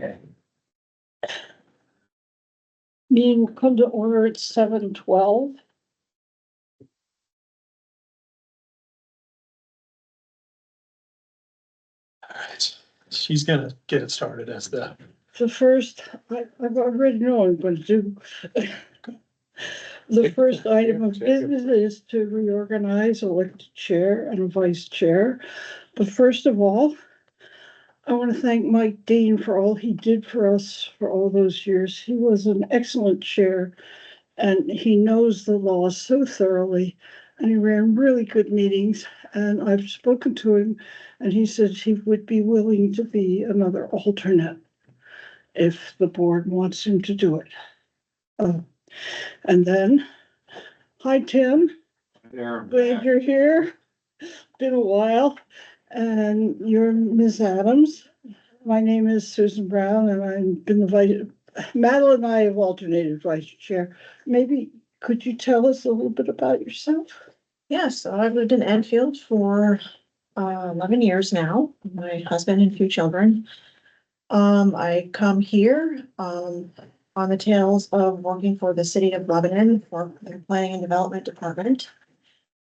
Okay. Meeting will come to order at 7:12. All right, she's gonna get it started as the, The first, I've already know I'm going to do. The first item of business is to reorganize, elect a chair and a vice chair. But first of all, I want to thank Mike Dean for all he did for us for all those years. He was an excellent chair and he knows the law so thoroughly. And he ran really good meetings. And I've spoken to him and he said he would be willing to be another alternate if the board wants him to do it. And then, hi, Tim. Glad you're here. Been a while. And you're Ms. Adams. My name is Susan Brown and I've been the Madeline and I have alternated vice chair. Maybe could you tell us a little bit about yourself? Yes, I've lived in Enfield for 11 years now, my husband and 2 children. I come here on the tails of working for the city of Lebanon for their planning and development department.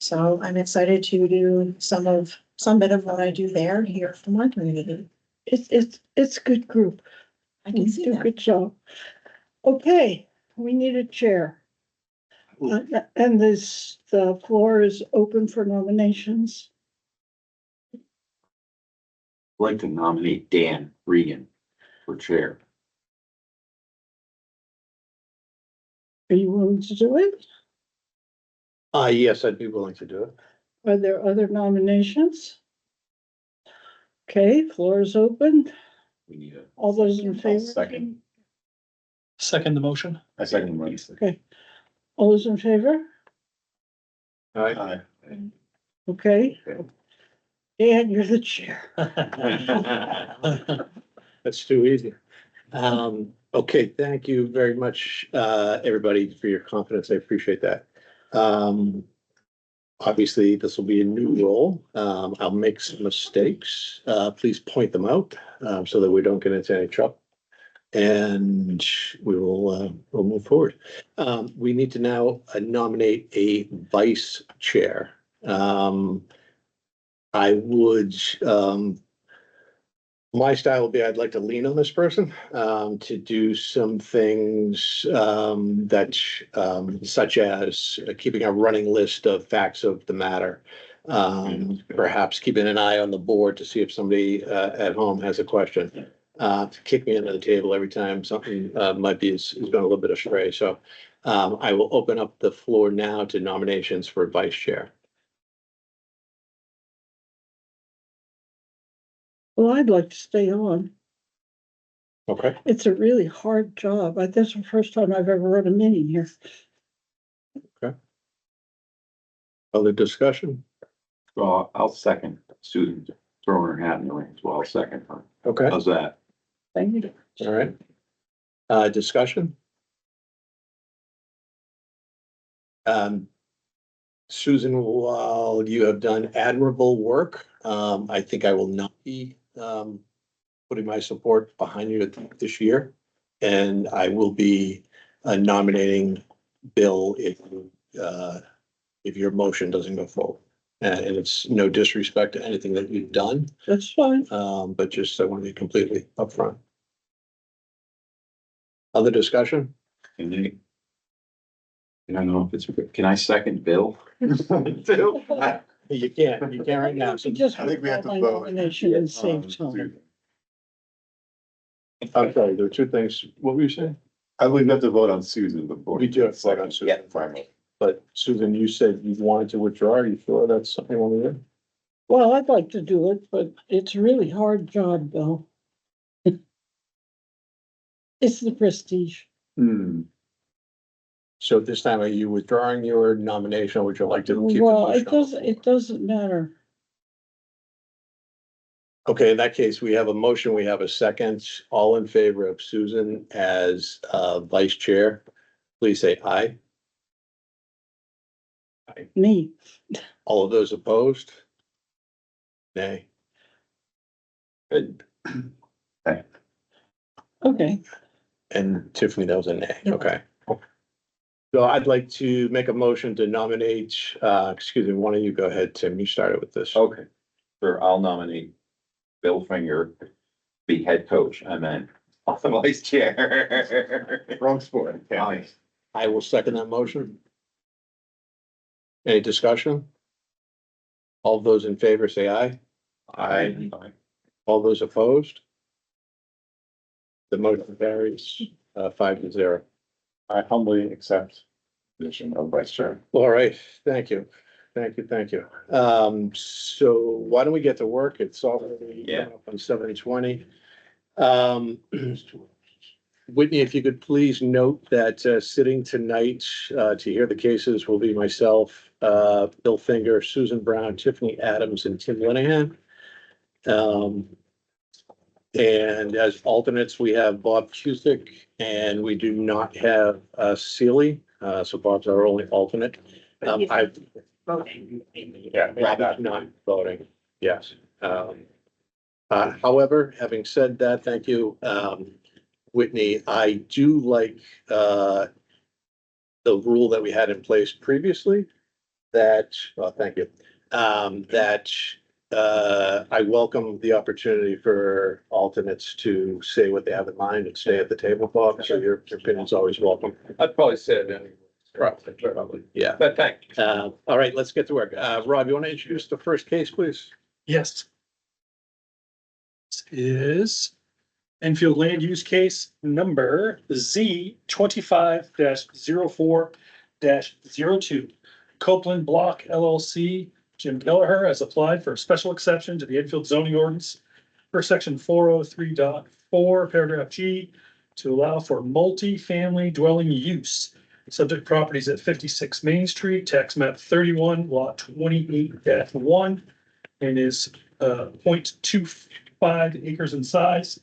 So I'm excited to do some bit of what I do there here for my community. It's a good group. I can see Do a that. good job. Okay, we need a chair. And the floor is open for nominations. I'd like to nominate Dan Regan for chair. Are you willing to do it? yes, I'd be willing to do it. Are there other nominations? Okay, floor is open. We need a. All those in favor? Second. Second the motion? I second the motion. Okay. All those in favor? Aye. Okay. Okay. Dan, you're the chair. That's too easy. Okay, thank you very much, everybody, for your confidence. I appreciate that. Obviously, this will be a new role. I'll make some mistakes. Please point them out, so that we don't get into any trouble. And we'll move forward. We need to now nominate a vice chair. I would, my style would be, I'd like to lean on this person, to do some things, that, such as keeping a running list of facts of the matter. Perhaps keeping an eye on the board to see if somebody, at home has a question. Kick me under the table every time something, might be, is going a little bit astray. So, I will open up the floor now to nominations for vice chair. Well, I'd like to stay on. Okay. It's a really hard job. This is the first time I've ever run a meeting here. Other discussion? Well, I'll second Susan throwing her hat in the ring as well. I'll second her. Okay, How's that? Thank you. all right. Discussion? Susan, while you have done admirable work, I think I will not be, putting my support behind you this year. And I will be nominating Bill if your motion doesn't go forward. And it's no disrespect to anything that you've done, That's fine. but just I want to be completely upfront. Other discussion? Can they? I don't know if it's, can I second Bill? Bill? You can't right now. You just I think we have to withdraw my vote. nomination and save time. I'm sorry, there were two things. What were you saying? I believe we have to vote on Susan before. We do have to vote on Susan. Yeah, finally. But Susan, you said you wanted to withdraw. Are you sure that's something you want to do? Well, I'd like to do it, but it's a really hard job, Bill. It's the prestige. So this time, are you withdrawing your nomination or would you like to keep? the Well, motion on the it doesn't matter. floor? Okay, in that case, we have a motion, we have a second. All in favor of Susan as vice chair, please say aye. Me. All of those opposed? Nay. Good. Okay. Okay, And Tiffany, that was a nay, Yep. okay. So I'd like to make a motion to nominate, excuse me, one of you go ahead, Tim, you started with this. Okay, sure, I'll nominate Bill Finger, to be head coach, I meant, off the vice chair. Wrong sport. Aye. I will second that motion. Any discussion? All those in favor say aye. Aye. All those opposed? The motion carries, 5-0. I humbly accept the position of vice chair. All right, thank you. Thank you. So why don't we get to work? It's already Yeah. up on 7:20. Whitney, if you could please note that sitting tonight to hear the cases will be myself, Bill Finger, Susan Brown, Tiffany Adams, and Tim Linehan. And as alternates, we have Bob Cusick, and we do not have Sealy. So Bob's our only alternate. I Voting. Yeah. Robert's not voting, yes. However, having said that, thank you, Whitney, I do like, the rule that we had in place previously that, well, thank you. That, I welcome the opportunity for alternates to say what they have in mind and stay at the table, Bob, so your opinion's always welcome. I'd probably say it anyway. Probably, yeah. But thank you. All right, let's get to work. Rob, you want to introduce the first case, please? Yes. This is Enfield Land Use Case number Z 25-04-02. Copeland Block LLC, Jim Kelleher has applied for a special exception to the Enfield zoning ordinance for section 403.4, paragraph G, to allow for multi-family dwelling use. Subject properties at 56 Main Street, tax map 31, lot 28-1, and is 0.25 acres in size.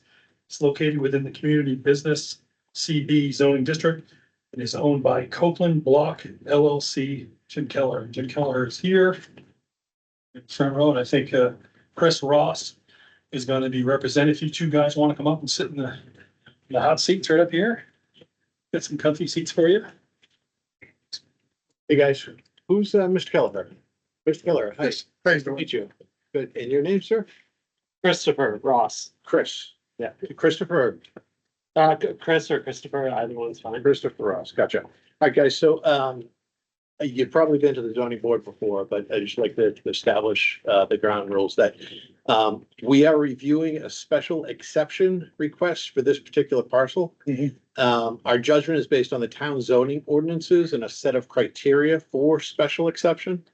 It's located within the community business CB zoning district and is owned by Copeland Block LLC, Jim Keller. Jim Keller is here in front row, and I think Chris Ross is going to be represented. If you two guys want to come up and sit in the hot seats right up here, get some comfy seats for you. Hey, guys, who's Mr. Kelleher? Mr. Kelleher, hi. Nice to meet you. Good, and your name, sir? Christopher Ross. Chris. Yeah. Christopher, Chris or Christopher, either one's fine. Christopher Ross, gotcha. All right, guys, so, you've probably been to the zoning board before, but I just like to establish, the ground rules that, we are reviewing a special exception request for this particular parcel. Our judgment is based on the town zoning ordinances and a set of criteria for special exception.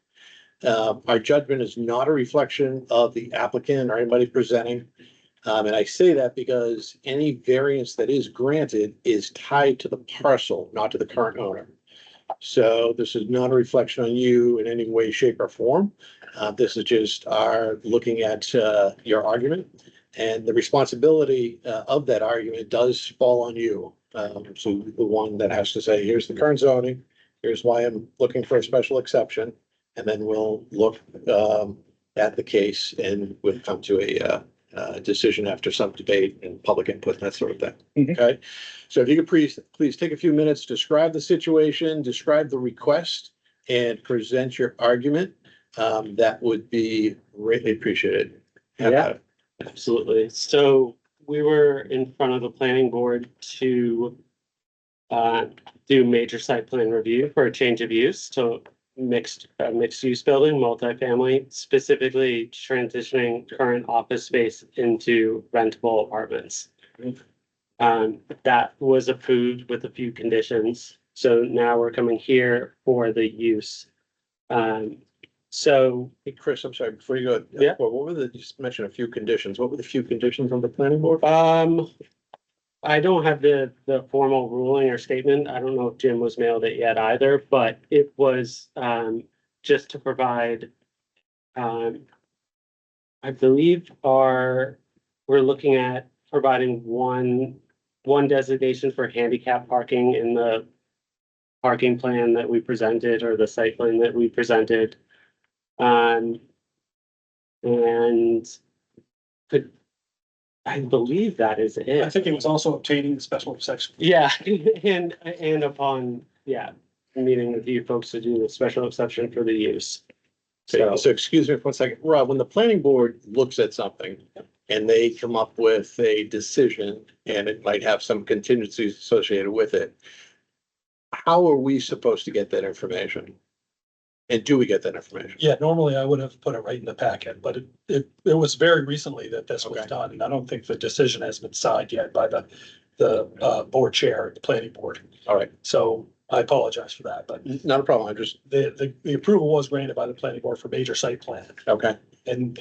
Our judgment is not a reflection of the applicant or anybody presenting. And I say that because any variance that is granted is tied to the parcel, not to the current owner. So this is not a reflection on you in any way, shape, or form. This is just our looking at your argument. And the responsibility of that argument does fall on you. So the one that has to say, here's the current zoning, here's why I'm looking for a special exception. And then we'll look at the case and we'll come to a decision after some debate and public input, and that sort of thing. Okay, so if you could please take a few minutes, describe the situation, describe the request, and present your argument. That would be greatly appreciated. Yeah. Absolutely. So we were in front of the planning board to do major site plan review for a change of use to mixed use building, multifamily, specifically transitioning current office space into rentable apartments. That was approved with a few conditions. So now we're coming here for the use. So Hey, Chris, I'm sorry, before you go. Yeah. What were the, you just mentioned a few conditions. What were the few conditions on the planning board? I don't have the formal ruling or statement. I don't know if Jim was mailed it yet either, but it was just to provide. I believe we're looking at providing one designation for handicap parking in the parking plan that we presented or the site plan that we presented. And I believe that is I it. think it was also obtaining the special section. Yeah, and upon, yeah, meeting with you folks to do the special exception for the use. So excuse me for 1 second, Rob, when the planning board looks at something and they come up with a decision and it might have some contingencies associated with it, how are we supposed to get that information? And do we get that information? Yeah, normally I would have put it right in the packet, but it was very recently that this was Okay. done, and I don't think the decision has been signed yet by the board chair, the planning board. All right, So I apologize for that, but not a problem, I'm just, the approval was granted by the planning board for major site plan. okay, And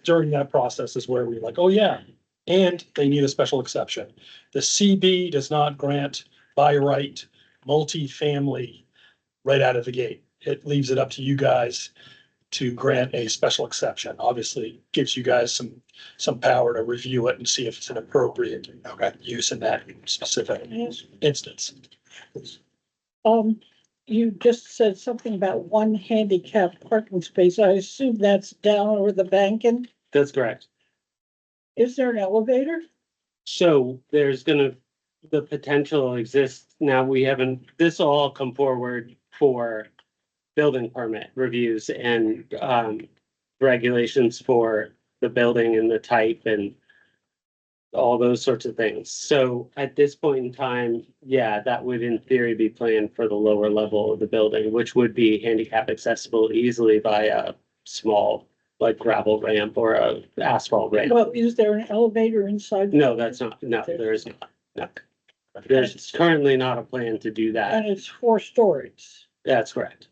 during that process is where we're like, oh, yeah, and they need a special exception. The CB does not grant by right multifamily right out of the gate. It leaves it up to you guys to grant a special exception. Obviously, gives you guys some power to review it and see if it's an appropriate okay. use in that specific instance. You just said something about one handicap parking space. I assume that's down over the bank, and That's correct. is there an elevator? So there's gonna, the potential exists, now we haven't, this will all come forward for building permit reviews and, regulations for the building and the type and all those sorts of things. So at this point in time, yeah, that would in theory be planned for the lower level of the building, which would be handicap accessible easily by a small, like gravel ramp or a asphalt ramp. Well, is there an elevator inside? No, that's not, no, there is not, no. There's currently not a plan to do that. And it's 4 stories. That's correct.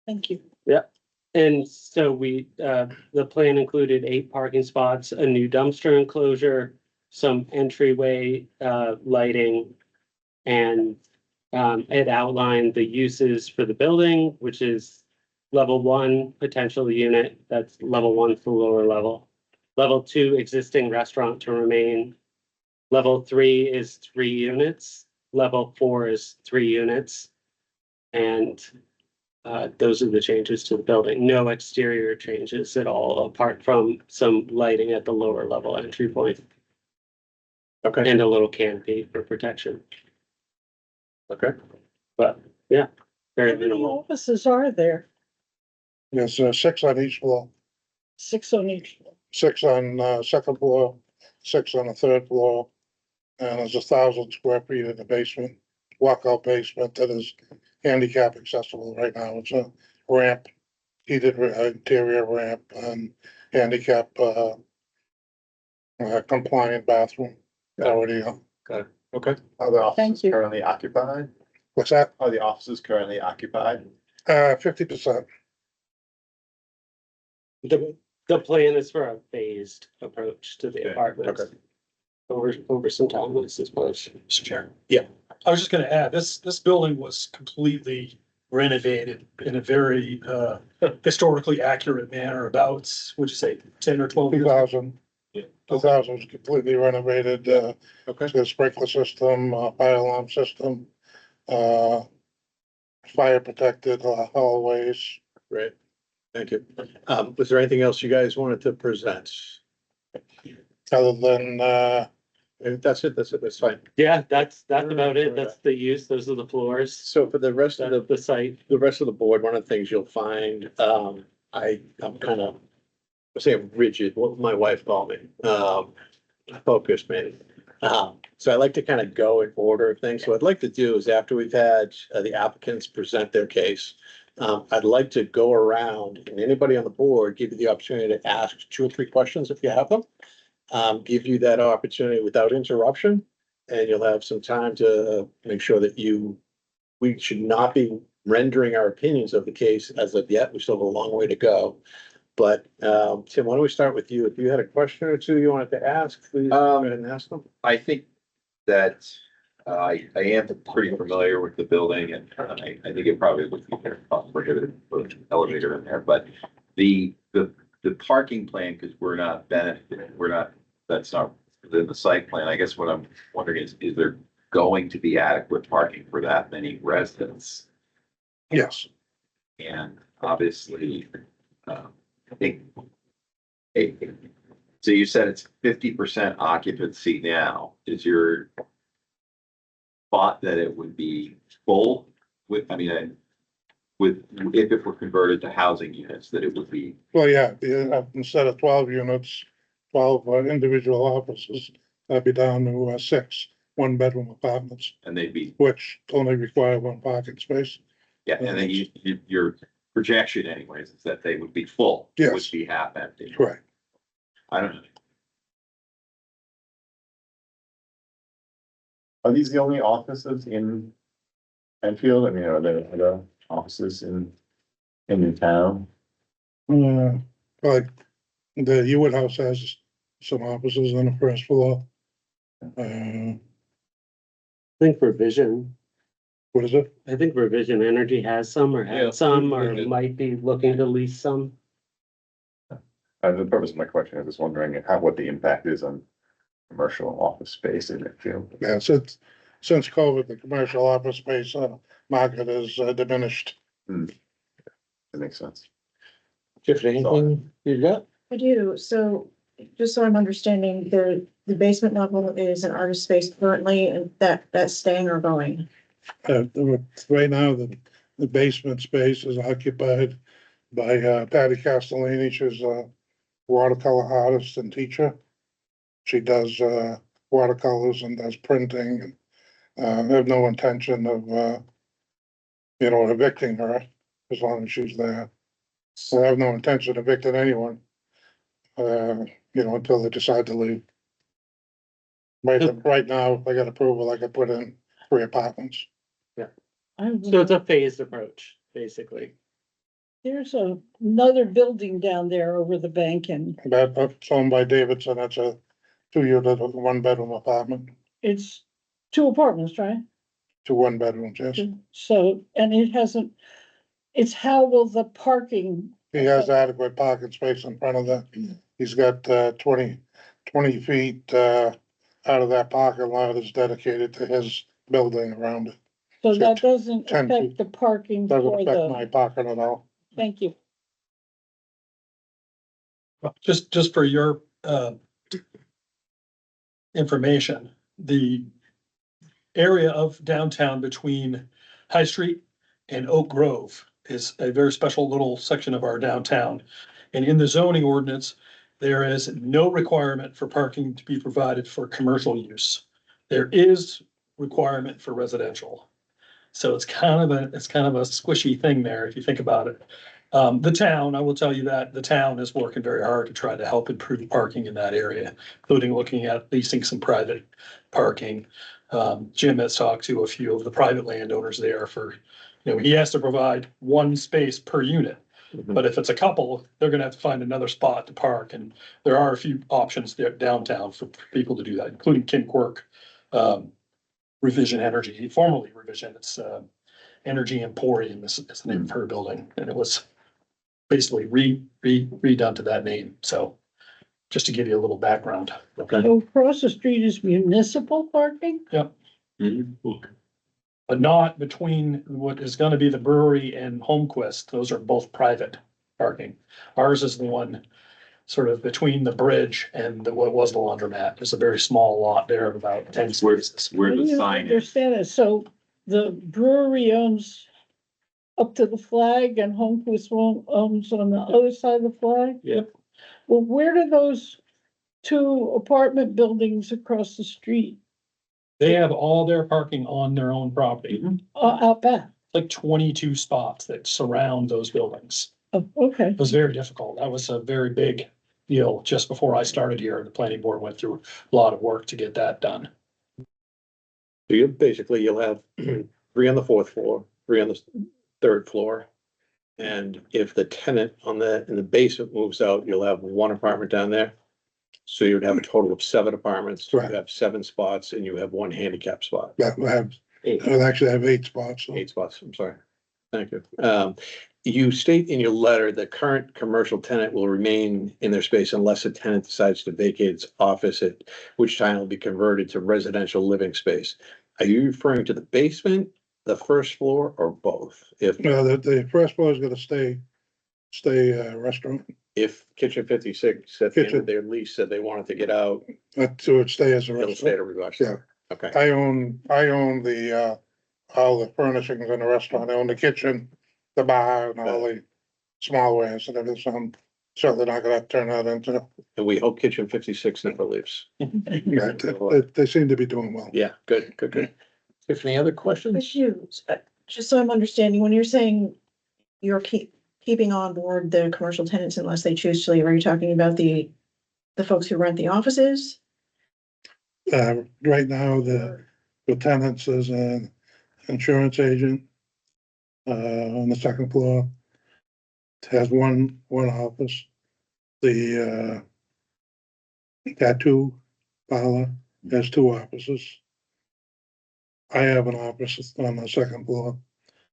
Thank you. And so we, the plan included 8 parking spots, a new dumpster enclosure, some entryway, lighting. And, it outlined the uses for the building, which is level 1 potential unit, that's level 1 for lower level. Level 2 existing restaurant to remain. Level 3 is 3 units, level 4 is 3 units. And those are the changes to the building. No exterior changes at all, apart from some lighting at the lower level entry point Okay, and a little canopy for protection. okay. But yeah, very How many minimal. offices are there? There's 6 on each floor, 6 on each. 6 on second floor, 6 on the third floor. And there's 1,000 square feet in the basement, walkout basement that is handicap accessible right now. It's a ramp, heated interior ramp and handicap compliant bathroom already. Okay, Are the Thank offices you. currently occupied? What's that? Are the offices currently occupied? 50%. The plan is for a phased approach to the Okay, apartments. okay. Over some time, I suppose. Mr. Chair. Yeah. I was just gonna add, this building was completely renovated in a very historically accurate manner about, would you say, 10 or 12 years? 2000. 2000 was completely renovated. Okay, It's got a sprinkler system, fire alarm system, fire protected hallways. great. Thank you. Was there anything else you guys wanted to present? Other than, That's it, that's fine. Yeah, that's about it. That's the use. Those are the floors. So for the rest of That's the site. the rest of the board, one of the things you'll find, I'm kind of, I say rigid, what my wife called me, focused maybe. So I like to kind of go in order of things. So what I'd like to do is after we've had the applicants present their case, I'd like to go around and anybody on the board, give you the opportunity to ask 2 or 3 questions if you have them. Give you that opportunity without interruption, and you'll have some time to make sure that we should not be rendering our opinions of the case as of yet. We still have a long way to go. But, Tim, why don't we start with you? If you had a question or 2 you wanted to ask, please go ahead and ask them. I think that I am pretty familiar with the building and I think it probably would be prohibited to put an elevator in there, but the parking plan, because that's not within the site plan. I guess what I'm wondering is there going to be adequate parking for that many residents? yes, And obviously, I think So you said it's 50% occupancy now. Is your thought that it would be full with, I mean, with, if it were converted to housing units, that it would be, Well, yeah, instead of 12 units, 12 individual offices, that'd be down to 6 one-bedroom apartments, and they'd be, which only require 1 parking space. yeah, and then your projection anyways, is that they would be full. Yes. Would be half empty. Correct. I don't know. Are these the only offices in Enfield? I mean, are there other offices in the town? Like, the Hewitt House has some offices on the first floor. I think Revision, What is it? I think Revision Energy has some or Yeah, had some or Revision. might be looking to lease some. The purpose of my question is just wondering what the impact is on commercial office space in Enfield. Yeah, since COVID, the commercial office space market is diminished. That makes sense. Tiffany, anything you got? I do, so just so I'm understanding, the basement level is an artist space currently, and that's staying or going? Right now, the basement space is occupied by Patty Castellini. She's a watercolor artist and teacher. She does watercolors and does printing. I have no intention of evicting her as long as she's there. So I have no intention of evicting anyone. Until they decide to leave. Right now, if I got approval, I could put in 3 apartments. So it's a phased approach, basically. There's another building down there over the bank and That's owned by Davidson. That's a 2-unit, 1-bedroom apartment, it's 2 apartments, right? 2 1-bedrooms, yes. So, and it's how will the parking, He has adequate parking space in front of that. He's got 20 feet out of that parking lot is dedicated to his building around it. so It's got that doesn't 10 affect feet. the parking Doesn't for affect my the, parking at all. thank you. Just for your information, the area of downtown between High Street and Oak Grove is a very special little section of our downtown. And in the zoning ordinance, there is no requirement for parking to be provided for commercial use. There is requirement for residential. So it's kind of a squishy thing there, if you think about it. The town, I will tell you that the town is working very hard to try to help improve parking in that area, including looking at leasing some private parking. Jim has talked to a few of the private landowners there for, he has to provide 1 space per unit. But if it's a couple, they're gonna have to find another spot to park, and there are a few options there downtown for people to do that, including Kim Quirk. Revision Energy, formerly Revision, it's Energy Emporium is the name of her building, and it was basically redone to that name, so just to give you a little background. So across the street is municipal parking? But not between what is gonna be the brewery and Homequist, those are both private parking. Ours is the one sort of between the bridge and what was the laundromat. There's a very small lot there of about 10 spaces. where I the didn't sign is. understand it, so the brewery owns up to the flag and Homequist owns on the other side of the flag? Yep. Well, where do those 2 apartment buildings across the street, They have all their parking on their own property, out back? like 22 spots that surround those buildings. Oh, okay. It was very difficult. That was a very big deal. Just before I started here, the planning board went through a lot of work to get that done. So you'll have 3 on the 4th floor, 3 on the 3rd floor. And if the tenant in the basement moves out, you'll have 1 apartment down there. So you'd have a total of 7 apartments. You Right. have 7 spots and you have 1 handicap spot. I actually have 8 spots. So. 8 spots, I'm sorry. Thank you. You state in your letter that current commercial tenant will remain in their space unless a tenant decides to vacate its office, at which time it will be converted to residential living space. Are you referring to the basement, the 1st floor, or both? If No, the first floor is gonna stay restaurant. if Kitchen 56 at the end of their lease said they wanted to get out, To it stay as a it'll stay restaurant. to request. Yeah. Okay, I own all the furnishings in the restaurant. I own the kitchen, the bar and all the small wares and everything. So I'm certainly not gonna turn that into, and we hope Kitchen 56 never leaves. yeah, they seem to be doing well. Yeah, good, good, good. Tiffany, other questions? Issues, just so I'm understanding, when you're saying you're keeping on board the commercial tenants unless they choose to leave, are you talking about the folks who rent the offices? Right now, the tenants is an insurance agent. On the second floor. It has one office. The tattoo parlor has two offices. I have an office on the second floor.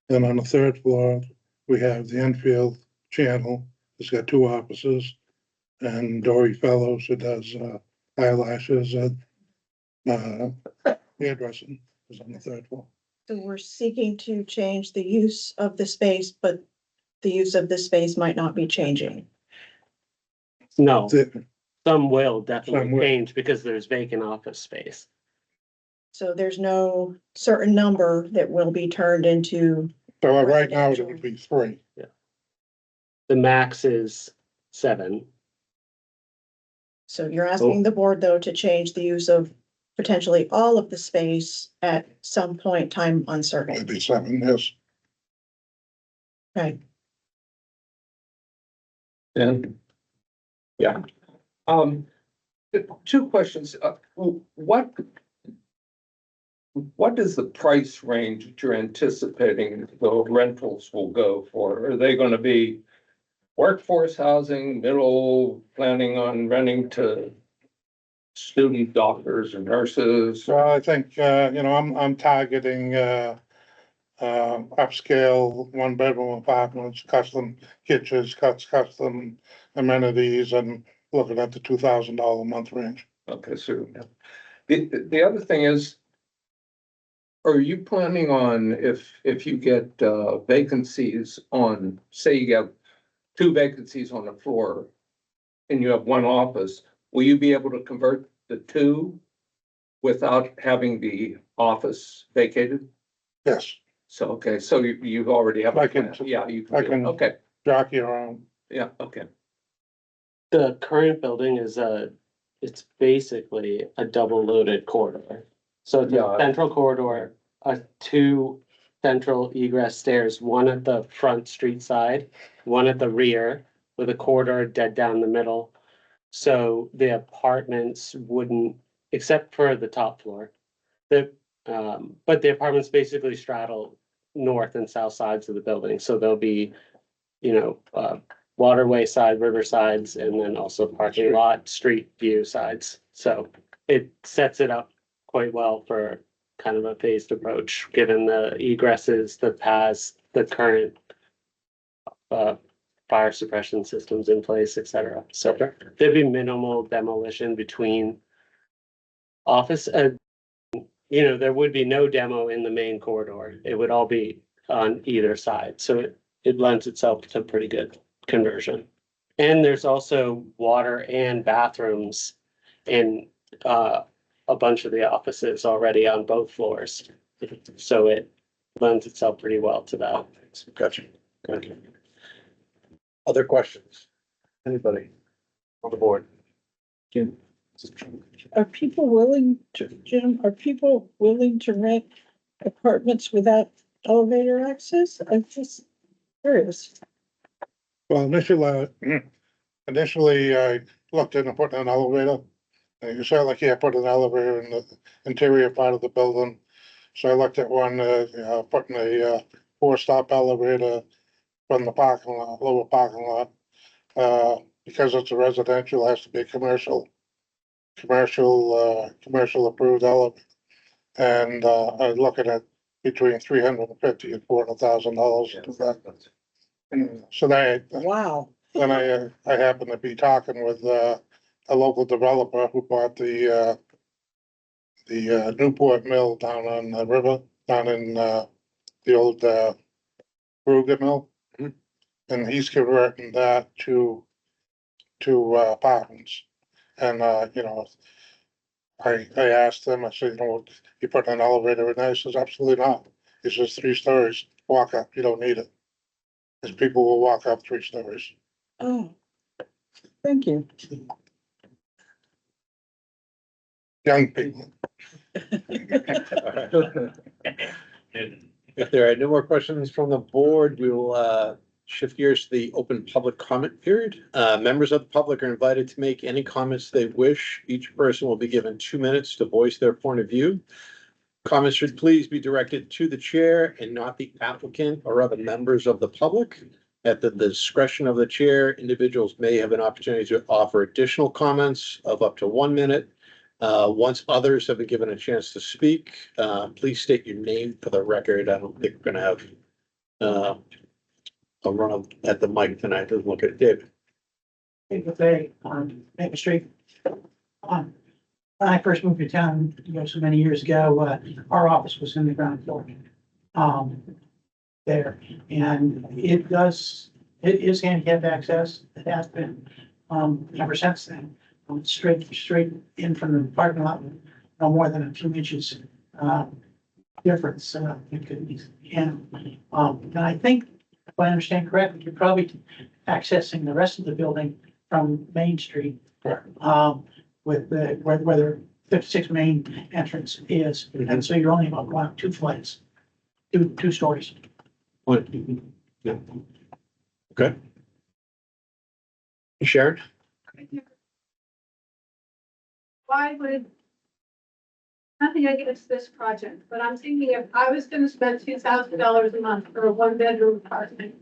And on the third floor, we have the Enfield channel. It's got two offices. And Dory Fellows, who does eyelashes and hairdressing, is on the third floor. So we're seeking to change the use of the space, but the use of the space might not be changing. No, That's it. some will Some definitely will. change because there's vacant office space. So there's no certain number that will be turned into, So right now, it would be three. The max is 7. so you're asking the board though to change the use of potentially all of the space at some point, time uncertain. It'd be seven, yes. Okay. And. Yeah. Two questions. What is the price range that you're anticipating the rentals will go for? Are they gonna be workforce housing, middle, planning on renting to student doctors and nurses? So I think, I'm targeting, upscale, one bedroom apartments, custom kitchens, custom amenities and looking at the $2,000 a month range. Okay, so the other thing is, are you planning on if you get vacancies on, say you get 2 vacancies on the floor and you have 1 office, will you be able to convert the 2 without having the office vacated? Yes, So, okay, so you already have. I can- Yeah, you I can, can- okay, jockey around. yeah, okay. The current building it's basically a double loaded corridor. So it's a Yeah. central corridor, 2 central egress stairs, one at the front street side, one at the rear, with a corridor dead down the middle. So the apartments wouldn't, except for the top floor. But the apartments basically straddle north and south sides of the building, so there'll be, waterway side, river sides, and then also parking lot, street view sides. So it sets it up quite well for kind of a phased approach, given the egresses, the paths, the current fire suppression systems in place, et cetera. So there'd be minimal demolition between office, there would be no demo in the main corridor. It would all be on either side. So it lends itself to pretty good conversion. And there's also water and bathrooms in a bunch of the offices already on both floors. So it lends itself pretty well to that. Gotcha. Gotcha. Other questions? Anybody on the board? Jim? Are people willing to, Jim, are people willing to rent apartments without elevator access? I'm just curious. Well, initially I looked into putting an elevator. And you certainly can't put an elevator in the interior part of the building. So I looked at one, putting a 4-stop elevator from the parking lot, lower parking lot. Because it's a residential, it has to be a commercial approved elevator. And I'm looking at between $350,000 and $400,000. So Wow. then I happened to be talking with a local developer who bought the Newport Mill down on the river, down in the old Kruger Mill. Mhm. And he's converting that to to apartments. And, I asked them, I said, you put an elevator in there? He says, absolutely not. It's just 3 stories, walk up, you don't need it. Because people will walk up 3 stories. Oh, thank you. Young people. If there are no more questions from the board, we will shift gears to the open public comment period. Members of the public are invited to make any comments they wish. Each person will be given 2 minutes to voice their point of view. Comments should please be directed to the chair and not the applicant or other members of the public. At the discretion of the chair, individuals may have an opportunity to offer additional comments of up to 1 minute. Once others have been given a chance to speak, please state your name for the record. I don't think we're gonna have a run at the mic tonight. Let's look at David. Good day, Maple Street. When I first moved to town, so many years ago, our office was in the ground floor. There, and it is handicap access. It has been, ever since then. Straight in from the parking lot, no more than a few inches, difference, it could be, and I think, if I understand correctly, you're probably accessing the rest of the building from Main Street. With the, where the 56 main entrance is, and so you're only about going up 2 flights, two stories. What? Yeah. Okay. Sharon? Why would, nothing against this project, but I'm thinking if I was gonna spend $2,000 a month for a 1-bedroom apartment,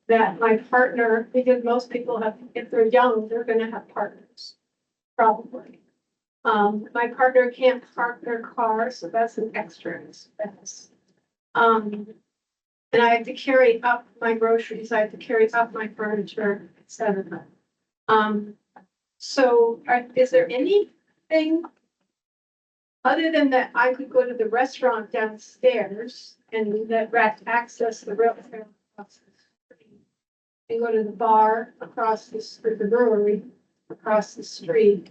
that my partner, because most people have, if they're young, they're gonna have partners, probably. My partner can't park their car, so that's an extra expense. And I have to carry up my groceries, I have to carry up my furniture, etc. So is there anything other than that I could go to the restaurant downstairs and that access the rail trail across the street and go to the bar across the street, the brewery across the street?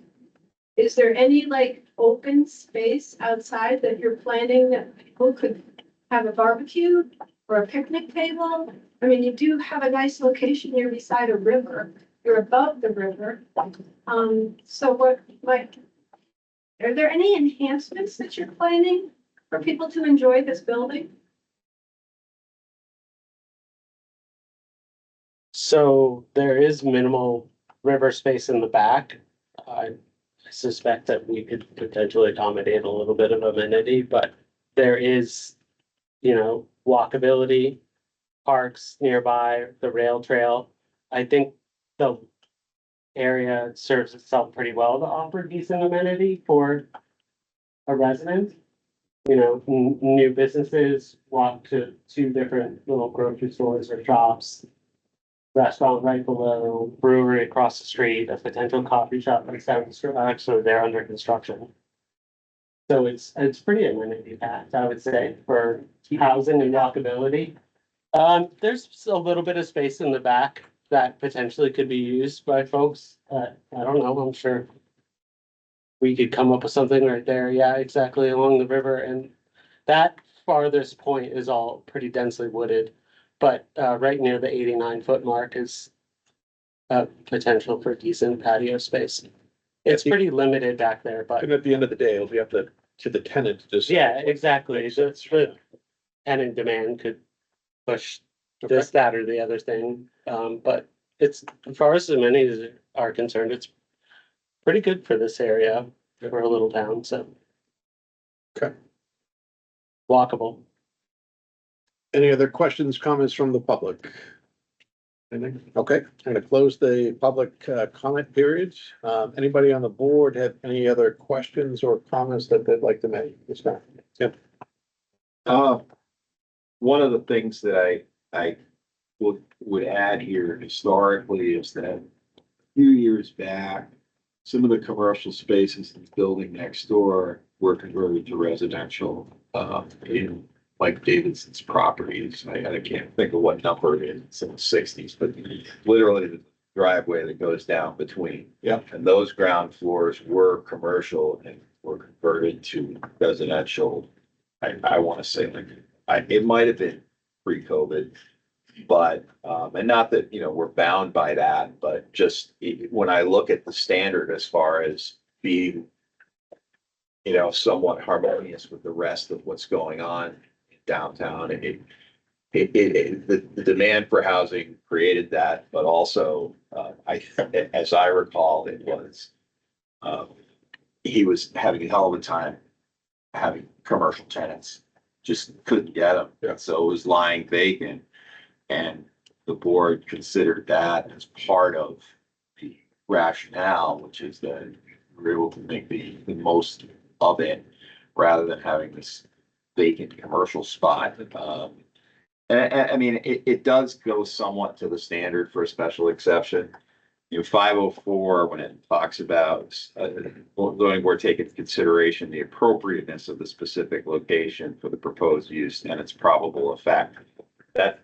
Is there any like open space outside that you're planning that people could have a barbecue or a picnic table? I mean, you do have a nice location here beside a river. You're above the river. So what, like, are there any enhancements that you're planning for people to enjoy this building? So there is minimal river space in the back. I suspect that we could potentially accommodate a little bit of amenity, but there is, walkability, parks nearby, the rail trail. I think the area serves itself pretty well to offer decent amenity for a resident. New businesses walk to 2 different little grocery stores or shops, restaurant right below, brewery across the street, a potential coffee shop that's down the street. Actually, they're under construction. So it's pretty amenity packed, I would say, for housing and walkability. There's a little bit of space in the back that potentially could be used by folks. I don't know, I'm sure we could come up with something right there. Yeah, exactly, along the river. And that farthest point is all pretty densely wooded. But right near the 89-foot mark is potential for decent patio space. It's pretty limited back there, but And at the end of the day, it'll be up to the tenant to just. yeah, exactly. The tenant demand could push this, that, or the other thing. But it's, as far as amenities are concerned, it's pretty good for this area for a little town, so. Okay. Walkable. Any other questions, comments from the public? Anything? Okay, I'm gonna close the public comment period. Anybody on the board have any other questions or comments that they'd like to make? Yes, ma'am. Yeah. One of the things that I would add here historically is that a few years back, some of the commercial spaces in the building next door were converted to residential, in like Davidson's properties. I can't think of what number it is, it's in the 60s, but literally driveway that goes down between. Yep. And those ground floors were commercial and were converted to residential. I want to say like, it might have been pre-COVID. But, and not that, you know, we're bound by that, but just when I look at the standard as far as being, you know, somewhat harmonious with the rest of what's going on downtown, the demand for housing created that, but also, as I recall, it was, he was having a hell of a time having commercial tenants, just couldn't get them. Yeah. So it was lying vacant. And the board considered that as part of the rationale, which is that we're able to make the most of it rather than having this vacant commercial spot. I mean, it does go somewhat to the standard for a special exception. You know, 504, when it talks about zoning board take into consideration the appropriateness of the specific location for the proposed use and its probable effect.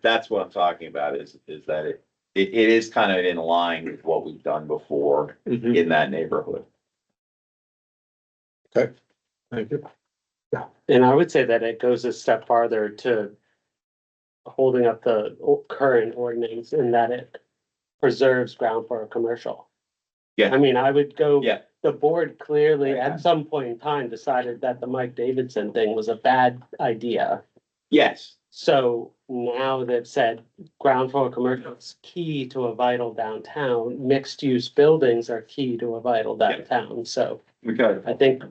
That's what I'm talking about is that it is kind of in line with what we've done before in that neighborhood. Okay, thank you. And I would say that it goes a step farther to holding up the current ordinance in that it preserves ground for a commercial. Yeah. I mean, I would go. Yeah. The board clearly Yeah. at some point in time decided that the Mike Davidson thing was a bad idea. Yes. So now they've said ground floor commercial is key to a vital downtown, mixed use buildings are key to a vital downtown, so Okay. I think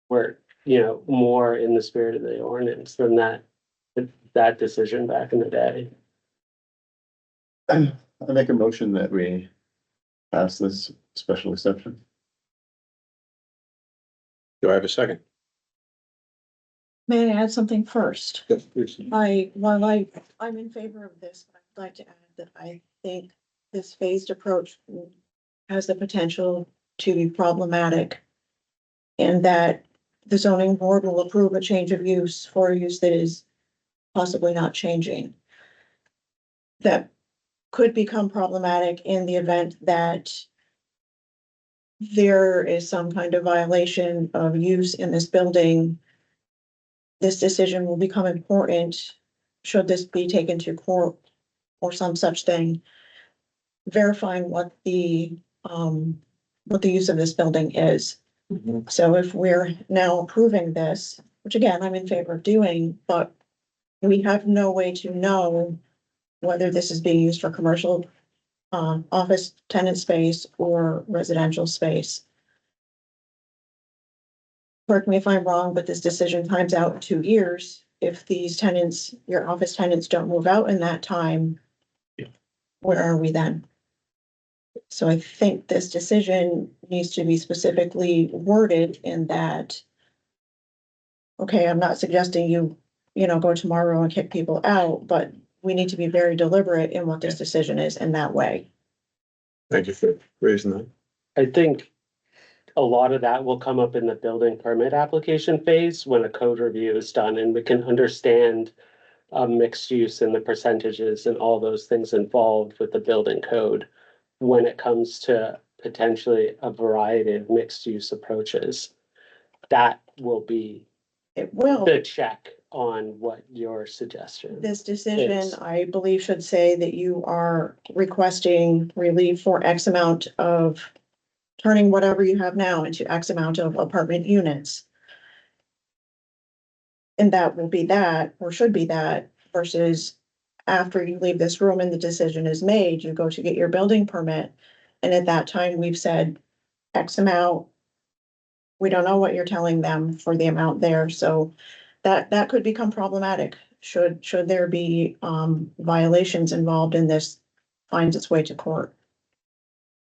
we're, you know, more in the spirit of the ordinance than that decision back in the day. I make a motion that we pass this special exception. Do I have a second? May I add something first? Yes, please. I'm in favor of this, but I'd like to add that I think this phased approach has the potential to be problematic. And that the zoning board will approve a change of use for a use that is possibly not changing. That could become problematic in the event that there is some kind of violation of use in this building. This decision will become important should this be taken to court or some such thing. Verifying what the use of this building is. So if we're now approving this, which again, I'm in favor of doing, but we have no way to know whether this is being used for commercial office tenant space or residential space. Correct me if I'm wrong, but this decision times out in 2 years. If these tenants, your office tenants don't move out in that time, where are we then? So I think this decision needs to be specifically worded in that. Okay, I'm not suggesting you go tomorrow and kick people out, but we need to be very deliberate in what this decision is in that way. Thank you for raising that. I think a lot of that will come up in the building permit application phase when a code review is done and we can understand mixed use and the percentages and all those things involved with the building code when it comes to potentially a variety of mixed use approaches. That will be It will. the check on what your suggestion. This decision, Yes. I believe, should say that you are requesting relief for X amount of turning whatever you have now into X amount of apartment units. And that will be that, or should be that, versus after you leave this room and the decision is made, you go to get your building permit. And at that time, we've said X amount. We don't know what you're telling them for the amount there, so that could become problematic. Should there be violations involved in this finds its way to court.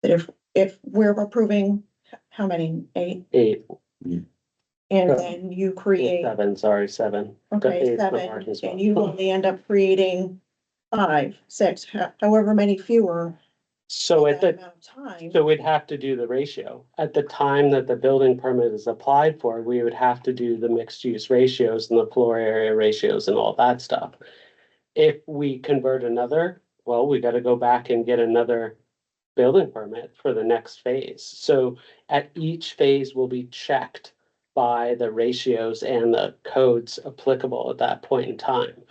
That if we're approving, how many, 8? 8, And then you create, 7, sorry, 7. okay, The 8 for 7, parking spot. and you only end up creating 5, 6, however many fewer. So at that the, amount of time. so we'd have to do the ratio. At the time that the building permit is applied for, we would have to do the mixed use ratios and the floor area ratios and all that stuff. If we convert another, well, we gotta go back and get another building permit for the next phase. So at each phase will be checked by the ratios and the codes applicable at that point in time.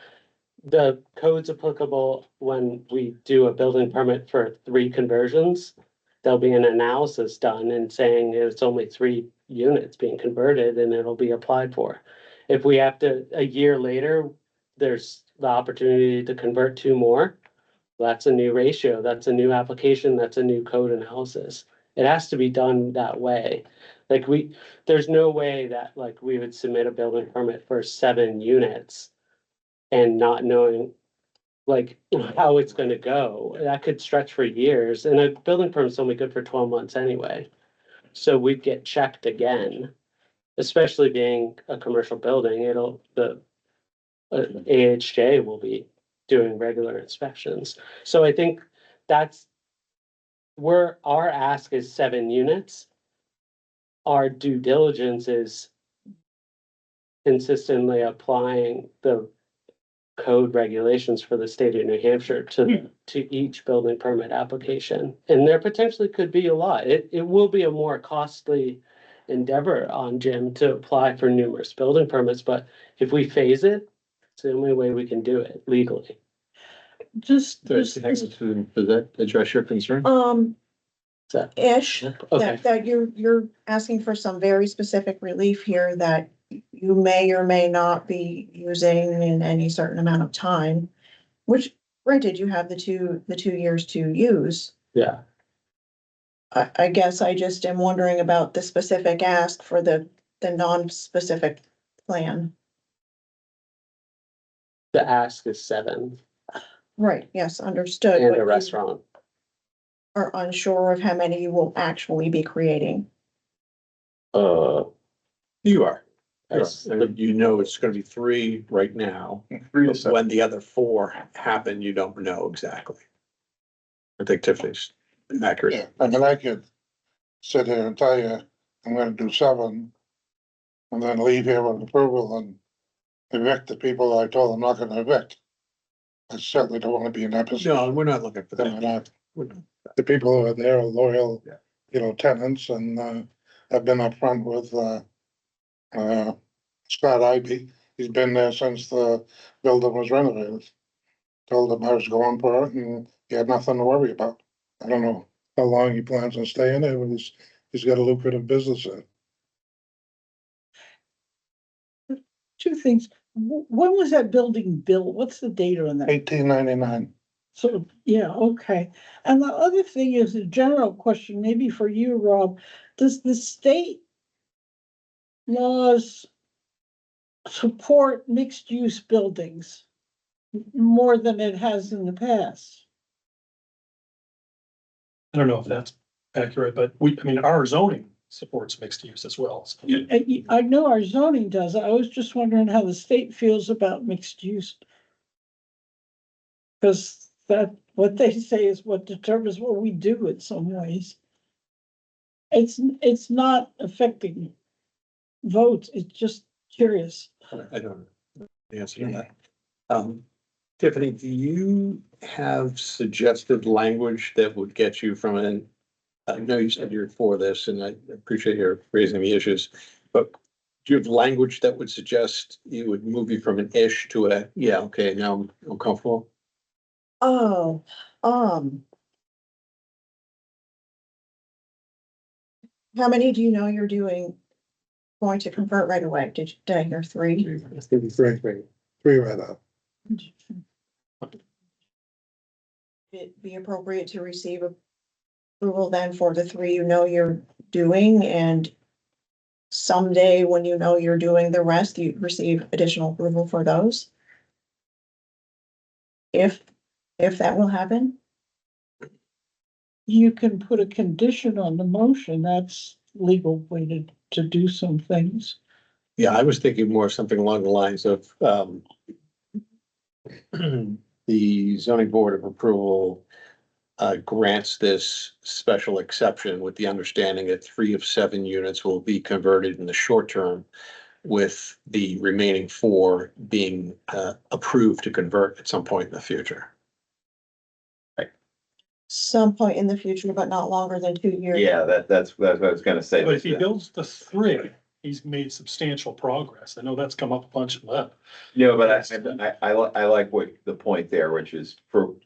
The codes applicable when we do a building permit for 3 conversions, there'll be an analysis done and saying it's only 3 units being converted and it'll be applied for. If we have to, a year later, there's the opportunity to convert 2 more, that's a new ratio, that's a new application, that's a new code analysis. It has to be done that way. Like there's no way that like we would submit a building permit for 7 units and not knowing like how it's gonna go. That could stretch for years, and a building permit's only good for 12 months anyway. So we'd get checked again, especially being a commercial building, AHJ will be doing regular inspections. So I think that's where our ask is 7 units. Our due diligence is consistently applying the code regulations for the state of New Hampshire to each building permit application. And there potentially could be a lot. It will be a more costly endeavor on Jim to apply for numerous building permits, but if we phase it, it's the only way we can do it legally. Just, Does that address your concern? So, Ish, okay, that you're asking for some very specific relief here that you may or may not be using in any certain amount of time. Which, granted, you have the 2 years to use. yeah. I guess I just am wondering about the specific ask for the non-specific plan. The ask is 7 Right, yes, understood. and but a you restaurant. Are unsure of how many you will actually be creating. You are. Yes. You know it's gonna be 3 right now. 3 to But 7. when the other 4 happen, you don't know exactly. I think Tiffany's accurate. Yeah, I mean, I could sit here and tell you, I'm gonna do 7. And then leave here with approval and evict the people I told I'm not gonna evict. I certainly don't wanna be in that position. No, we're not looking for I'm that. not. We're not. The people who are there are loyal, Yeah. you know, tenants and, I've been upfront with, Scott Ivy. He's been there since the building was renovated. Told him I was going for it and he had nothing to worry about. I don't know how long he plans on staying there, but he's got a lucrative business there. 2 things. When was that building built? What's the date on that? 1899. So, yeah, okay. And the other thing is a general question, maybe for you, Rob. Does the state laws support mixed-use buildings more than it has in the past? I don't know if that's accurate, but our zoning supports mixed use as well. So, I know our zoning does. I was just wondering how the state feels about mixed use. Because what they say is what determines what we do in some ways. It's not affecting votes, it's just curious. I don't know the answer to that. Tiffany, do you have suggested language that would get you from I know you said you're for this and I appreciate your raising the issues, but do you have language that would suggest you would move you from an ish to yeah, okay, now I'm comfortable? Oh, how many do you know you're going to convert right away? Did I hear 3? It's gonna be three. 3 right up. It be appropriate to receive approval then for the 3 you know you're doing, and someday when you know you're doing the rest, you receive additional approval for those? If that will happen? You can put a condition on the motion, that's legal way to do some things. Yeah, I was thinking more something along the lines of, the zoning board of approval grants this special exception with the understanding that 3 of 7 units will be converted in the short term, with the remaining 4 being approved to convert at some point in the future. some point in the future, but not longer than 2 years. Yeah, that's what I was gonna say. But if he builds the three, he's made substantial progress. I know that's come up a bunch of that. No, but I like what the point there, which is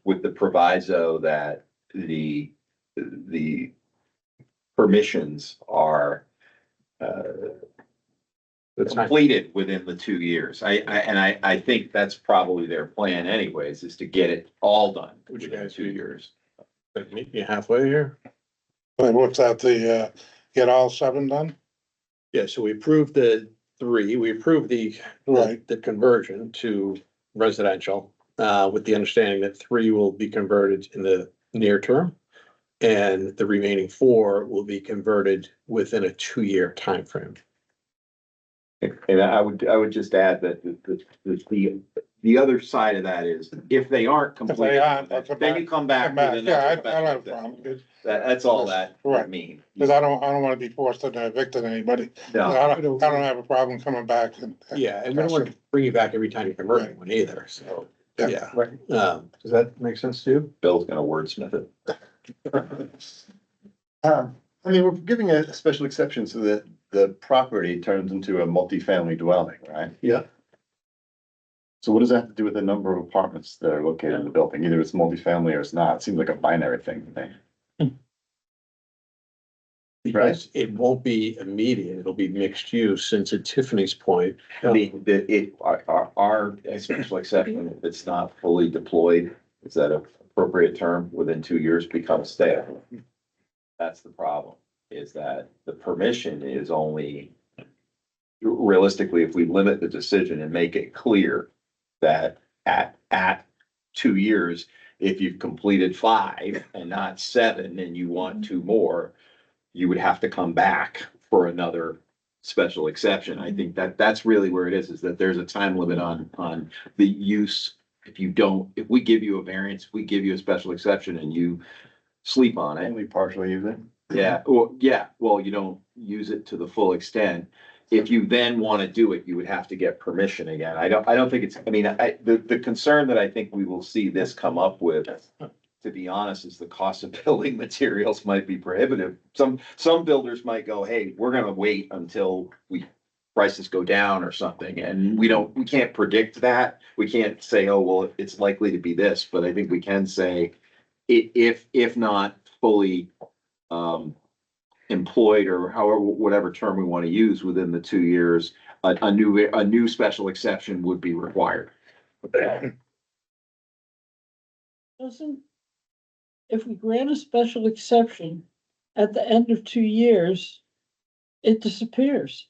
with the proviso that the permissions are completed within the 2 years. I think that's probably their plan anyways, is to get it all done Would you within guys 2 be- years. Meet me halfway here. But what's that, get all 7 done? Yeah, so we approved the 3, we approved Right. the conversion to residential, with the understanding that 3 will be converted in the near term. And the remaining 4 will be converted within a 2-year timeframe. And I would just add that the other side of that is, if they aren't completed, aren't, they'll come then back- you come back Come with back, yeah, I another don't have a special problem, exception. That's all that Right. would mean. cause I don't wanna be forced into evicting anybody. No, I don't have a problem coming back and. Yeah, and we don't want to bring you back every time you convert anyone either, so, Yeah. yeah. Does that make sense to you? Bill's gonna wordsmith it. I mean, we're giving a special exception so that the property turns into a multifamily dwelling, right? Yeah. So what does that have to do with the number of apartments that are located in the building? Either it's multifamily or it's not. It seems like a binary thing to me. Because it won't be immediate, it'll be mixed use, since at Tiffany's point. I mean, our special exception, if it's not fully deployed, is that an appropriate term, within 2 years becomes stale? That's the problem, is that the permission is only, realistically, if we limit the decision and make it clear that at 2 years, if you've completed 5 and not 7 and you want 2 more, you would have to come back for another special exception. I think that's really where it is that there's a time limit on the use. If we give you a variance, we give you a special exception and you sleep on it. Only partially using. Yeah, well, you don't use it to the full extent. If you then want to do it, you would have to get permission again. I don't think the concern that I think we will see this come up with, to be honest, is the cost of building materials might be prohibitive. Some builders might go, hey, we're gonna wait until prices go down or something, and we can't predict that. We can't say, oh, well, it's likely to be this, but I think we can say, if not fully employed, or however, whatever term we want to use, within the 2 years, a new special exception would be required. If we grant a special exception at the end of 2 years, it disappears.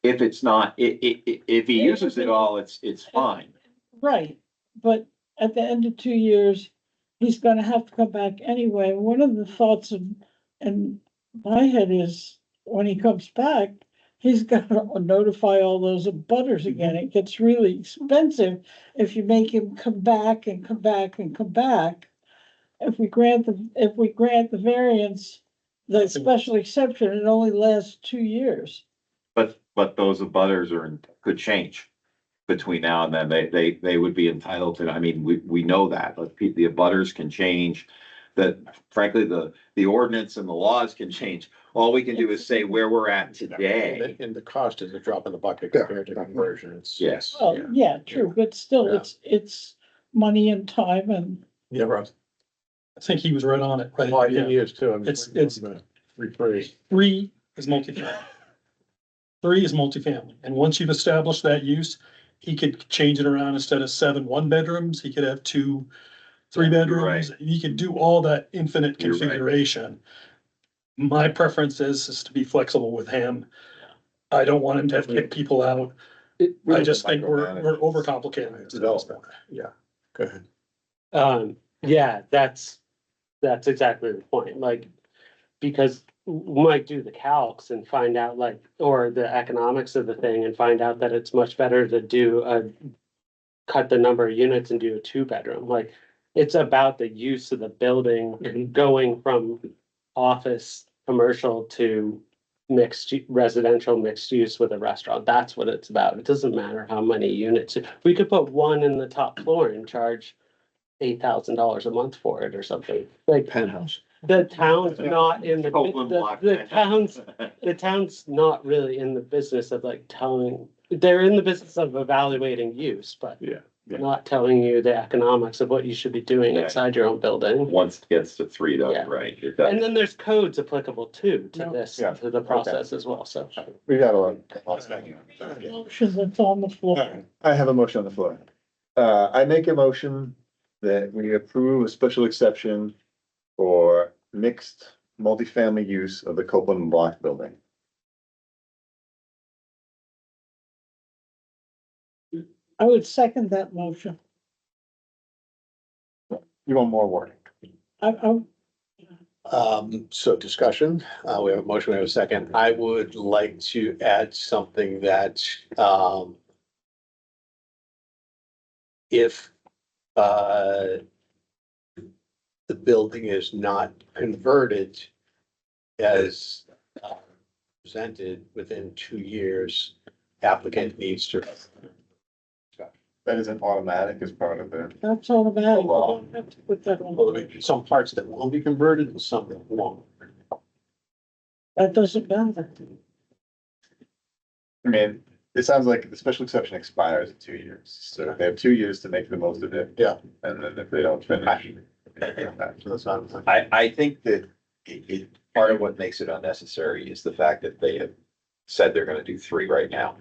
If it's not, if he uses it all, it's fine. Right, but at the end of 2 years, he's gonna have to come back anyway. One of the thoughts in my head is, when he comes back, he's gotta notify all those abutters again. It gets really expensive if you make him come back and come back and come back. If we grant the variance, the special exception, it only lasts 2 years. But those abutters could change between now and then. They would be entitled to, I mean, we know that, but the abutters can change. That frankly, the ordinance and the laws can change. All we can do is say where we're at today. And the cost is a drop in the bucket compared to conversion. It's. Yes. Well, yeah, true, but still, Yeah. it's money and time and. Yeah, Ross. I think he was right on it. Right? Well, I think Yeah. he is too. I'm It's- just gonna rephrase. 3 is multifamily. 3 is multifamily, and once you've established that use, he could change it around. Instead of 7 1-bedrooms, he could have 2 3-bedrooms. He could do all that infinite You're right. configuration. My preference is to be flexible with him. I don't want him to have to kick people out. I just think we're overcomplicating it. Development. Yeah, go ahead. Yeah, that's exactly the point, like, because we might do the calcs and find out, like, or the economics of the thing and find out that it's much better to cut the number of units and do a 2-bedroom, like, it's about the use of the building and going from office, commercial to residential mixed use with a restaurant. That's what it's about. It doesn't matter how many units. We could put 1 in the top floor and charge $8,000 a month for it or something. Like, Penthouse. the town's not in the, Copeland block. the town's not really in the business of like telling, they're in the business of evaluating use, but Yeah. not telling you the economics of what you should be doing Yeah. inside your own building. Once it gets to three though, Yeah. right? It does. And then there's codes applicable too to this, Yeah. to the process as well, so. We got a lot. Motion that's on the floor. I have a motion on the floor. I make a motion that we approve a special exception for mixed multifamily use of the Copeland Block building. I would second that motion. You want more wording? I, So discussion, we have a motion, we have a second. I would like to add something that, if, the building is not converted as presented within 2 years, applicant needs to. That isn't automatic as part of the. that's all about, you don't have to put that on. Well, there'll be some parts that won't be converted and some that won't. That doesn't matter. I mean, it sounds like the special exception expires in 2 years, so they have 2 years to make the most of it. Yeah. And then if they don't finish. I think that part of what makes it unnecessary is the fact that they have said they're gonna do three right now.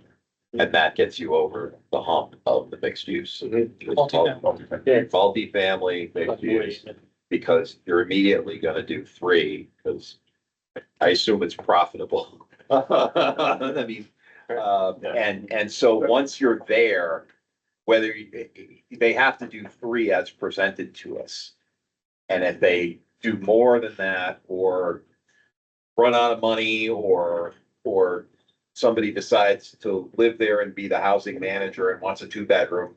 And that gets you over the hump of the mixed use. Multifamily, mixed use, because you're immediately gonna do three, because I assume it's profitable. I mean, and so once you're there, whether they have to do three as presented to us. And if they do more than that, or run out of money, or somebody decides to live there and be the housing manager and wants a 2-bedroom,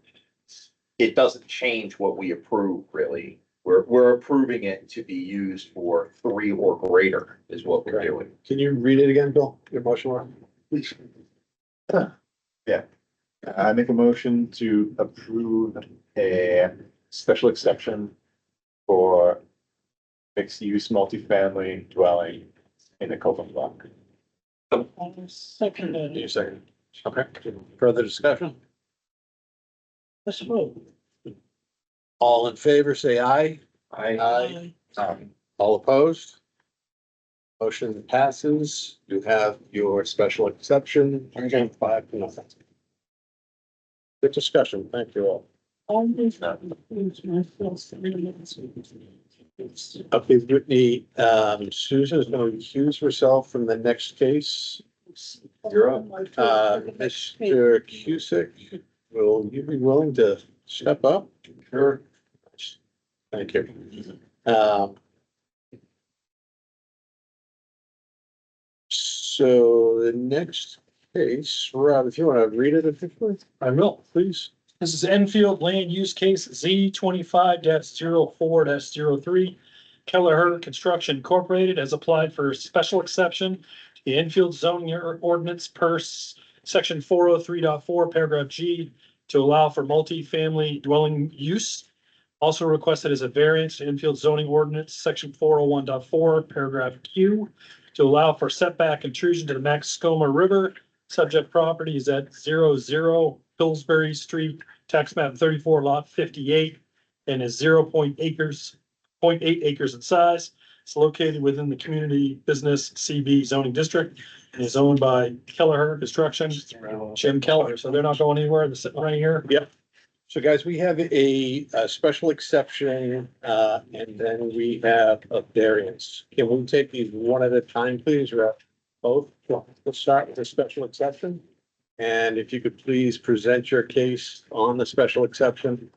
it doesn't change what we approve, really. We're approving it to be used for 3 or greater is what we're doing. Can you read it again, Bill? Your motion, Mark? Please. I make a motion to approve a special exception for mixed use multifamily dwelling in the Copeland Block. I second Need a it. second? Okay, further discussion? Let's vote. All in favor, say aye. Aye. All opposed? Motion passes. You have your special exception, 5-0. Good discussion. Thank you all. All these includes myself. Okay, Brittany, Susan is going to recuse herself from the next case. You're up. Mr. Cusick, will you be willing to step up? Sure. Thank you. So the next case, Rob, if you want to read it officially, I will. please. This is Enfield Land Use Case Z25-04-03. Kelleher Construction Incorporated has applied for a special exception to the Enfield zoning ordinance per section 403.4, paragraph G, to allow for multifamily dwelling use. Also requested is a variance to Enfield zoning ordinance, section 401.4, paragraph Q, to allow for setback intrusion to the Maxcoma River. Subject property is at 00 Pillsbury Street, tax map 34, lot 58, and is 0.8 acres in size. It's located within the community business CB zoning district and is owned by Kelleher Construction, Jim Keller. So they're not going anywhere. They're sitting right here. Yep. So guys, we have a special exception, and then we have a variance. Can we take these one at a time, please, or both? Let's start with the special exception. And if you could please present your case on the special exception.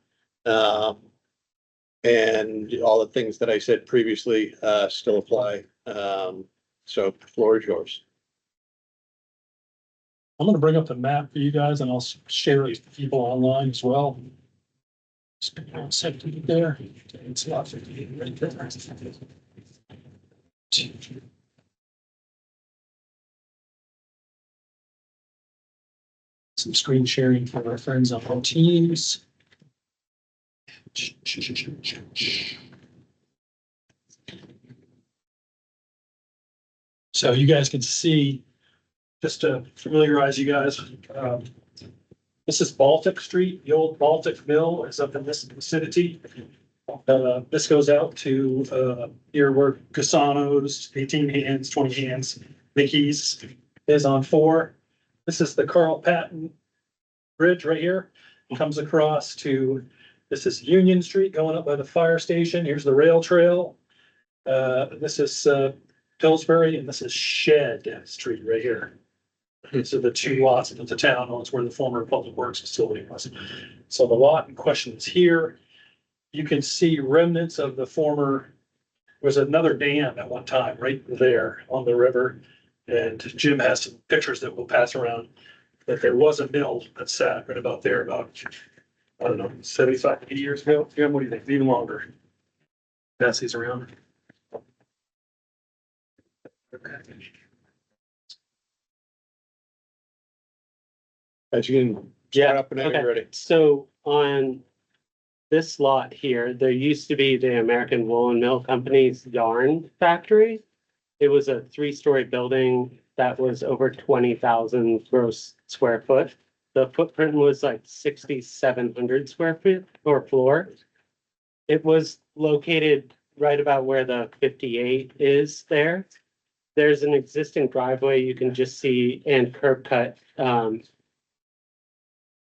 And all the things that I said previously, still apply. So the floor is yours. I'm gonna bring up the map for you guys and I'll share it with people online as well. Set it there. It's lot 58 right there. Some screen sharing for our friends on Teams. So you guys can see, just to familiarize you guys, this is Baltic Street. The old Baltic Mill is up in this vicinity. This goes out to, here where Casano's, 18 Hands, 20 Hands, Mickey's is on 4. This is the Carl Patton Bridge right here. Comes across to, this is Union Street going up by the fire station. Here's the rail trail. This is Pillsbury, and this is Shed Street right here. These are the 2 lots that the town owns where the former public works facility was. So the lot in question is here. You can see remnants of the former, there was another dam at one time right there on the river. And Jim has some pictures that we'll pass around, that there was a mill that sat right about there about, I don't know, 75, 80 years ago. Jim, what do you think? Even longer. Pass these around. Okay. As you can Yeah, start up whenever you're ready. So on this lot here, there used to be the American Woolen Mill Company's yarn factory. It was a 3-story building that was over 20,000 gross square foot. The footprint was like 6,700 square feet or floor. It was located right about where the 58 is there. There's an existing driveway you can just see and curb cut in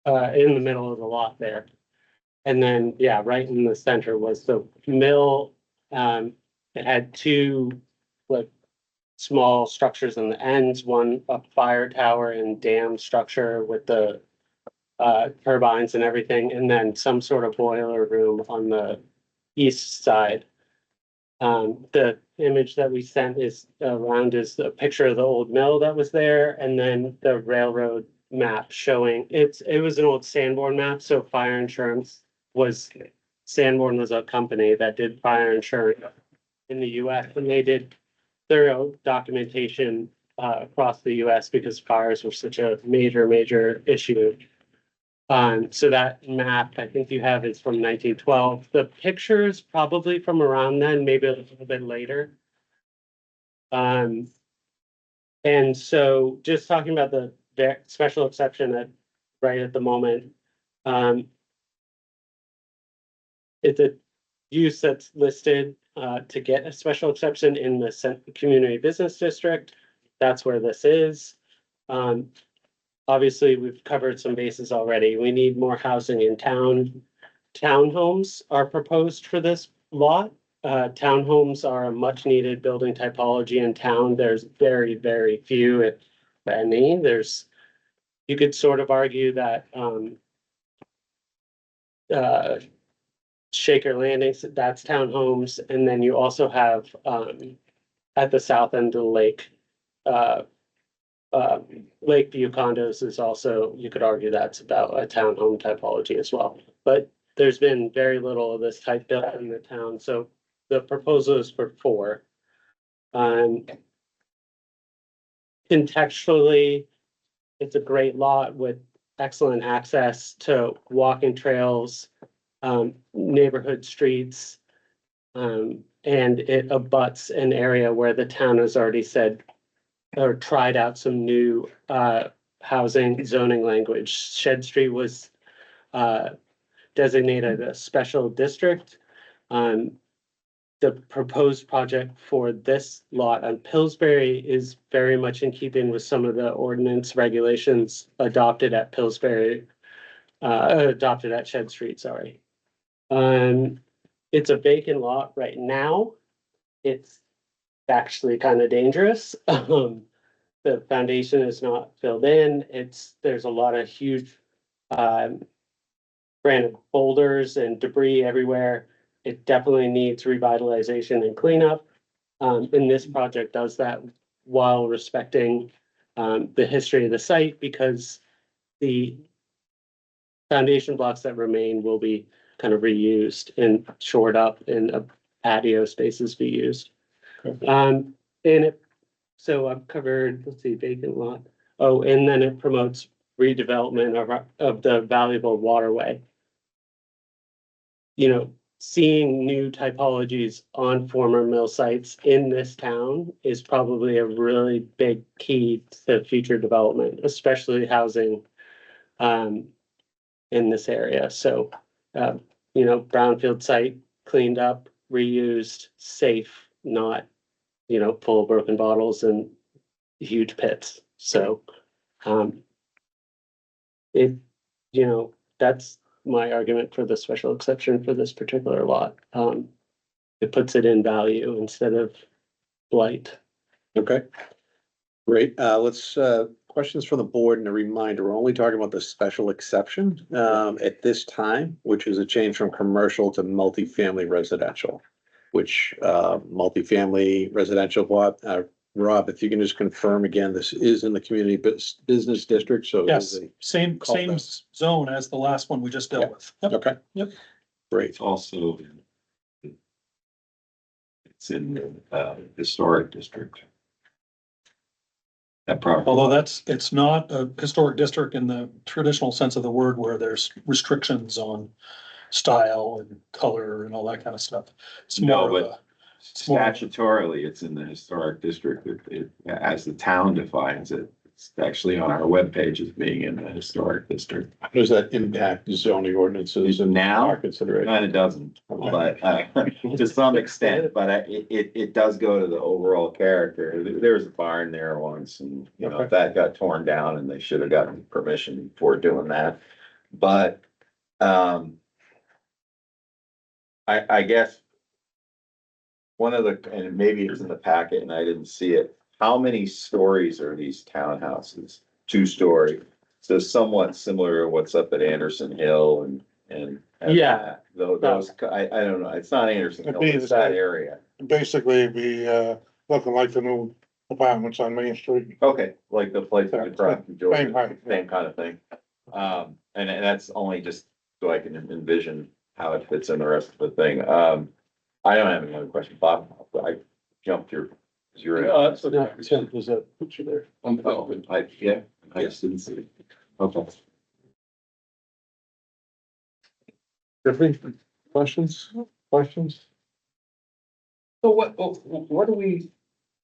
the middle of the lot there. And then, yeah, right in the center was the mill. It had 2 like small structures on the ends, one a fire tower and dam structure with the turbines and everything, and then some sort of boiler room on the east side. The image that we sent is around is a picture of the old mill that was there, and then the railroad map showing it was an old Sanborn map, so fire insurance was Sanborn was a company that did fire insurance in the US, and they did thorough documentation across the US because fires were such a major issue. So that map I think you have is from 1912. The pictures probably from around then, maybe a little bit later. And so just talking about the special exception at right at the moment, it's a use that's listed to get a special exception in the community business district. That's where this is. Obviously, we've covered some bases already. We need more housing in town. Townhomes are proposed for this lot. Townhomes are a much needed building typology in town. There's very few, if any. You could sort of argue that Shaker Landings, that's townhomes, and then you also have at the south end of the lake, Lakeview condos is also, you could argue that's about a townhome typology as well. But there's been very little of this type built in the town, so the proposal is for 4. Contextually, it's a great lot with excellent access to walking trails, neighborhood streets, and it abuts an area where the town has already said or tried out some new housing zoning language. Shed Street was designated a special district. The proposed project for this lot on Pillsbury is very much in keeping with some of the ordinance regulations adopted at Pillsbury, adopted at Shed Street, sorry. It's a vacant lot right now. It's actually kind of dangerous. The foundation is not filled in. There's a lot of huge granite boulders and debris everywhere. It definitely needs revitalization and cleanup. And this project does that while respecting the history of the site, because the foundation blocks that remain will be kind of reused and shored up and patio spaces be used. So I've covered, let's see, vacant lot. Oh, and then it promotes redevelopment of the valuable waterway. you know, seeing new typologies on former mill sites in this town is probably a really big key to future development, especially housing in this area. So, you know, brownfield site cleaned up, reused, safe, not, you know, full of broken bottles and huge pits. So, it, you know, that's my argument for the special exception for this particular lot. It puts it in value instead of blight. Okay. Great. Let's, questions from the board and a reminder, we're only talking about the special exception, at this time, which is a change from commercial to multifamily residential. Which, multifamily residential, Rob, if you can just confirm again, this is in the community business district, so. it is Yes, same Call that. zone as the last one we just dealt with. Yep. Okay. Yep. Great. It's also it's in the historic district. That property. Although it's not a historic district in the traditional sense of the word where there's restrictions on style and color and all that kind of stuff. It's No, more of but a, it's more of a- statutorily, it's in the historic district. As the town defines it, it's actually on our webpage as being in the historic district. How does that impact zoning ordinances and Now, our consideration? Kind of doesn't, but to some extent, but it does go to the overall character. There was a barn there once and, you know, Okay. that got torn down and they should have gotten permission before doing that. But, I guess one of the, and maybe it's in the packet and I didn't see it, how many stories are these townhouses? 2-story. So somewhat similar to what's up at Anderson Hill and. Yeah. Those, I don't know, it's not Anderson Hill, It'd be it's the that same. area. Basically, be, looking like the new apartments on Main Street. Okay, like the place across from Georgia, Same height, yeah. same kind of thing. And that's only just so I can envision how it fits in the rest of the thing. I don't have any other questions, Bob. I jumped your, you're. That's okay. Tim, there's a picture there. Yeah, I just didn't see it. Okay. Tiffany, questions? So what do we,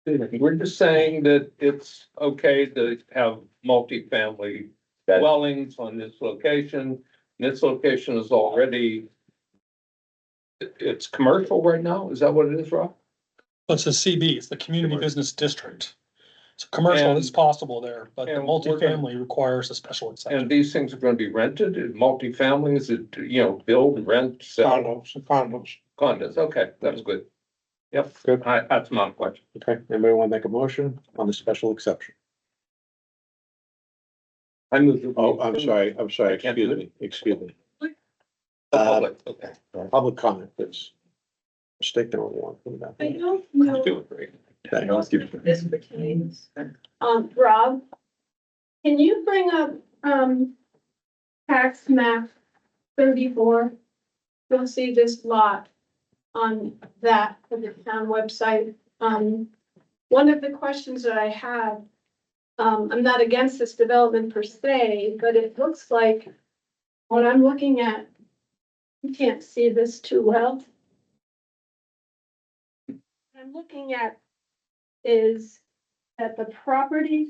we're just saying that it's okay to have multifamily That- dwellings on this location. This location is already, it's commercial right now, is that what it is, Rob? It's a CB, it's the community business district. So commercial is And- possible there, but the and we're gonna- multifamily requires a special exception. And these things are gonna be rented, multifamily, is it, you know, build, rent, sell Condos. condos? Okay, that's good. Yep, Good. That's my question. Okay, anybody want to make a motion on the special exception? I move. Oh, I'm sorry, I can't do excuse me. Public, okay. Public comment, please. Mistake number one. I don't know Doing great. Okay. Let's keep- if this pertains. Rob, can you bring up, tax map 34? You'll see this lot on that, for the town website. One of the questions that I had, I'm not against this development per se, but it looks like what I'm looking at, you can't see this too well. What I'm looking at is that the property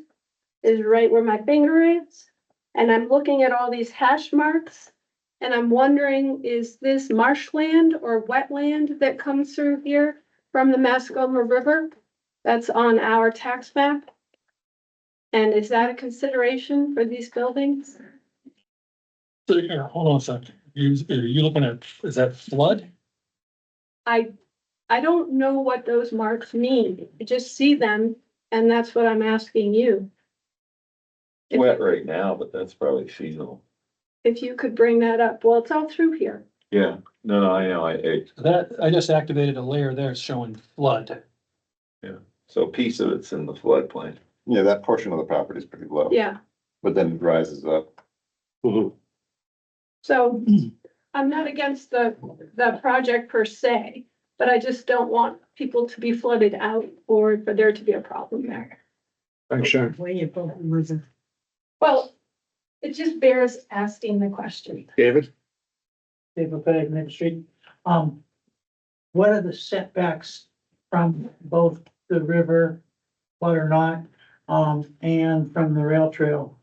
is right where my finger is. And I'm looking at all these hash marks. And I'm wondering, is this marshland or wetland that comes through here from the Mascoma River? That's on our tax map? And is that a consideration for these buildings? So here, hold on a second. Are you looking at, is that flood? I don't know what those marks mean. I just see them and that's what I'm asking you. Wet right now, but that's probably seasonal. If you could bring that up. Well, it's all through here. Yeah, no, I know, That, I just activated a layer there showing flood. so a piece of it's in the floodplain. Yeah, that portion of the property is pretty low, Yeah. but then it rises up. So I'm not against the project per se, but I just don't want people to be flooded out or for there to be a problem there. Thanks, Sharon. Well, it just bears asking the question. David? David Fayette, Maple Street. What are the setbacks from both the river, water not, and from the rail trail?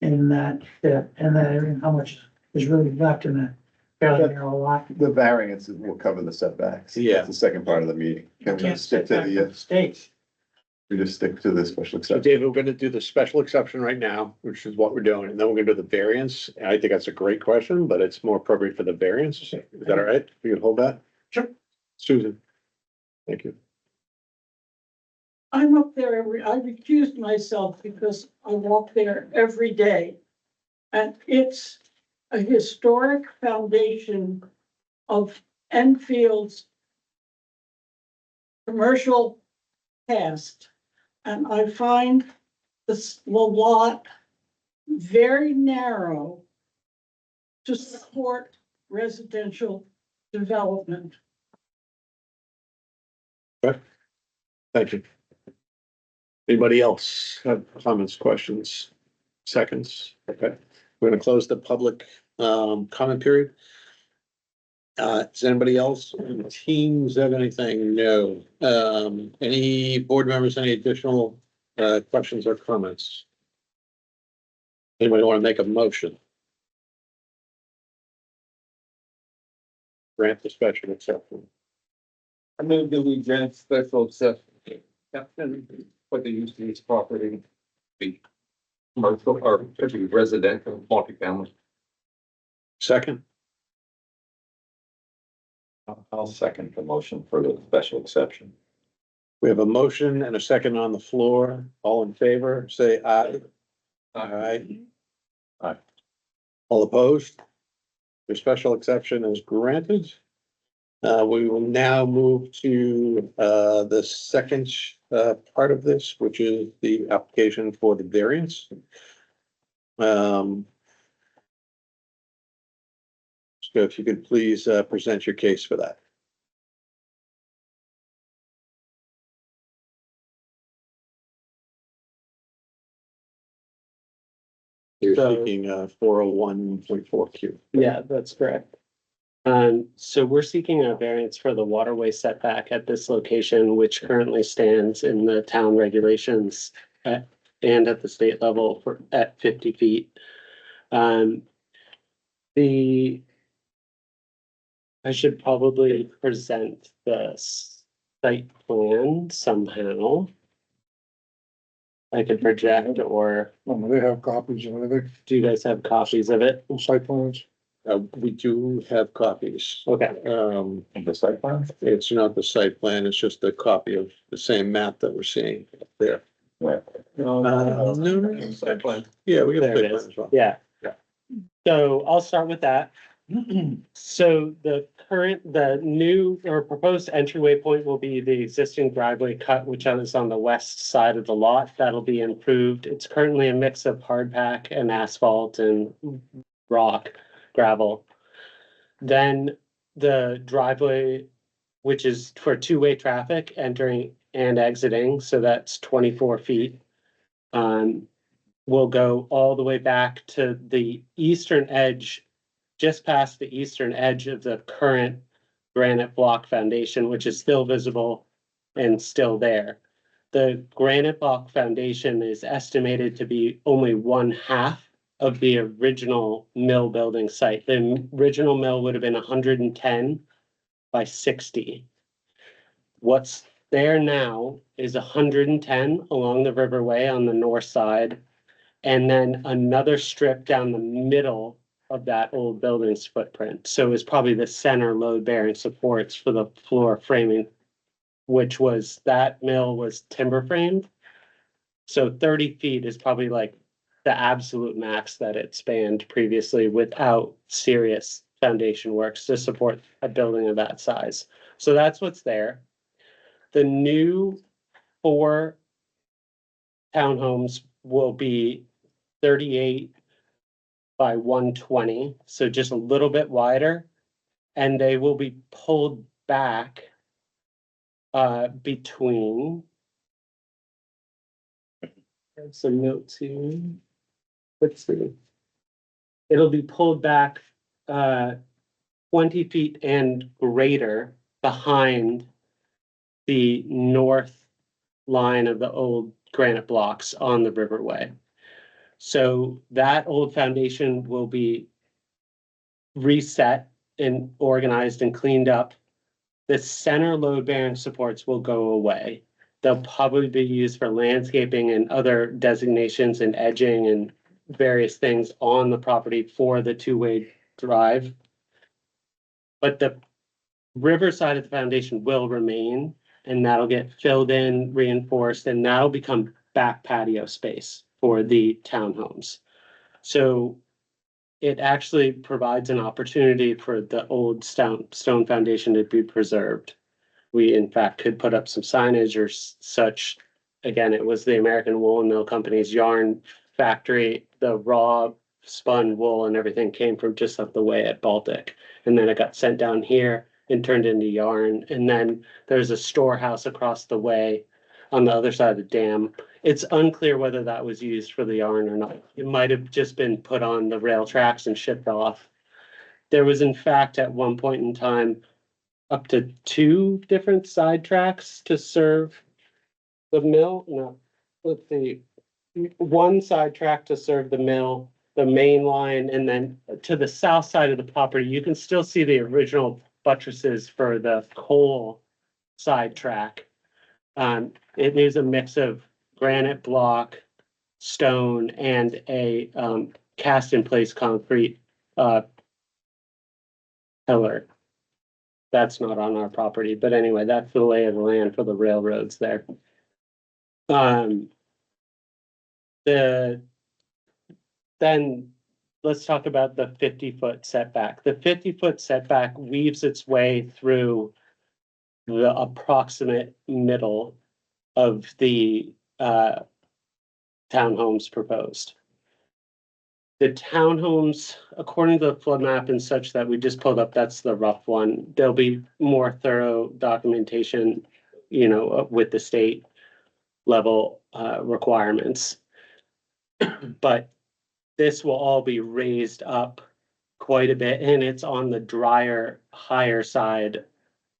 In that area, how much is really left in that fairly narrow lot? The variances will cover the setbacks. Yeah. That's the second part of the meeting. Can we Can't just stick to set back from the, State. we just stick to the special So exception? David, we're gonna do the special exception right now, which is what we're doing, and then we're gonna do the variance. And I think that's a great question, but it's more appropriate for the variance. Is that all right? We can hold that? Sure. Susan? Thank you. I'm up there I recused myself because I walk there every day. And it's a historic foundation of Enfield's commercial past. And I find the lot very narrow to support residential development. Thank you. Anybody else have comments, questions, seconds? Okay, we're gonna close the public comment period. Does anybody else in the teams have anything? No. Any board members, any additional questions or comments? Anybody want to make a motion? Grant the special exception. I move that we grant special exception for the use of this property. Be commercial or to be residential, multifamily. Second, I'll second the motion for the special exception. we have a motion and a second on the floor. All in favor, say aye. Aye. Aye. All opposed? The special exception is granted. We will now move to the second part of this, which is the application for the variance. So if you could please present your case for that. You're So- seeking 401.4Q. Yeah, that's correct. So we're seeking a variance for the waterway setback at this location, which currently stands in the town regulations and at the state level at 50 feet. I should probably present the site plan somehow. I could project, or They have copies of everything, do you guys have copies of it? site plans. We do have copies. Okay, The site plan? It's not the site plan, it's just a copy of the same map that we're seeing up there. No. Site plan. Yeah, we got a there site it plan is. as well. Yeah. Yeah. So I'll start with that. So the new or proposed entryway point will be the existing driveway cut, which is on the west side of the lot. That'll be improved. It's currently a mix of hard pack and asphalt and rock, gravel. Then the driveway, which is for two-way traffic entering and exiting, so that's 24 feet. Will go all the way back to the eastern edge, just past the eastern edge of the current granite block foundation, which is still visible and still there. The granite block foundation is estimated to be only 1/2 of the original mill building site. The original mill would have been 110 by 60. What's there now is 110 along the riverway on the north side, and then another strip down the middle of that old building's footprint. So it's probably the center load bearing supports for the floor framing, which was, that mill was timber framed. So 30 feet is probably like the absolute max that it spanned previously without serious foundation works to support a building of that size. So that's what's there. The new 4 townhomes will be 38 by 120, so just a little bit wider. And they will be pulled back between. There's some notes here. Let's see. It'll be pulled back 20 feet and greater behind the north line of the old granite blocks on the Riverway. So that old foundation will be reset and organized and cleaned up. The center load bearing supports will go away. They'll probably be used for landscaping and other designations and edging and various things on the property for the two-way drive. But the river side of the foundation will remain, and that'll get filled in, reinforced, and that'll become back patio space for the townhomes. So it actually provides an opportunity for the old stone foundation to be preserved. We, in fact, could put up some signage or such. Again, it was the American Wool and Mill Company's yarn factory. The raw spun wool and everything came from just up the way at Baltic. And then it got sent down here and turned into yarn. And then there's a storehouse across the way on the other side of the dam. It's unclear whether that was used for the yarn or not. It might have just been put on the rail tracks and shipped off. There was, in fact, at one point in time, up to 2 different side tracks to serve the mill. No, let's see. 1 side track to serve the mill, the main line, and then to the south side of the property, you can still see the original buttresses for the coal side track. It is a mix of granite block, stone, and a cast in place concrete pillar. That's not on our property, but anyway, that's the lay of the land for the railroads there. Then let's talk about the 50-foot setback. The 50-foot setback weaves its way through the approximate middle of the townhomes proposed. The townhomes, according to the flood map and such that we just pulled up, that's the rough one. There'll be more thorough documentation, with the state level requirements. But this will all be raised up quite a bit, and it's on the drier, higher side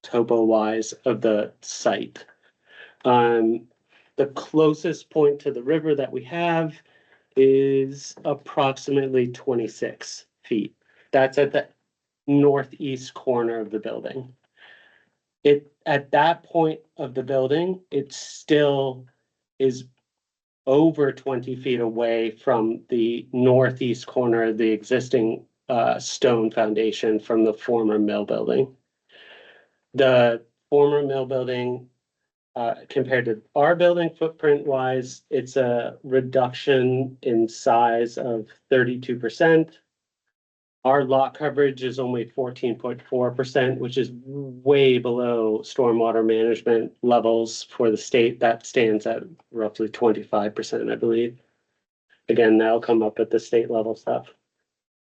topo-wise of the site. The closest point to the river that we have is approximately 26 feet. That's at the northeast corner of the building. At that point of the building, it still is over 20 feet away from the northeast corner of the existing stone foundation from the former mill building. The former mill building, compared to our building footprint wise, it's a reduction in size of 32%. Our lot coverage is only 14.4%, which is way below stormwater management levels for the state. That stands at roughly 25%, I believe. Again, that'll come up at the state level stuff.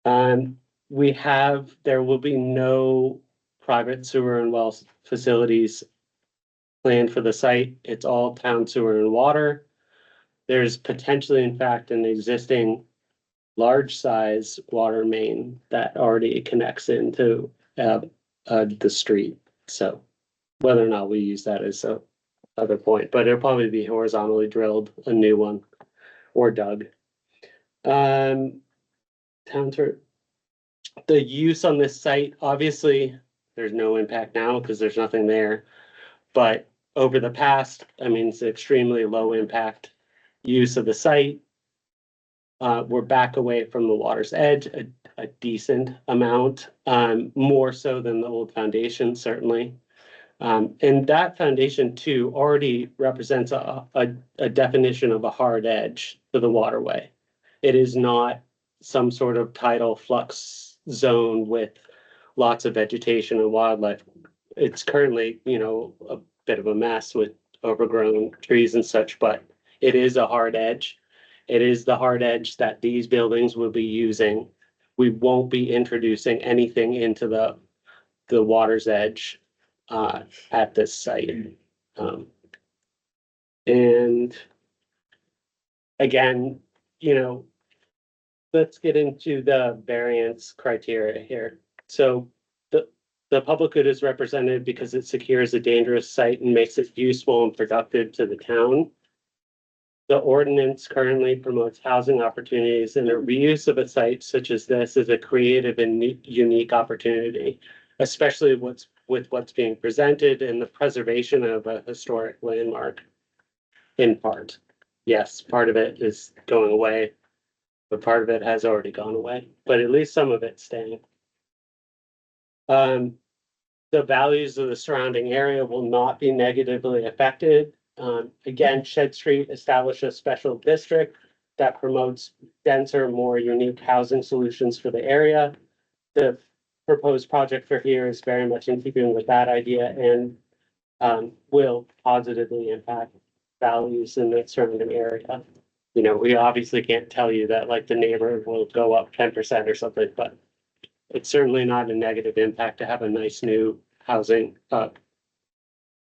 There will be no private sewer and well facilities planned for the site. It's all town sewer and water. There's potentially, in fact, an existing large size water main that already connects into the street. So whether or not we use that is a other point, but it'll probably be horizontally drilled, a new one, or dug. The use on this site, obviously, there's no impact now because there's nothing there. But over the past, it's extremely low impact use of the site. We're back away from the water's edge a decent amount, more so than the old foundation, certainly. And that foundation too already represents a definition of a hard edge to the waterway. It is not some sort of tidal flux zone with lots of vegetation and wildlife. It's currently, a bit of a mess with overgrown trees and such, but it is a hard edge. It is the hard edge that these buildings will be using. We won't be introducing anything into the water's edge at this site. And again, let's get into the variance criteria here. So the public good is represented because it secures a dangerous site and makes it useful and productive to the town. The ordinance currently promotes housing opportunities, and a reuse of a site such as this is a creative and unique opportunity, especially with what's being presented and the preservation of a historic landmark. In part, yes, part of it is going away, but part of it has already gone away, but at least some of it's staying. The values of the surrounding area will not be negatively affected. Again, Shed Street established a special district that promotes denser, more unique housing solutions for the area. The proposed project for here is very much in keeping with that idea and will positively impact values in the surrounding area. You know, we obviously can't tell you that like the neighborhood will go up 10% or something, but it's certainly not a negative impact to have a nice new housing,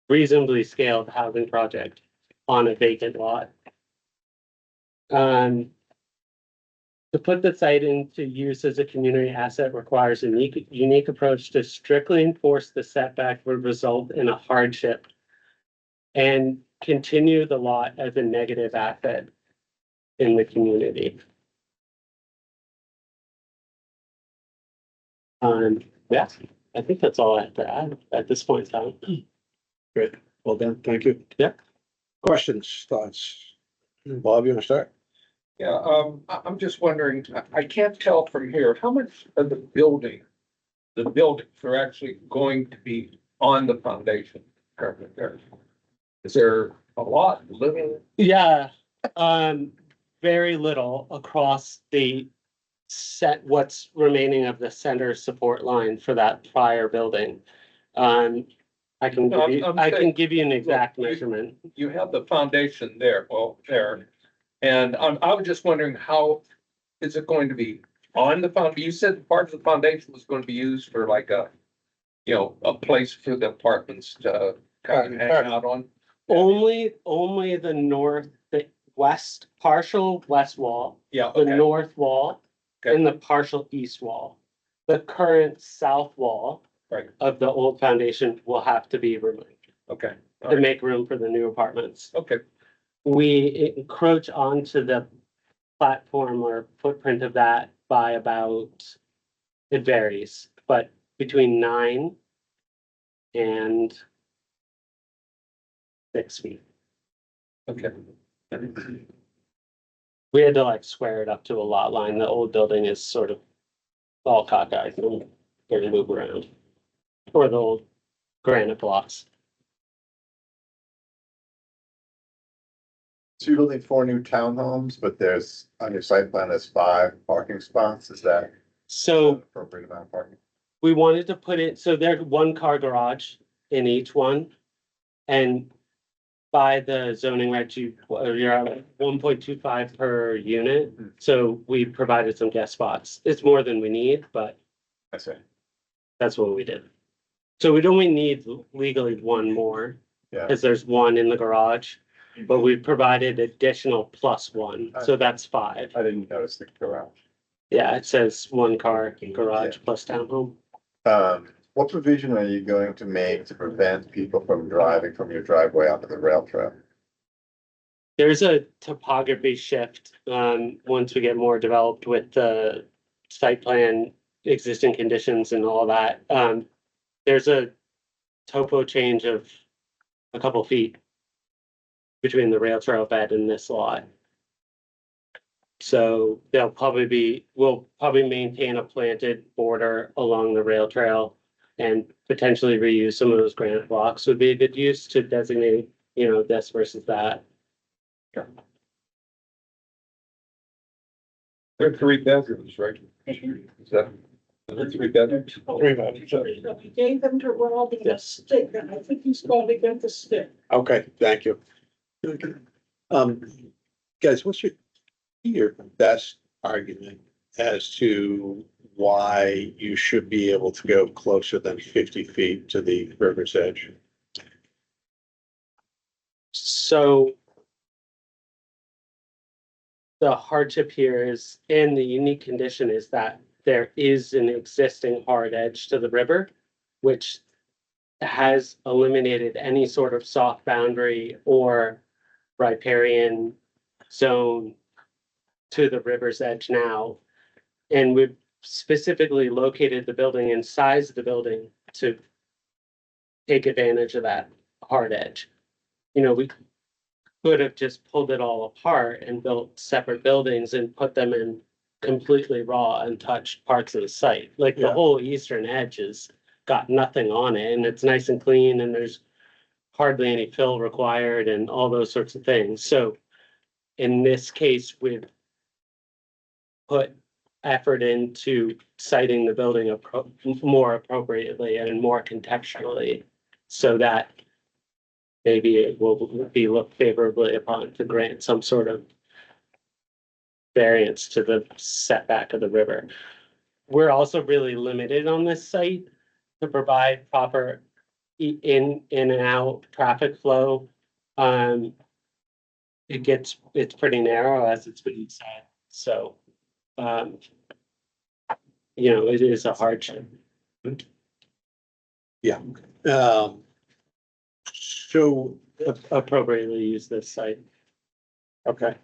reasonably scaled housing project on a vacant lot. To put the site into use as a community asset requires a unique approach to strictly enforce the setback would result in a hardship and continue the lot as a negative asset in the community. Yeah, I think that's all I have to add at this point in time. Great, well done, thank you. Yeah. Questions, thoughts? Bob, you wanna start? Yeah, I'm just wondering, I can't tell from here, how much of the buildings are actually going to be on the foundation currently there? Is there a lot, little? Yeah, very little across the what's remaining of the center support line for that prior building. I can No, give you, I'm I can saying- give you an exact Look, measurement. You have the foundation there, well, there. And I was just wondering, how is it going to be on the foundation? You said part of the foundation was going to be used for like a, you know, a place for the apartments to kind of hang out on. Only the partial west wall, Yeah, the okay, north wall, Okay. and the partial east wall. The current south wall right, of the old foundation will have to be removed okay, to make room for the new apartments. okay, We encroach onto the platform or footprint of that by about, it varies, but between 9 and 6 feet. okay. We had to like square it up to a lot line. The old building is sort of all cockeyed and can move around. Or the old granite blocks. So you're building 4 new townhomes, but there's, on your site plan, there's 5 parking spots, is that So appropriate amount of parking? we wanted to put it, so there's 1-car garage in each one. And by the zoning reg, you're at 1.25 per unit. So we provided some guest spots. It's more than we need, but I see, that's what we did. So we'd only need legally 1 more, yeah, because there's 1 in the garage. But we provided additional +1, so that's 5. I didn't notice the garage. Yeah, it says 1-car garage plus townhome. What provision are you going to make to prevent people from driving from your driveway onto the rail trail? There's a topography shift, once we get more developed with the site plan, existing conditions and all that. There's a topo change of a couple feet between the rail trail bed and this lot. So we'll probably maintain a planted border along the rail trail and potentially reuse some of those granite blocks would be a good use to designate, you know, this versus that. There are 3 bedrooms, right? Is that, are there 3 bedrooms? 3 bedrooms. We gave them to Rob in a stick, and I think he's going to get the stick. Okay, thank you. Guys, what's your best argument as to why you should be able to go closer than 50 feet to the river's edge? So the hardship here is, and the unique condition is that there is an existing hard edge to the river, which has eliminated any sort of soft boundary or riparian zone to the river's edge now. And we've specifically located the building and sized the building to take advantage of that hard edge. You know, we could have just pulled it all apart and built separate buildings and put them in completely raw untouched parts of the site. Like the Yeah. whole eastern edge has got nothing on it and it's nice and clean and there's hardly any fill required and all those sorts of things. So in this case, we've put effort into siting the building more appropriately and more contextually so that maybe it will be looked favorably upon to grant some sort of variance to the setback of the river. We're also really limited on this site to provide proper in and out traffic flow. It's pretty narrow as it's been said, so, you know, it is a hardship. Yeah. So, Appropriately use this site. okay.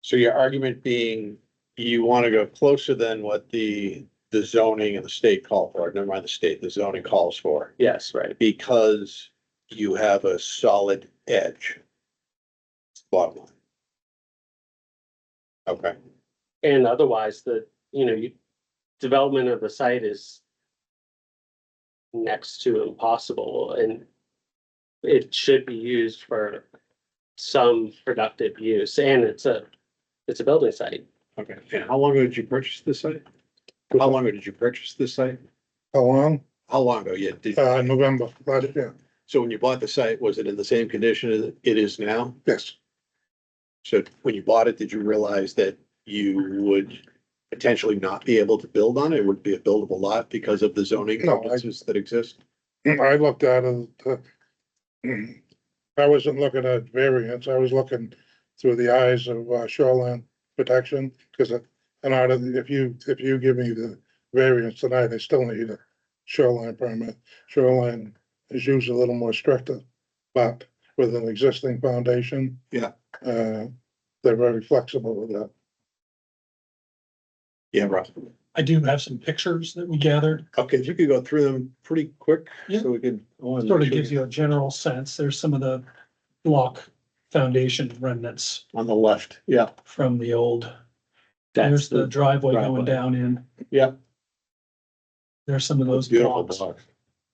So your argument being you want to go closer than what the zoning and the state call for, never mind the state, the zoning calls for, Yes, right. because you have a solid edge. Bottom line. Okay, And otherwise, development of the site is next to impossible and it should be used for some productive use and it's a building site. okay. And how long ago did you purchase this site? How long ago did you purchase this site? How long? How long ago? Yeah, November, last year. so when you bought the site, was it in the same condition as it is now? Yes. So when you bought it, did you realize that you would potentially not be able to build on it? It would be a buildable lot because of the zoning No, ordinances that exist? I looked at it, I wasn't looking at variance, I was looking through the eyes of shoreline protection, because in order, if you give me the variance tonight, I still need a shoreline permit. Shoreline is usually a little more stricter, but with an existing foundation. Yeah. They're very flexible with that. Yeah, Ross. I do have some pictures that we gathered. Okay, if you could go through them pretty quick, Yeah. so we can. Sort of gives you a general sense. There's some of the block foundation remnants On the left, yeah, from the old. That's There's the driveway driveway. going down in. yeah. There's some of those Beautiful blocks, blocks.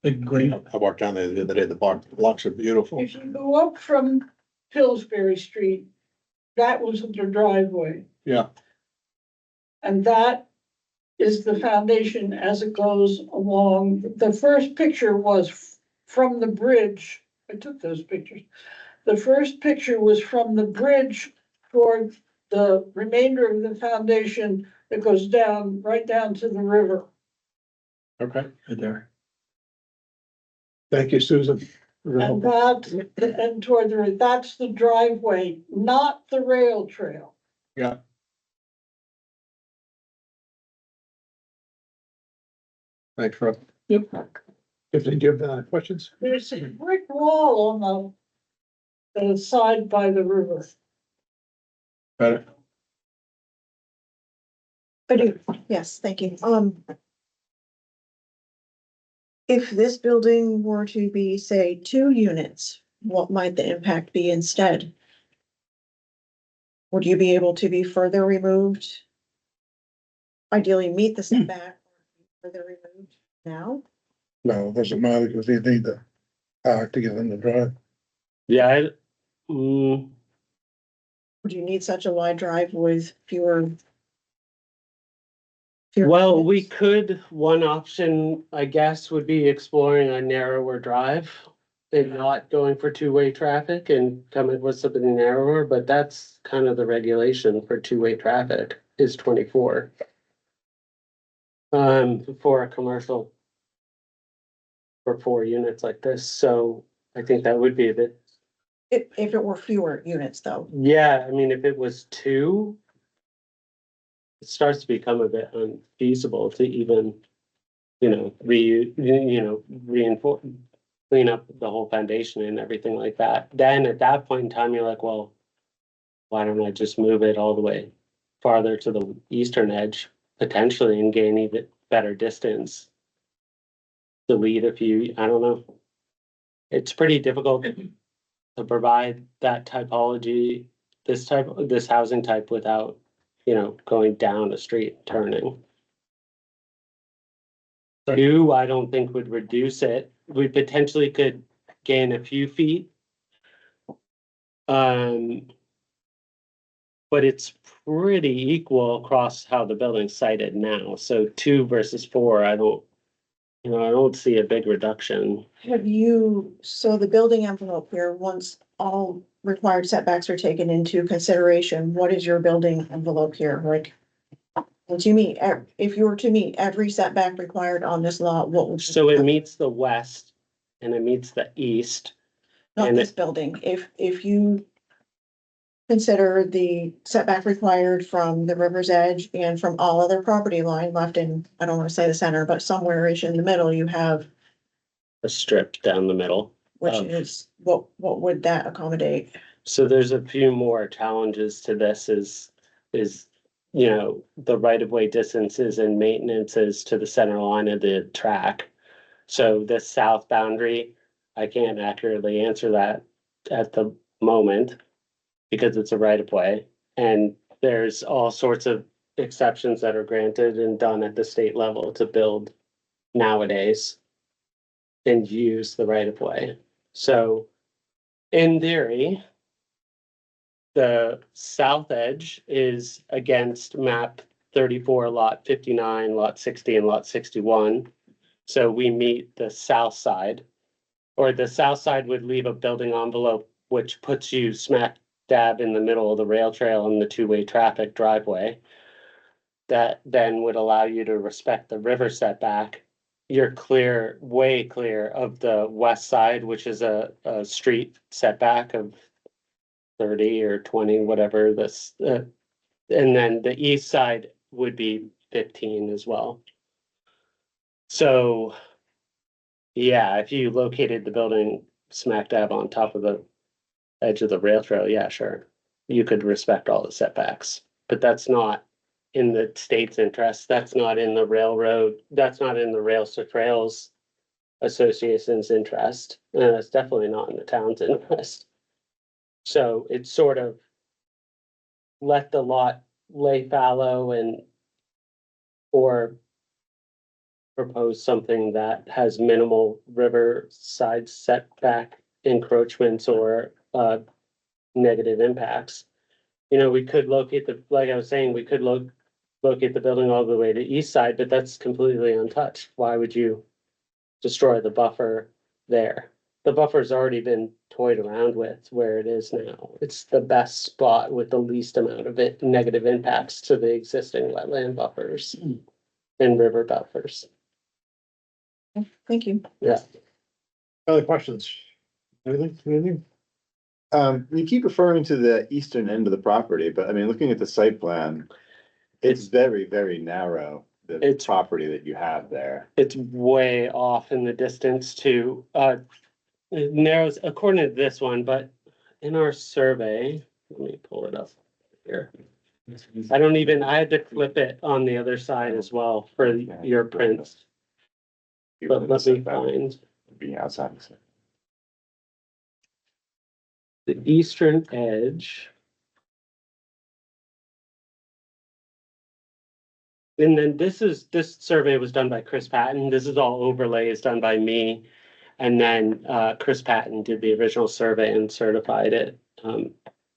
big green. I walked down there the other day, the blocks are beautiful. If you go up from Pillsbury Street, that was the driveway. Yeah. And that is the foundation as it goes along. The first picture was from the bridge. I took those pictures. The first picture was from the bridge toward the remainder of the foundation that goes down, right down to the river. Okay, Right there. thank you, Susan. And that, and toward the, that's the driveway, not the rail trail. Yeah. Thanks, Rob. Yep. If they give questions? There's a brick wall on the side by the river. Better. I do, yes, thank you. If this building were to be, say, 2 units, what might the impact be instead? Would you be able to be further removed? Ideally meet the setback, further removed now? No, it doesn't matter, because you need the car to get in the drive. Yeah, Would you need such a wide drive with fewer? well, we units? could, one option, I guess, would be exploring a narrower drive and not going for two-way traffic and coming with something narrower, but that's kind of the regulation for two-way traffic is 24. For a commercial for 4 units like this, so I think that would be a bit, If it were fewer units though, yeah, I mean, if it was 2, it starts to become a bit unfeasible to even, reinforce, clean up the whole foundation and everything like that. Then at that point in time, you're like, well, why don't I just move it all the way farther to the eastern edge, potentially, and gain even better distance? Delete a few, I don't know. It's pretty difficult to provide that typology, this housing type without, going down a street, turning. Two, I don't think would reduce it. We potentially could gain a few feet. But it's pretty equal across how the building's sited now. So 2 versus 4, I don't see a big reduction. So the building envelope here, once all required setbacks are taken into consideration, what is your building envelope here? Like, if you were to meet every setback required on this lot, what would? So it meets the west and it meets the east. Not and this building, if you consider the setback required from the river's edge and from all other property line left in, I don't wanna say the center, but somewhere ish in the middle, you have, A strip down the middle. which is, what would that accommodate? So there's a few more challenges to this is, the right of way distances and maintenances to the center line of the track. So the south boundary, I can't accurately answer that at the moment because it's a right of way. And there's all sorts of exceptions that are granted and done at the state level to build nowadays and use the right of way. So in theory, the south edge is against map 34, lot 59, lot 60, and lot 61. So we meet the south side, or the south side would leave a building envelope, which puts you smack dab in the middle of the rail trail and the two-way traffic driveway. That then would allow you to respect the river setback. You're clear, way clear of the west side, which is a street setback of 30 or 20, whatever this, and then the east side would be 15 as well. So, yeah, if you located the building smack dab on top of the edge of the rail trail, yeah, sure, you could respect all the setbacks, but that's not in the state's interest. That's not in the railroad. That's not in the Rails to Trails Association's interest. And it's definitely not in the town's interest. So it's sort of let the lot lay fallow or propose something that has minimal riverside setback encroachments or negative impacts. We could locate like I was saying, we could locate the building all the way to east side, but that's completely untouched. Why would you destroy the buffer there? The buffer's already been toyed around with where it is now. It's the best spot with the least amount of negative impacts to the existing wetland buffers and river buffers. Thank you. Yeah. Other questions? Anything? You keep referring to the eastern end of the property, but I mean, looking at the site plan, it's very, very narrow, the It's- property that you have there. It's way off in the distance to, it narrows according to this one, but in our survey, let me pull it up here. I had to flip it on the other side as well for your prints, but let me find Being outside. the eastern edge. And then this survey was done by Chris Patton. This is all overlays done by me. And then Chris Patton did the original survey and certified it.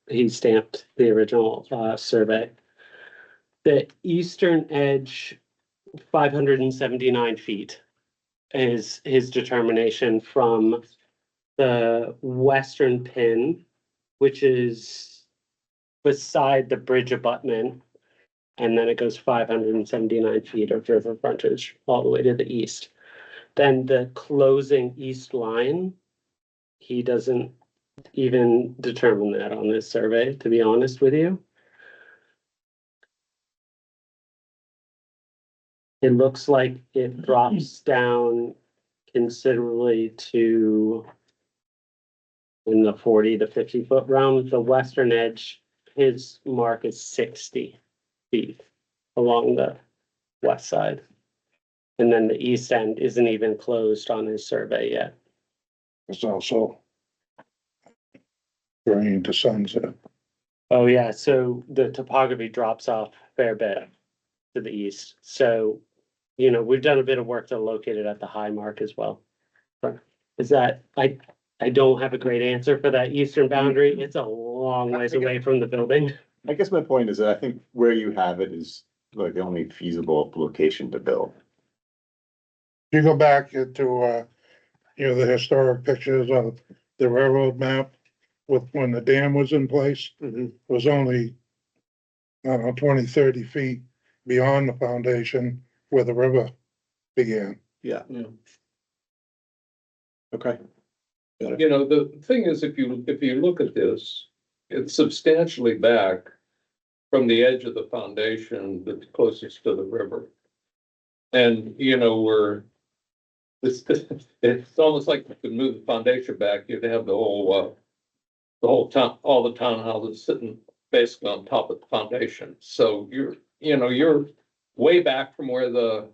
He stamped the original survey. The eastern edge, 579 feet is his determination from the western pin, which is beside the bridge abutment. And then it goes 579 feet of river frontage all the way to the east. Then the closing east line, he doesn't even determine that on this survey, to be honest with you. it looks like it drops down considerably to in the 40 to 50 foot realm. The western edge, his mark is 60 feet along the west side. And then the east end isn't even closed on his survey yet. It's also drained to sunset. Oh, yeah, so the topography drops off a fair bit to the east. So, you know, we've done a bit of work to locate it at the high mark as well. But is that, I don't have a great answer for that eastern boundary. It's a long ways away from the building. I guess my point is that I think where you have it is like the only feasible location to build. You go back into, the historic pictures of the railroad map with when the dam was in place, it was only, I don't know, 20, 30 feet beyond the foundation where the river began. Yeah. Okay. You know, the thing is, if you look at this, it's substantially back from the edge of the foundation that's closest to the river. And, you know, it's almost like you could move the foundation back, you'd have the whole town, all the townhouses sitting basically on top of the foundation. So you're way back from where the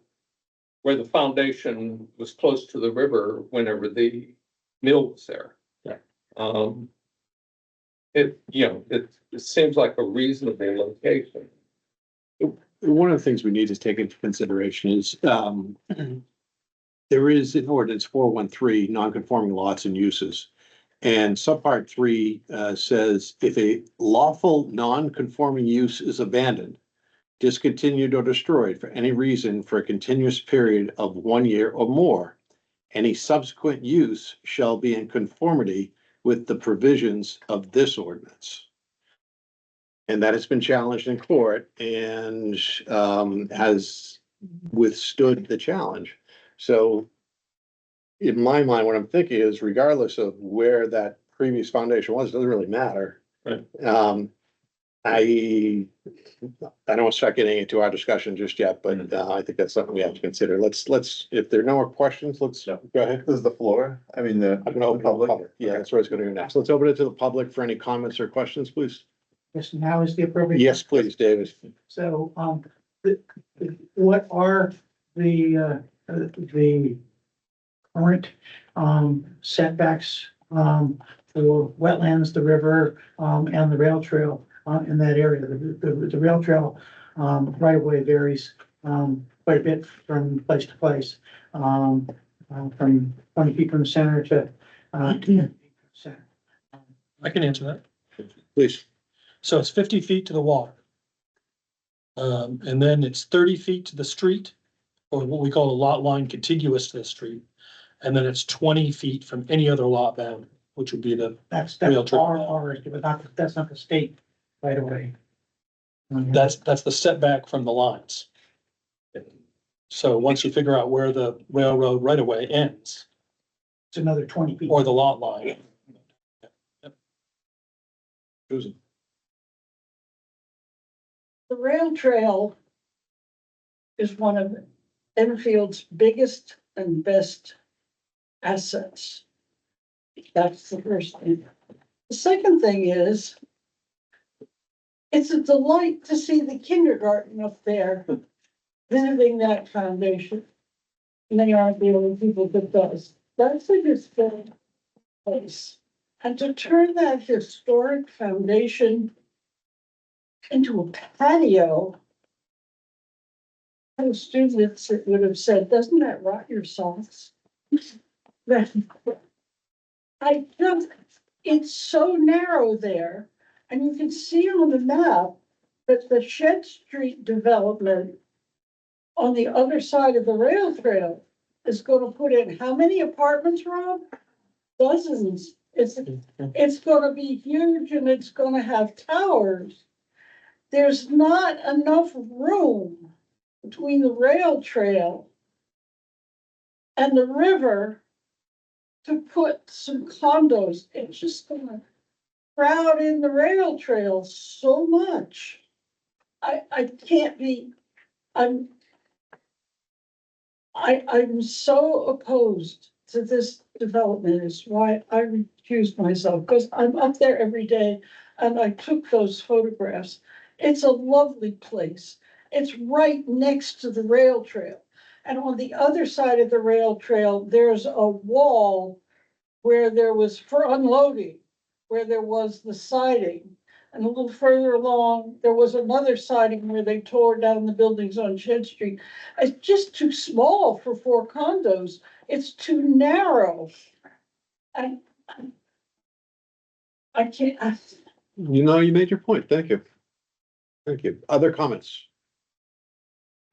foundation was close to the river whenever the mill was there. Yeah. It seems like a reasonable location. One of the things we need to take into consideration is, there is in ordinance 413, non-conforming lots and uses. And subpart 3 says if a lawful non-conforming use is abandoned, discontinued or destroyed for any reason for a continuous period of 1 year or more, any subsequent use shall be in conformity with the provisions of this ordinance. And that has been challenged in court and has withstood the challenge. So in my mind, what I'm thinking is regardless of where that previous foundation was, it doesn't really matter. Right. I don't want to start getting into our discussion just yet, but I think that's something we have to consider. Let's, if there are no more questions, let's go ahead. This is the floor. I mean, I'm gonna open up the public. Yeah, that's where I was gonna go next. Let's open it to the public for any comments or questions, please. Yes, now is the appropriate. Yes, please, David. So, what are the current, setbacks, for wetlands, the river, and the rail trail, in that area? The rail trail, right of way varies, quite a bit from place to place, from 20 feet from the center to, 10 feet from the center. I can answer that. Please. So it's 50 feet to the water. And then it's 30 feet to the street, or what we call a lot line contiguous to the street. And then it's 20 feet from any other lot boundary, which would be the, That's Rail trail. our, but that's not the state right away. that's the setback from the lines. So once you figure out where the railroad right of way ends, It's another 20 feet. or the lot line. Susan. The rail trail is one of Enfield's biggest and best assets. That's the first thing. The second thing is, it's a delight to see the kindergarten up there visiting that foundation. And they aren't the only people that does. That's a historic place. And to turn that historic foundation into a patio, and students would have said, doesn't that rot your socks? I just, it's so narrow there, and you can see on the map that the Shed Street development on the other side of the rail trail is gonna put in how many apartments, Rob? Dozens. It's gonna be huge and it's gonna have towers. There's not enough room between the rail trail and the river to put some condos. It's just gonna crowd in the rail trail so much. I can't be, I'm so opposed to this development is why I recused myself, because I'm up there every day and I took those photographs. It's a lovely place. It's right next to the rail trail. And on the other side of the rail trail, there's a wall where there was for unloading, where there was the siding. And a little further along, there was another siding where they tore down the buildings on Shed Street. It's just too small for 4 condos. It's too narrow. I can't, You know, you made your point. Thank you. Thank you. Other comments?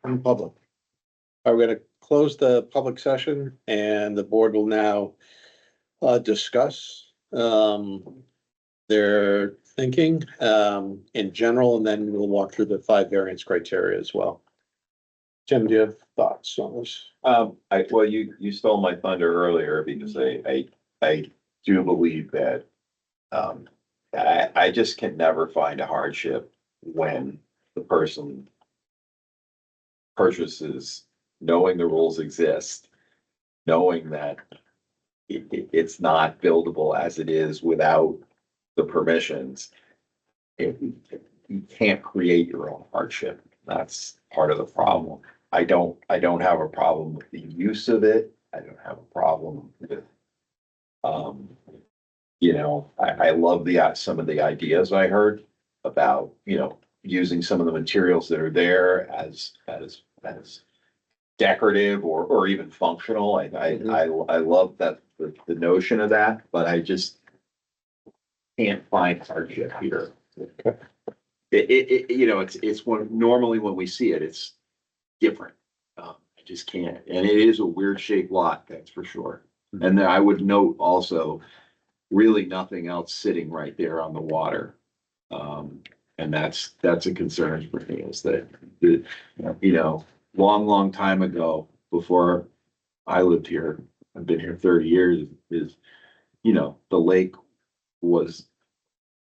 From the public? We're gonna close the public session and the board will now discuss their thinking in general, and then we'll walk through the 5 variance criteria as well. Jim, do you have thoughts on this? Well, you stole my thunder earlier because I do believe that, I just can never find a hardship when the person purchases, knowing the rules exist, knowing that it's not buildable as it is without the permissions. You can't create your own hardship. That's part of the problem. I don't have a problem with the use of it. I don't have a problem with, I love some of the ideas I heard about, using some of the materials that are there as decorative or even functional. I love that, the notion of that, but I just can't find hardship here. Okay. It's normally when we see it, it's different. I just can't, and it is a weird shaped lot, that's for sure. And then I would note also, really nothing else sitting right there on the water. And that's a concern for me, is that, long time ago, before I lived here, I've been here 30 years, the lake was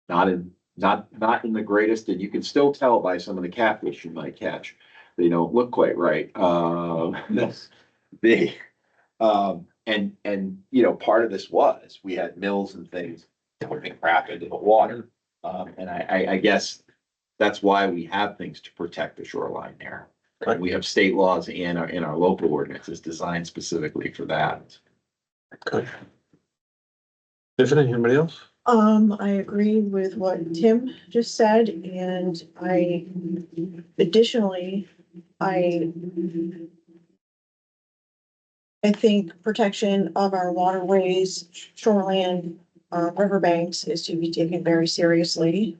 not in the greatest, and you can still tell by some of the catfish you might catch. They don't look quite right. Part of this was, we had mills and things dumping crap into the water. And I guess that's why we have things to protect the shoreline there. Right. We have state laws and our local ordinances designed specifically for that. Okay. Tiffany, anybody else? I agree with what Tim just said, and additionally, I think protection of our waterways, shoreland, riverbanks is to be taken very seriously.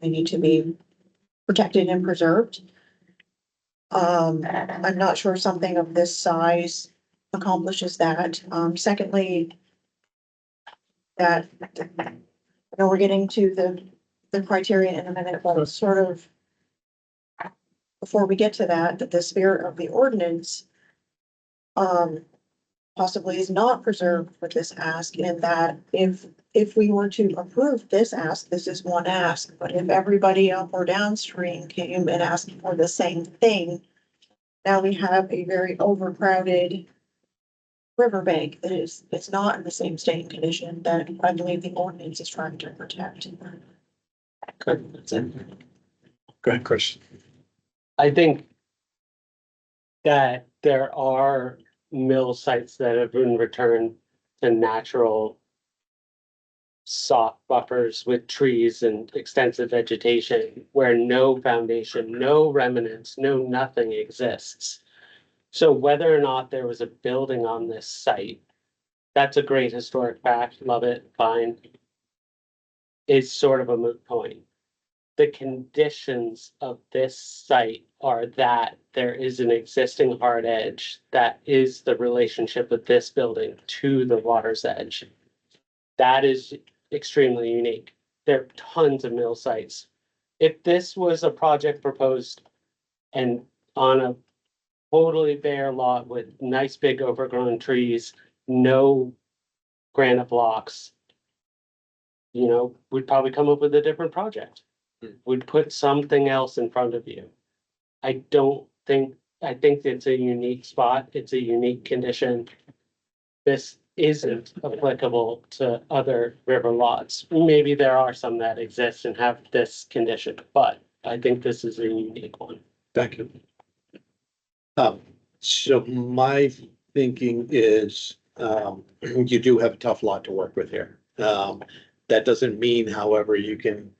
They need to be protected and preserved. I'm not sure something of this size accomplishes that. Secondly, that, I know we're getting to the criteria in a minute, but sort of before we get to that the spirit of the ordinance possibly is not preserved with this ask, in that if we were to approve this ask, this is one ask, but if everybody up or downstream came and asked for the same thing, now we have a very overcrowded riverbank that it's not in the same state and condition that I believe the ordinance is trying to protect. Okay. That's it. Go ahead, Chris. I think that there are mill sites that have been returned to natural soft buffers with trees and extensive vegetation where no foundation, no remnants, no nothing exists. So whether or not there was a building on this site, that's a great historic fact, love it, fine. Is sort of a moot point. The conditions of this site are that there is an existing hard edge that is the relationship of this building to the water's edge. That is extremely unique. There are tons of mill sites. If this was a project proposed and on a totally bare lot with nice big overgrown trees, no granite blocks, we'd probably come up with a different project. We'd put something else in front of you. I don't think, I think it's a unique spot. It's a unique condition. This isn't applicable to other river lots. Maybe there are some that exist and have this condition, but I think this is a unique one. Thank you. So my thinking is, you do have a tough lot to work with here. That doesn't mean, however, you can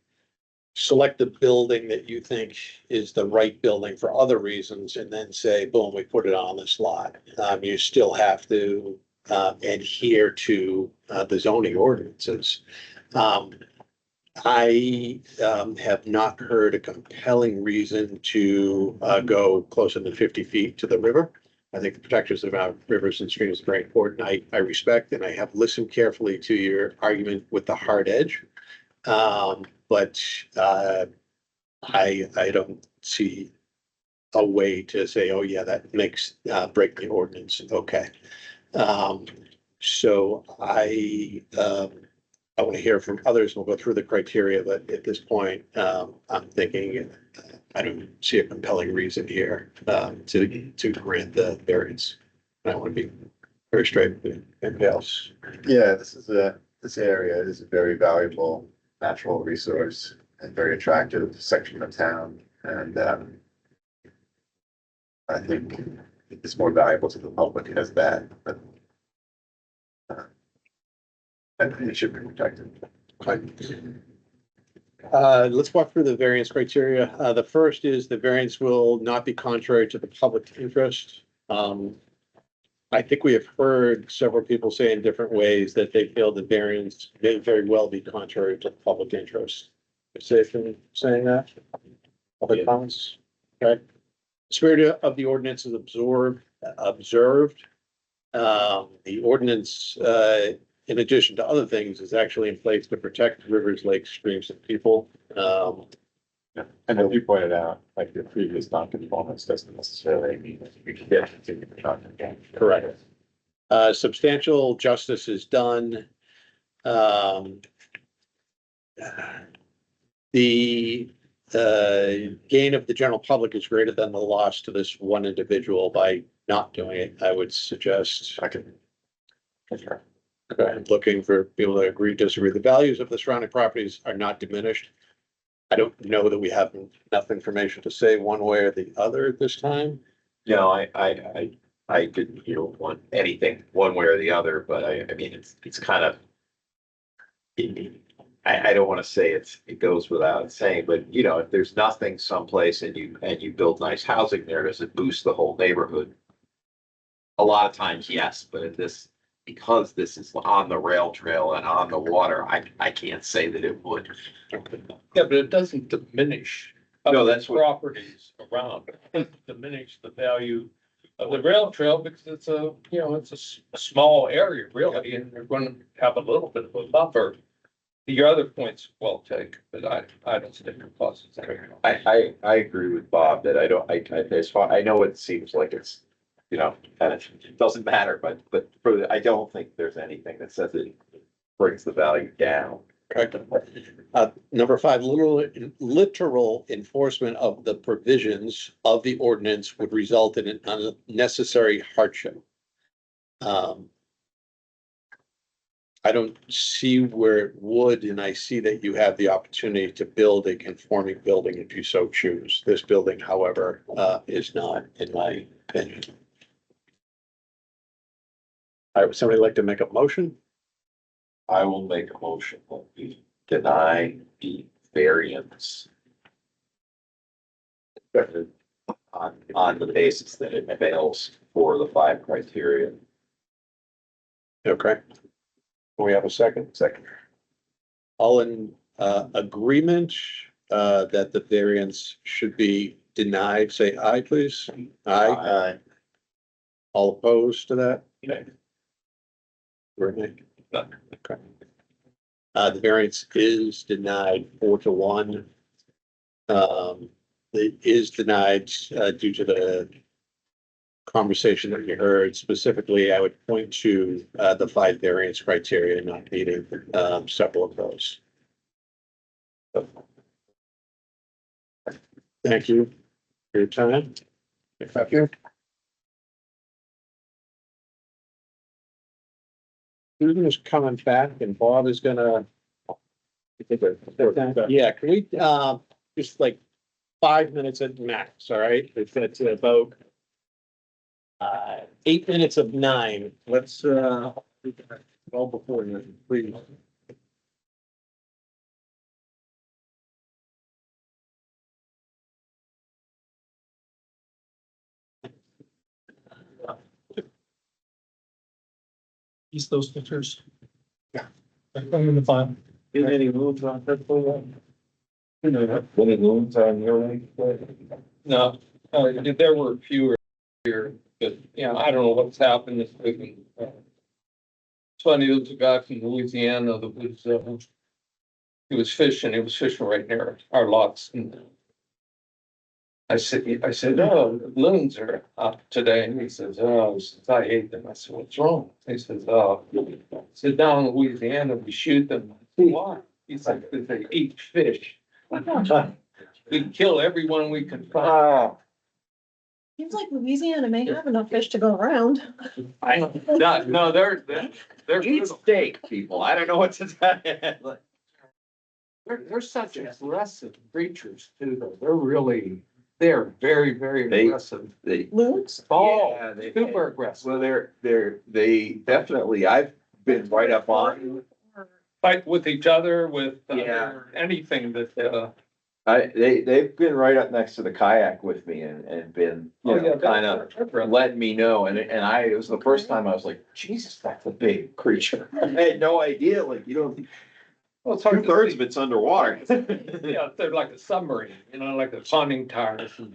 select the building that you think is the right building for other reasons and then say, boom, we put it on this lot. You still have to, adhere to, the zoning ordinances. I have not heard a compelling reason to go closer than 50 feet to the river. I think the protections of our rivers and streams is very important. I respect and I have listened carefully to your argument with the hard edge. But I don't see a way to say, oh yeah, that makes break the ordinance. Okay. So I want to hear from others. We'll go through the criteria, but at this point, I'm thinking I don't see a compelling reason here to grant the variance. I want to be very straight with anybody else. Yeah, this area is a very valuable natural resource and very attractive section of town. And I think it's more valuable to the public as that, but I think it should be protected. Let's walk through the variance criteria. The first is the variance will not be contrary to the public interest. I think we have heard several people say in different ways that they feel the variance may very well be contrary to the public interest. Safe in saying that? Other comments? Okay. Spirit of the ordinance is observed. The ordinance, in addition to other things, is actually in place to protect rivers, lakes, streams, and people. And as you pointed out, like the previous non-conformance doesn't necessarily mean that you can get to the non-conformance. Correct. Substantial justice is done. The gain of the general public is greater than the loss to this one individual by not doing it. I would suggest. I can. Sure. Okay, I'm looking for people to agree, disagree. The values of the surrounding properties are not diminished. I don't know that we have enough information to say one way or the other at this time. No, I didn't hear anything one way or the other, but I mean, it's kind of. I don't want to say it goes without saying, but you know, if there's nothing someplace and you build nice housing there, does it boost the whole neighborhood? A lot of times, yes, but in this, because this is on the rail trail and on the water, I can't say that it would. Yeah, but it doesn't diminish. No, that's what- Properties around, it doesn't diminish the value of the rail trail because it's a small area really, and you're going to have a little bit of a buffer. Your other point's well taken, but I don't think it causes. I agree with Bob that I know it seems like it's, you know, kind of, it doesn't matter, but I don't think there's anything that says it brings the value down. Correct. Number 5, literal enforcement of the provisions of the ordinance would result in an unnecessary hardship. I don't see where it would, and I see that you have the opportunity to build a conforming building if you so choose. This building, however, is not, in my opinion. All right, would somebody like to make a motion? I will make a motion that we deny the variance. On the basis that it fails for the 5 criteria. Okay. We have a second? Second. All in agreement that the variance should be denied, say aye, please. Aye. All opposed to that? Okay. Brittany? Okay. The variance is denied 4-1. It is denied due to the conversation that you heard. Specifically, I would point to the 5 variance criteria not meeting several of those. Thank you for your time. Thank you. Susan is coming back and Bob is gonna. Yeah, can we, just like 5 minutes at max, all right? If that's about 8 minutes of 9, let's, well before then, please. Use those pictures. Yeah. Put them in the file. Any moves on that? Any moves on your? No, there were fewer here, but, you know, I don't know what's happened this week. It's funny, there was a guy from Louisiana that was, he was fishing right near our lots, and I said, oh, the loons are up today, and he says, oh, I hate them. I said, what's wrong? He says, oh, I said, down in Louisiana, we shoot them. I said, why? He said, because they eat fish. We kill everyone we can find. Seems like Louisiana may have enough fish to go around. No, they're Eat steak, people. I don't know what to tell you. They're such aggressive creatures too, though. They're very, very They- aggressive. They, Loons? Oh, yeah, they, super aggressive. well, they definitely, I've been right up on. Fight with each other, with Yeah. anything that, They've been right up next to the kayak with me and been, Oh, yeah, kind of letting me know. And it was the first time I was like, Jesus, that's a big creature. I had no idea, like, you don't, well, it's hard to 2/3 see. of it's underwater. Yeah, they're like a submarine, you know, like a conning towers and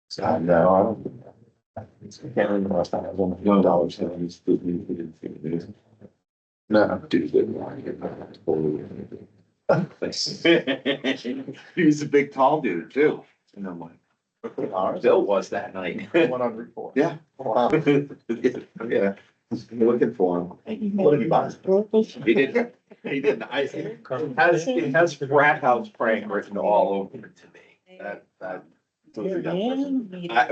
So, no, I don't. I can't remember last time I was on $1. So I used to. No, dude, he's a big tall dude too. And I'm like, Bill was that night. One on Route 4. Yeah. Wow. Yeah, looking for him. What did he buy? He didn't, it has frat house prank written all over it to me. That.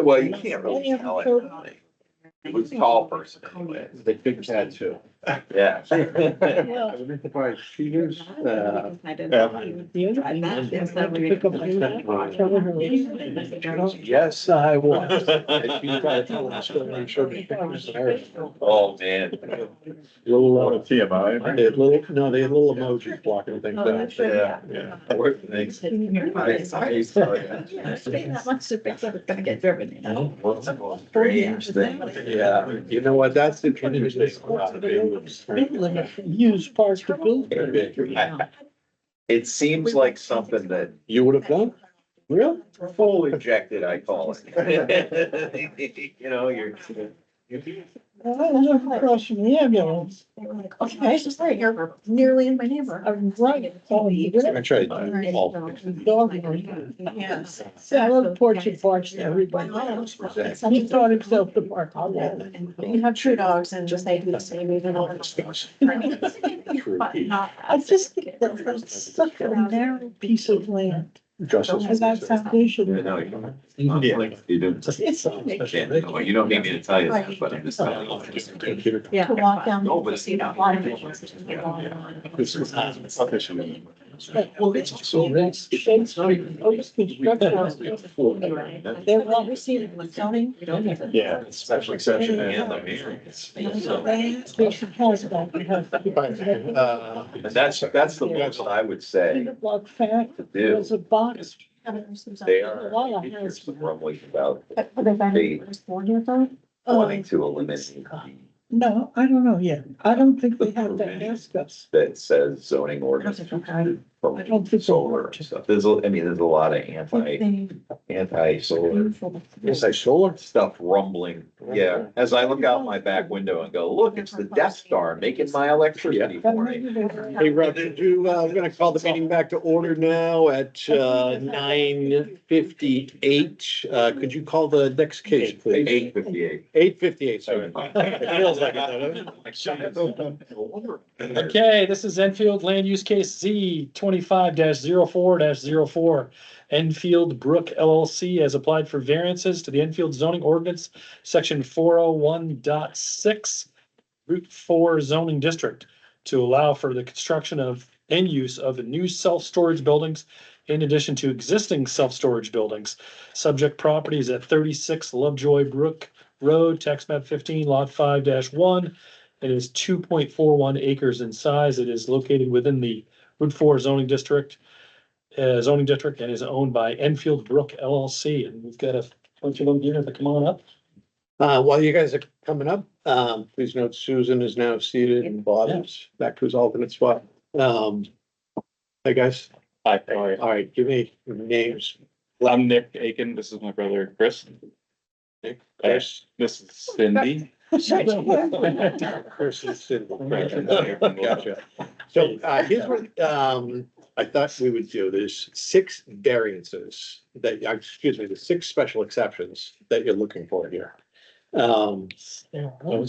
Well, you can't really tell it. It was a tall person anyway. The big tattoo. Yeah. Identified cheaters, yes, I was. She tried to tell the story and showed me pictures and everything. Oh, man. Little, TMI. they had little emojis blocking things Oh, down. that's right, Yeah. yeah. Thanks. That much to fix up, it's gonna get driven, you know? Strange thing. Yeah, you know what, that's the interesting about it. Use parts to build. It seems like something that You would have done? Really? full injected, I call it. You know, you're. Across from the ambulance. They were like, okay, I was just right, you're nearly in my neighbor. I'm right. Oh, you I tried. all Dog. Yes. Yeah, I love porch and barks to everybody. He taught himself to bark. You have true dogs and just they do the same even though. But not. I just think that that's such a narrow piece of land. Justice. And that foundation. No, you don't. You don't. It's. Well, you don't need me to tell you that, but I'm just telling you. Yeah. To walk down. No, but it's- You know, a lot of it. Well, it's so nice. Shade Street, Otis Construction. They're Well, we see it in the zoning, we don't have it. Yeah, special exception. And the variance. Station has that. They have. And that's the most I would say Cinder block fact, to do. there's a box. They A are, lot of here's houses. the rumbling about But they found They- it was born here though? wanting to eliminate No, I don't know yet. I don't think they have to ask us. that says zoning ordinance. Okay. I don't think. solar and stuff. There's, I mean, there's a lot of anti-solar Anti-solar? stuff rumbling. Yeah, as I look out my back window and go, look, it's the Death Star making my electricity for me. Hey, Rob, I'm gonna call the meeting back to order now at 9:58. Could you call the next case, please? 8:58. 8:58, sorry. It feels like it, doesn't it? Okay, this is Enfield Land Use Case Z 25-04-04. Enfield Brook LLC has applied for variances to the Enfield zoning ordinance, section 401.6, Route 4 zoning district, to allow for the construction of and use of new self-storage buildings in addition to existing self-storage buildings. Subject property is at 36 Lovejoy Brook Road, tax map 15, lot 5-1. It is 2.41 acres in size. It is located within the Route 4 zoning district and is owned by Enfield Brook LLC. And we've got a bunch of them here to come on up. While you guys are coming up, please note Susan is now seated and Bob is back to his alternate spot. Hey, guys. Hi, how are you? All right, give me your names. I'm Nick Aiken. This is my brother, Chris. Nick, Chris. This is Cindy. Person, Cindy. Gotcha. So, here's what, I thought we would do. There's 6 variances that, the 6 special exceptions that you're looking for here. Oh, it's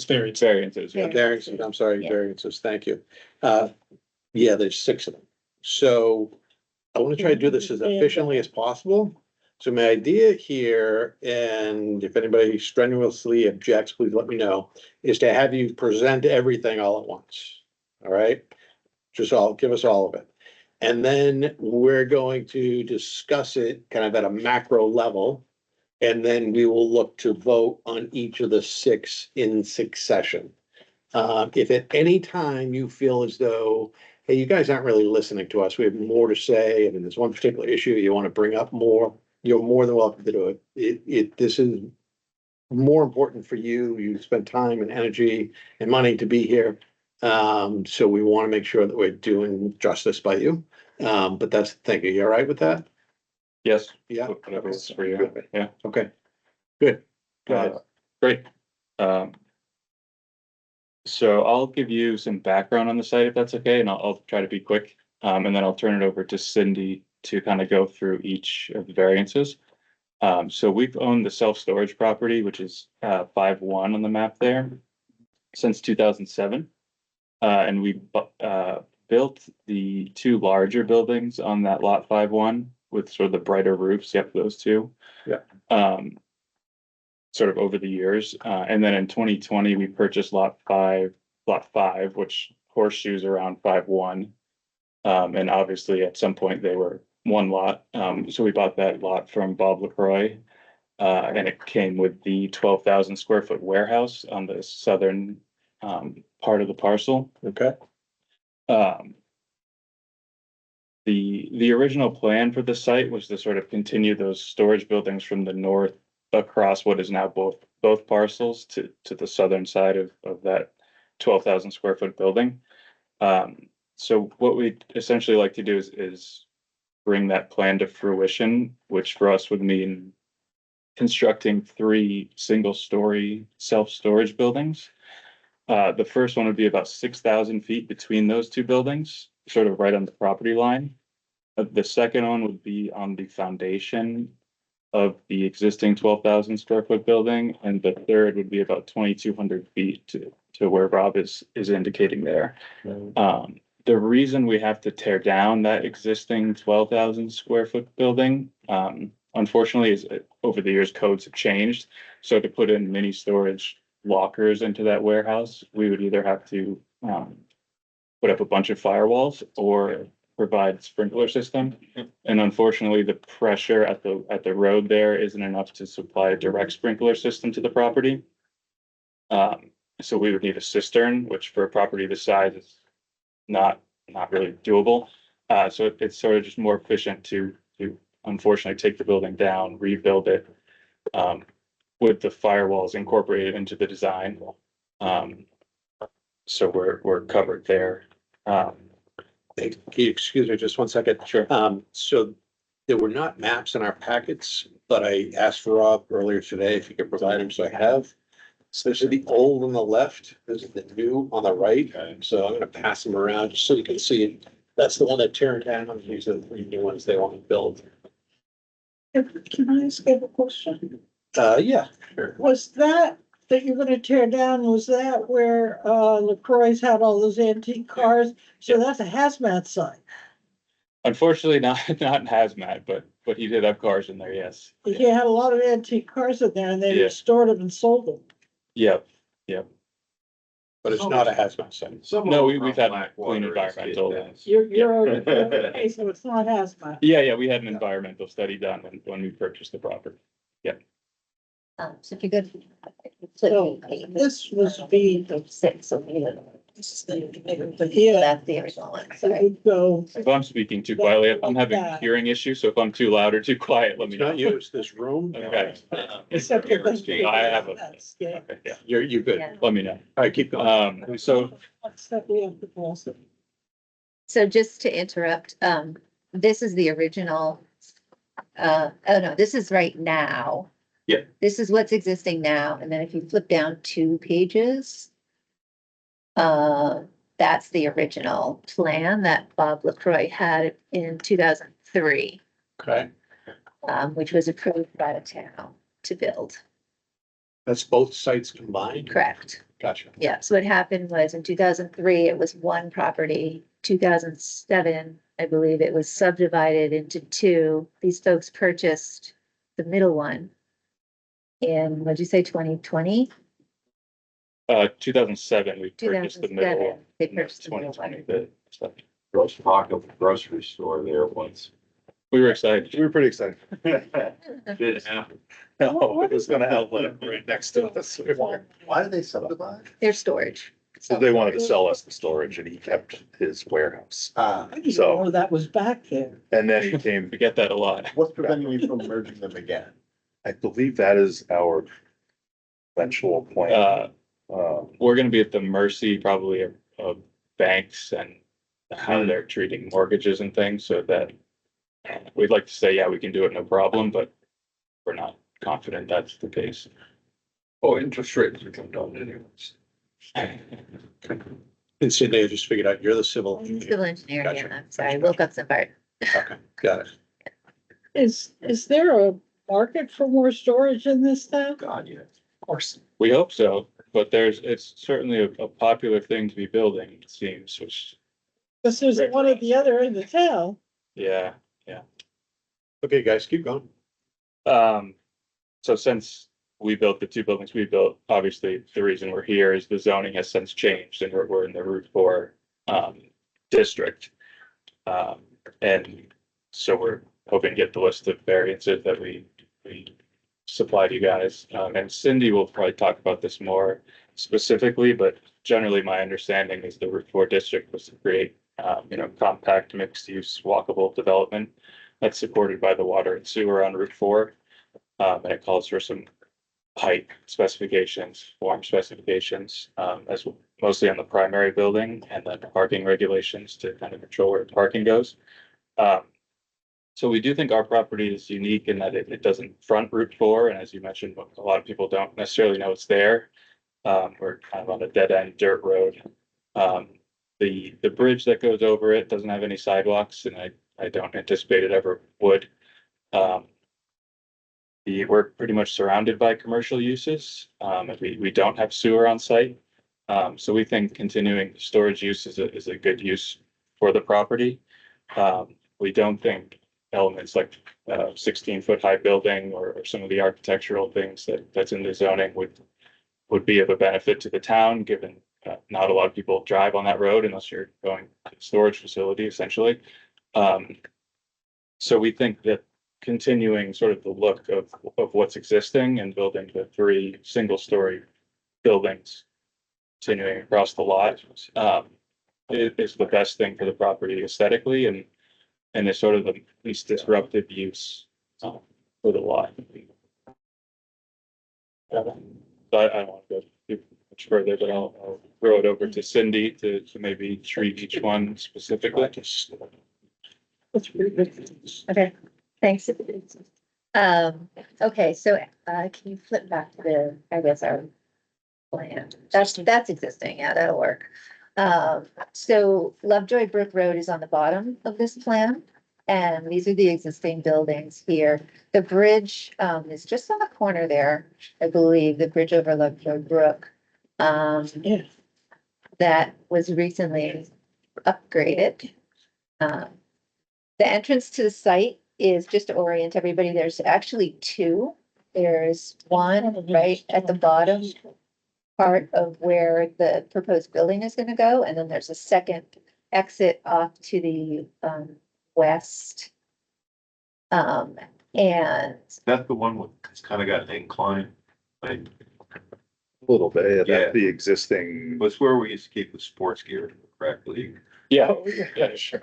variance. Variances. Yeah. Variances, I'm sorry, Yeah. variances, thank you. Yeah, there's 6 of them. So I want to try to do this as efficiently as possible. So my idea here, and if anybody strenuously objects, please let me know, is to have you present everything all at once. All right? Give us all of it. And then we're going to discuss it kind of at a macro level. And then we will look to vote on each of the 6 in succession. If at any time you feel as though, hey, you guys aren't really listening to us, we have more to say, and there's one particular issue you want to bring up more, you're more than welcome to do it. This is more important for you. You spend time and energy and money to be here. So we want to make sure that we're doing justice by you. But that's the thing. Are you all right with that? Yes. Yeah. Whatever works for you. Yeah. Okay, good. Go ahead. Great. So I'll give you some background on the site if that's okay, and I'll try to be quick. And then I'll turn it over to Cindy to kind of go through each of the variances. So we've owned the self-storage property, which is 5-1 on the map there, since 2007. And we built the 2 larger buildings on that lot 5-1 with sort of the brighter roofs. Yep, those 2. Yeah. Sort of over the years. And then in 2020, we purchased lot 5, which horseshoes around 5-1. And obviously at some point they were 1 lot. So we bought that lot from Bob LaCroix. And it came with the 12,000 square foot warehouse on the southern part of the parcel. Okay. The original plan for the site was to sort of continue those storage buildings from the north across what is now both parcels to the southern side of that 12,000 square foot building. So what we essentially like to do is bring that plan to fruition, which for us would mean constructing 3 single-story self-storage buildings. The first one would be about 6,000 feet between those 2 buildings, sort of right on the property line. The second one would be on the foundation of the existing 12,000 square foot building, and the third would be about 2,200 feet to where Rob is indicating there. The reason we have to tear down that existing 12,000 square foot building, unfortunately, is over the years codes have changed. So to put in mini storage lockers into that warehouse, we would either have to put up a bunch of firewalls or provide sprinkler system. And unfortunately, the pressure at the road there isn't enough to supply a direct sprinkler system to the property. So we would need a cistern, which for a property this size is not really doable. So it's sort of just more efficient to unfortunately take the building down, rebuild it with the firewalls incorporated into the design. So we're covered there. Hey, can you excuse me just one second? Sure. So there were not maps in our packets, but I asked Rob earlier today if he could provide them, so I have. So this is the old on the left, this is the new on the right, so I'm gonna pass them around just so you can see it. That's the one that tearing down, these are the three new ones they want to build. Can I ask you a question? Yeah, sure. Was that you're gonna tear down, was that where, LaCroix's had all those antique cars? So that's a hazmat site. Unfortunately, not, not in hazmat, but he did have cars in there, yes. He had a lot of antique cars in there and they Yeah. restored them and sold them. Yep. But it's not a hazmat site. No, we've had clean environmental. You're okay, so it's not hazmat. Yeah, we had an environmental study done when we purchased the property. So if you go to. So this was B, Six, so we yeah, that's the original one, it sorry. would go, If I'm speaking too quietly, I'm having a hearing issue, so if I'm too loud or too quiet, let me It's not know. you, it's this room. Okay. except for the. I have a- That's, yeah. Okay, yeah, You're good. Yeah. let me know. All right, keep going. So One step we have to pass it. So just to interrupt, this is the original. Oh no, this is right now. Yeah. This is what's existing now, and then if you flip down 2 pages. That's the original plan that Bob LaCroix had in 2003, Okay, which was approved by the town to build. that's both sites combined? Correct. Gotcha. Yeah, so what happened was in 2003, it was one property. 2007, I believe it was subdivided into 2. These folks purchased the middle one in, what'd you say, 2020? 2007, we purchased the middle 2007, one. they and then purchased the middle 2020, one. the- Gross talk of the grocery store there once. We were excited. We were pretty excited. Didn't happen. No, it was gonna outlet right next to us. Why did they subdivide? Their storage. So they wanted to sell us the storage and he kept his warehouse. Ah, I didn't So- know that was back there. And then he came, We get that a lot. what's preventing you from merging them again? I believe that is our eventual plan. We're gonna be at the mercy probably of banks and how they're treating mortgages and things, so that we'd like to say, yeah, we can do it, no problem, but we're not confident that's the case. Oh, interest rates are coming down anyways. And Cindy, I just figured out you're the civil Civil engineer. engineer, Gotcha. yeah, I'm sorry, Wilcoxon Bart. Okay, got it. Is there a market for more storage in this town? God, yeah. Of course. We hope so, but it's certainly a popular thing to be building, it seems, which, Because there's one at the other end of town. yeah. Okay, guys, keep going. So since we built the 2 buildings we built, obviously the reason we're here is the zoning has since changed and we're in the Route 4 district. And so we're hoping to get the list of variances that we supplied you guys. And Cindy will probably talk about this more specifically, but generally my understanding is the Route 4 district was to create, compact mixed use walkable development that's supported by the water and sewer on Route 4. And it calls for some height specifications, form specifications, as mostly on the primary building, and then parking regulations to kind of control where parking goes. So we do think our property is unique in that it doesn't front Route 4, and as you mentioned, a lot of people don't necessarily know it's there. We're kind of on a dead end dirt road. The bridge that goes over it doesn't have any sidewalks, and I don't anticipate it ever would. We're pretty much surrounded by commercial uses. And we don't have sewer on site. So we think continuing storage use is a good use for the property. We don't think elements like 16-foot high building or some of the architectural things that's in the zoning would be of a benefit to the town, given not a lot of people drive on that road unless you're going to a storage facility, essentially. So we think that continuing sort of the look of what's existing and building the 3 single-story buildings, continuing across the lot, is the best thing for the property aesthetically and is sort of the least disruptive use for the lot. So I don't want to go too much further, but I'll throw it over to Cindy to maybe treat each one specifically. That's pretty good. Okay, thanks. Okay, so, can you flip back to the, I guess, our plan? That's existing, yeah, that'll work. So Lovejoy Brook Road is on the bottom of this plan. And these are the existing buildings here. The bridge, is just on the corner there, I believe, the bridge over Lovejoy Brook. Yeah. That was recently upgraded. The entrance to the site is, just to orient everybody, there's actually two. There's one right at the bottom part of where the proposed building is gonna go, and then there's a second exit off to the west. And That's the one with, it's kind of got an incline. Like, A little bit, Yeah. that's the existing. was where we used to keep the sports gear correctly. Yeah, yeah, sure.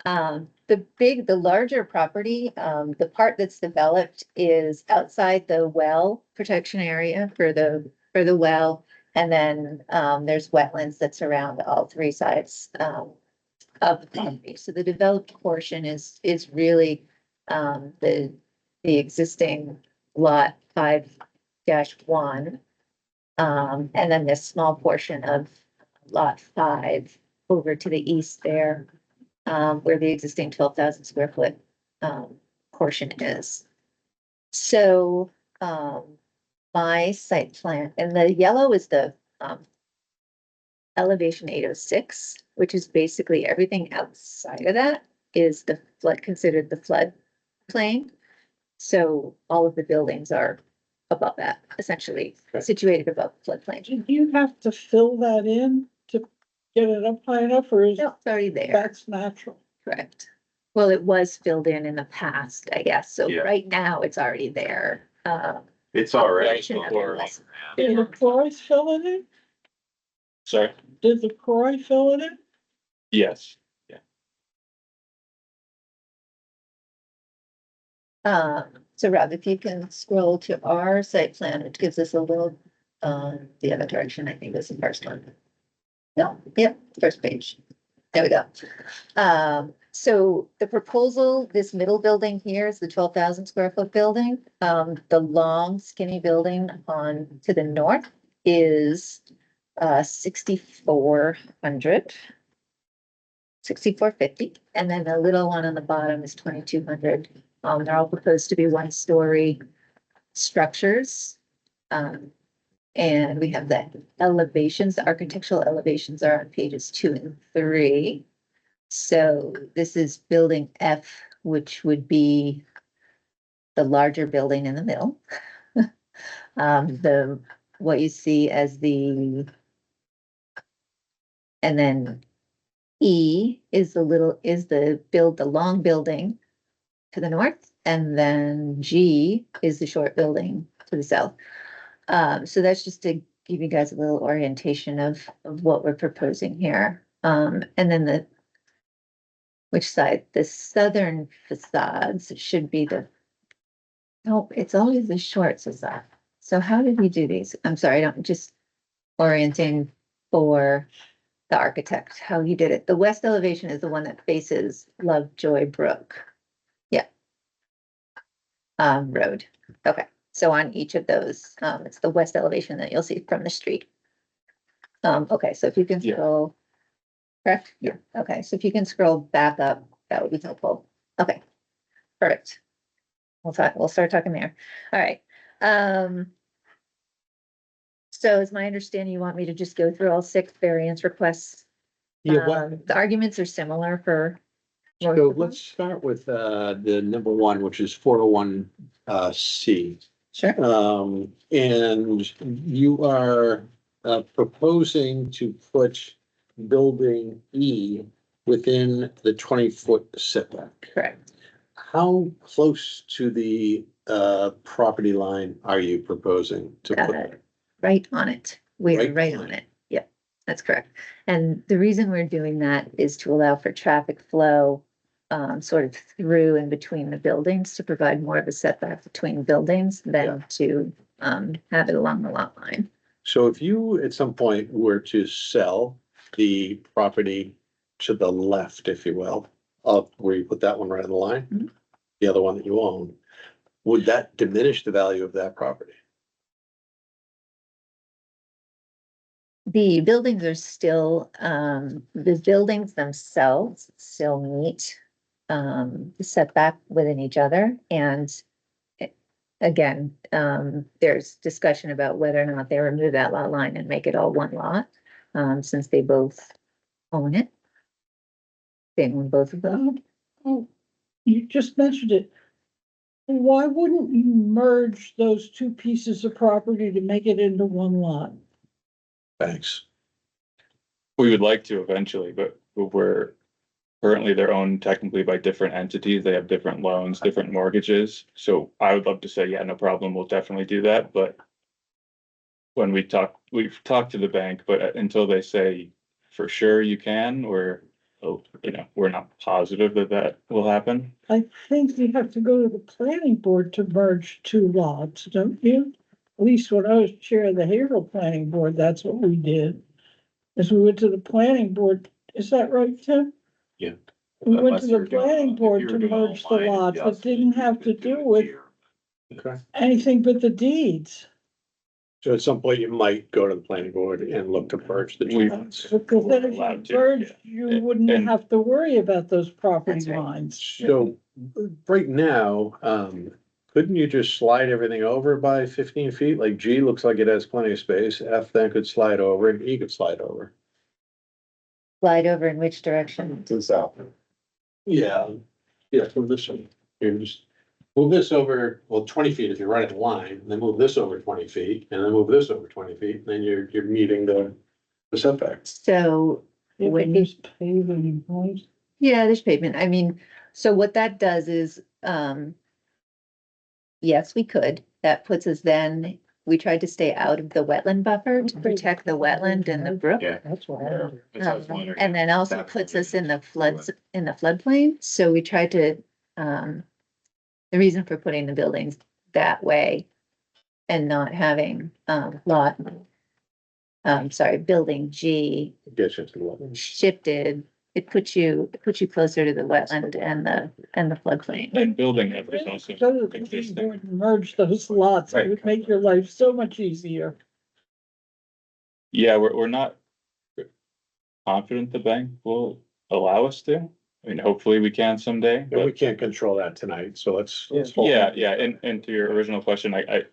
the larger property, the part that's developed is outside the well protection area for the well. And then, there's wetlands that surround all three sides, of the property. So the developed portion is really, the existing lot 5-1. And then this small portion of lot 5 over to the east there, where the existing 12,000 square foot portion is. So my site plan, and the yellow is the elevation 806, which is basically everything outside of that is the flood, considered the flood plain. So all of the buildings are above that, essentially situated above the floodplain. Do you have to fill that in to get it up high enough, or is No, it's already there. that's natural? Correct. Well, it was filled in the past, I guess. So Yeah. right now it's already there. It's already. Portion of it was- Did the Croy fill it in? Sorry, Did the Croy fill it in? yes, So Rob, if you can scroll to our site plan, which gives us a little, the other direction, I think is the first one. No, yep, first page. There we go. So the proposal, this middle building here is the 12,000 square foot building. The long skinny building on to the north is 6,400. 6,450, and then the little one on the bottom is 2,200. They're all proposed to be 1-story structures. And we have the elevations, the architectural elevations are on pages 2 and 3. So this is building F, which would be the larger building in the middle. What you see as and then E is the long building to the north, and then G is the short building to the south. So that's just to give you guys a little orientation of what we're proposing here. And then which side? The southern facades should be no, it's always the short facade. So how did we do these? I'm sorry, I'm just orienting for the architect, how he did it. The west elevation is the one that faces Lovejoy Brook. Yeah. Road. Okay. So on each of those, it's the west elevation that you'll see from the street. Okay, so if you can Yeah. scroll. Correct? Yeah. Okay, so if you can scroll back up, that would be helpful. Okay, perfect. We'll start talking there. All right. So is my understanding you want me to just go through all 6 variance requests? Yeah, The arguments are similar for. so let's start with the number 1, which is 401 C. Sure. And you are proposing to put building E within the 20-foot setback. Correct. How close to the property line are you proposing to put? Right on it. We are Right right on on it. Yep, that's correct. And the reason we're doing that is to allow for traffic flow sort of through and between the buildings to provide more of a setback between buildings than to have it along the lot line. So if you at some point were to sell the property to the left, if you will, of where you put that one right on the line, the other one that you own, would that diminish the value of that property? The buildings are still, the buildings themselves still meet the setback within each other. And again, there's discussion about whether or not they remove that lot line and make it all one lot, since they both own it. They own both of them. Oh, you just mentioned it. Why wouldn't you merge those two pieces of property to make it into one lot? Thanks. We would like to eventually, but we're currently they're owned technically by different entities. They have different loans, different mortgages. So I would love to say, yeah, no problem, we'll definitely do that, but when we've talked to the bank, but until they say for sure you can, or, we're not positive that that will happen. I think you have to go to the planning board to merge two lots, don't you? At least when I was chair of the Haverhill Planning Board, that's what we did. Is we went to the planning board, is that right, Tim? Yeah. We went Unless to you're the doing- planning if board you're to doing merge the online, lots, yes, it didn't you have to could do do it with here. Okay. anything but the deeds. So at some point you might go to the planning board and look to merge the two We've- lots. Because then if Allowed to, you merged, yeah. you wouldn't And- have to worry about those property That's right. lines. So right now, couldn't you just slide everything over by 15 feet? Like G looks like it has plenty of space. F then could slide over and E could slide over. Slide over in which direction? To the south. Yeah. Yeah, from this one. You just move this over, well, 20 feet if you're right in line, and then move this over 20 feet, and then move this over 20 feet, and then you're meeting the setbacks. So Yeah, but when there's paving, right? yeah, there's pavement. I mean, so what that does is, yes, we could. That puts us then, we tried to stay out of the wetland buffer to protect the wetland and the brook. Yeah. That's why. And then also puts us in the floods, in the floodplain. So we tried to, the reason for putting the buildings that way and not having, building G Gets into the wetlands. shifted, it puts you closer to the wetland and the floodplain. And building F is also Go to the planning existing. board and merge those lots, it would make your life so much easier. Yeah, we're not confident the bank will allow us to. I mean, hopefully we can someday, And we but can't control that tonight, so let's hold. yeah, and to your original question, I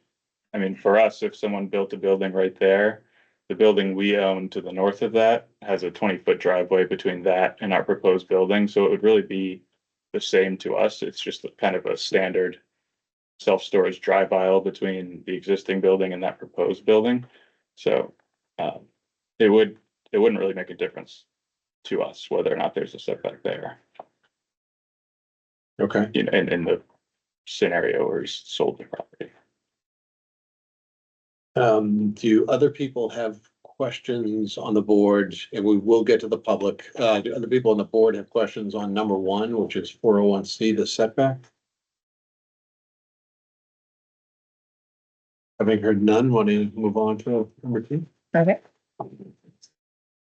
mean, for us, if someone built a building right there, the building we own to the north of that has a 20-foot driveway between that and our proposed building, so it would really be the same to us. It's just kind of a standard self-storage drive aisle between the existing building and that proposed building. So, it wouldn't really make a difference to us whether or not there's a setback there, Okay. in the scenario where he's sold the property. Do other people have questions on the board? And we will get to the public. Do other people on the board have questions on number one, which is 401C, the setback? Having heard none, want to move on to number two? Okay.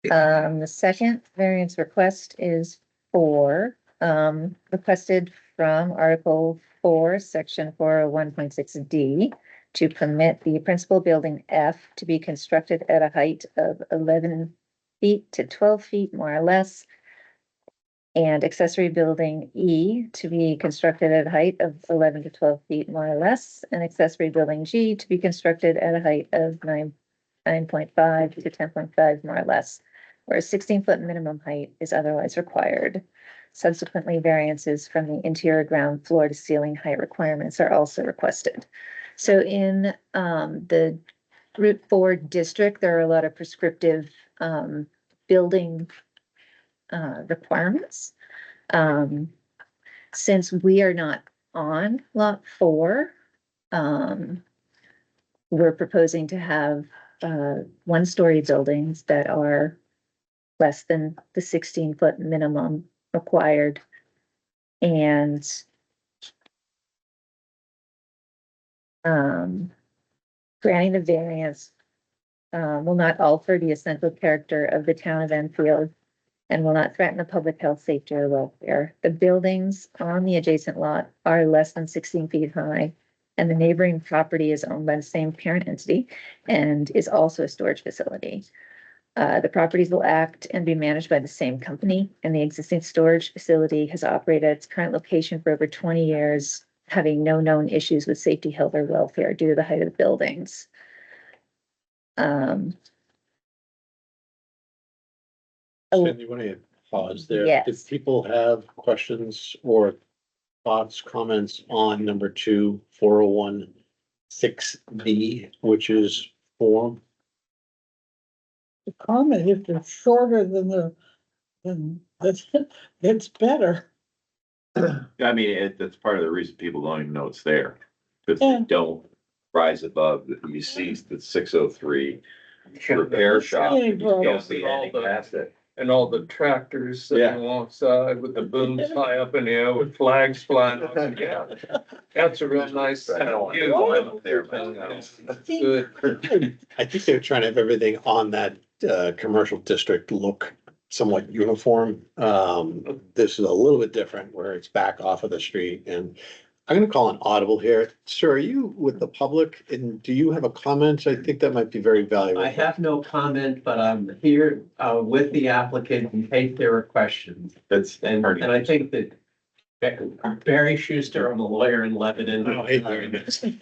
The second variance request is requested from Article 4, Section 401.6D to permit the principal building F to be constructed at a height of 11 feet to 12 feet, more or less, and accessory building E to be constructed at a height of 11 to 12 feet, more or less, and accessory building G to be constructed at a height of 9.5 to 10.5, more or less, where a 16-foot minimum height is otherwise required. Subsequently, variances from the interior ground floor to ceiling height requirements are also requested. So in the Route 4 district, there are a lot of prescriptive building requirements. Since we are not on Lot 4, we're proposing to have one-story buildings that are less than the 16-foot minimum required. And granting the variance will not alter the essential character of the town of Enfield and will not threaten the public health, safety, or welfare. The buildings on the adjacent lot are less than 16 feet high, and the neighboring property is owned by the same parent entity and is also a storage facility. The properties will act and be managed by the same company, and the existing storage facility has operated at its current location for over 20 years, having no known issues with safety, health, or welfare due to the height of the buildings. Cindy, you want to pause there? Yes. If people have questions or thoughts, comments on number 2, 4016B, which is form. The comment, if they're shorter than that's better. I mean, that's part of the reason people don't even know it's there. Because they Yeah. don't rise above, you see the 603 repair shop. Yeah, You just bro. don't see anything past it. And all the tractors Yeah. sitting alongside with the booms high up in the air with flags flying. Yeah, that's a real nice I don't want to view. climb up there, but no. That's good. I think they're trying to have everything on that commercial district look somewhat uniform. This is a little bit different where it's back off of the street, and I'm gonna call an audible here. Sir, are you with the public and do you have a comment? I think that might be very valuable. I have no comment, but I'm here with the applicant in case there are questions. That's. And I think that Barry Schuster, I'm a lawyer in Lebanon. Oh, hey, Barry.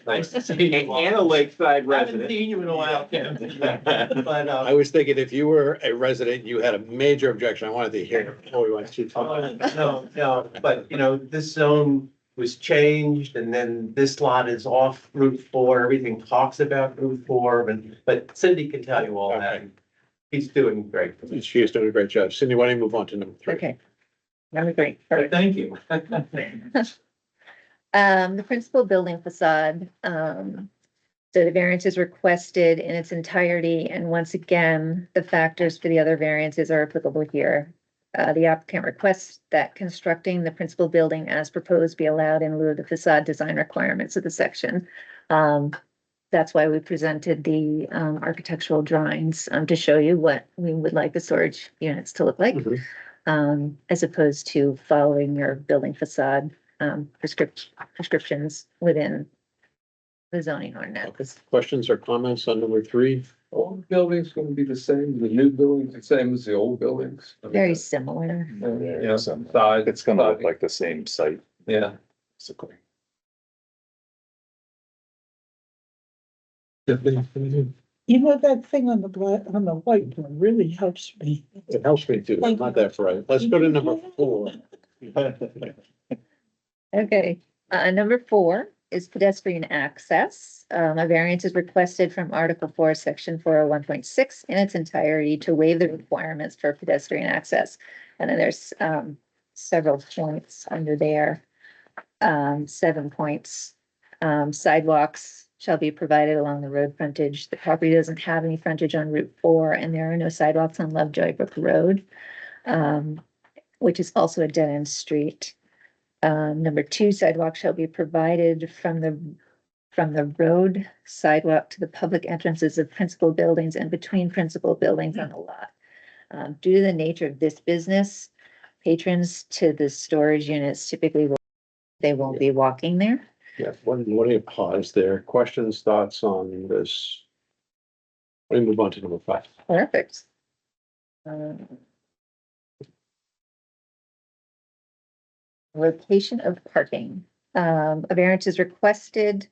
Nice to see you. And a lakeside I haven't resident. seen you in a while, Ken. But, I was thinking if you were a resident, you had a major objection. I wanted to hear it before we went too far. no, but you know, this zone was changed and then this lot is off Route 4. Everything talks about Route 4, but Cindy can tell you all that. He's doing great. She is doing a great job. Cindy, why don't you move on to number 3? Okay. Number 3. Thank you. The principal building facade, so the variance is requested in its entirety, and once again, the factors for the other variances are applicable here. The applicant requests that constructing the principal building as proposed be allowed in lieu of the facade design requirements of the section. That's why we presented the architectural drawings to show you what we would like the storage units to look like. As opposed to following your building facade prescriptions within the zoning ordinance. Questions or comments on number 3? All the buildings gonna be the same, the new buildings the same as the old buildings? Very similar. Yeah, size. It's gonna look like the same site, Yeah. basically. You know, that thing on the black, on the white one really helps me. It helps me too. I'm not that bright. Let's go to number 4. Okay, number 4 is pedestrian access. A variance is requested from Article 4, Section 401.6 in its entirety to waive the requirements for pedestrian access. And then there's several points under there. 7 points. Sidewalks shall be provided along the road frontage. The property doesn't have any frontage on Route 4, and there are no sidewalks on Lovejoy Brook Road, which is also a dead-end street. Number 2, sidewalk shall be provided from the road sidewalk to the public entrances of principal buildings and between principal buildings on the lot. Due to the nature of this business, patrons to the storage units typically they won't be walking there. Yeah, why don't you pause there? Questions, thoughts on this? Why don't you move on to number 5? Perfect. Location of parking. A variance is requested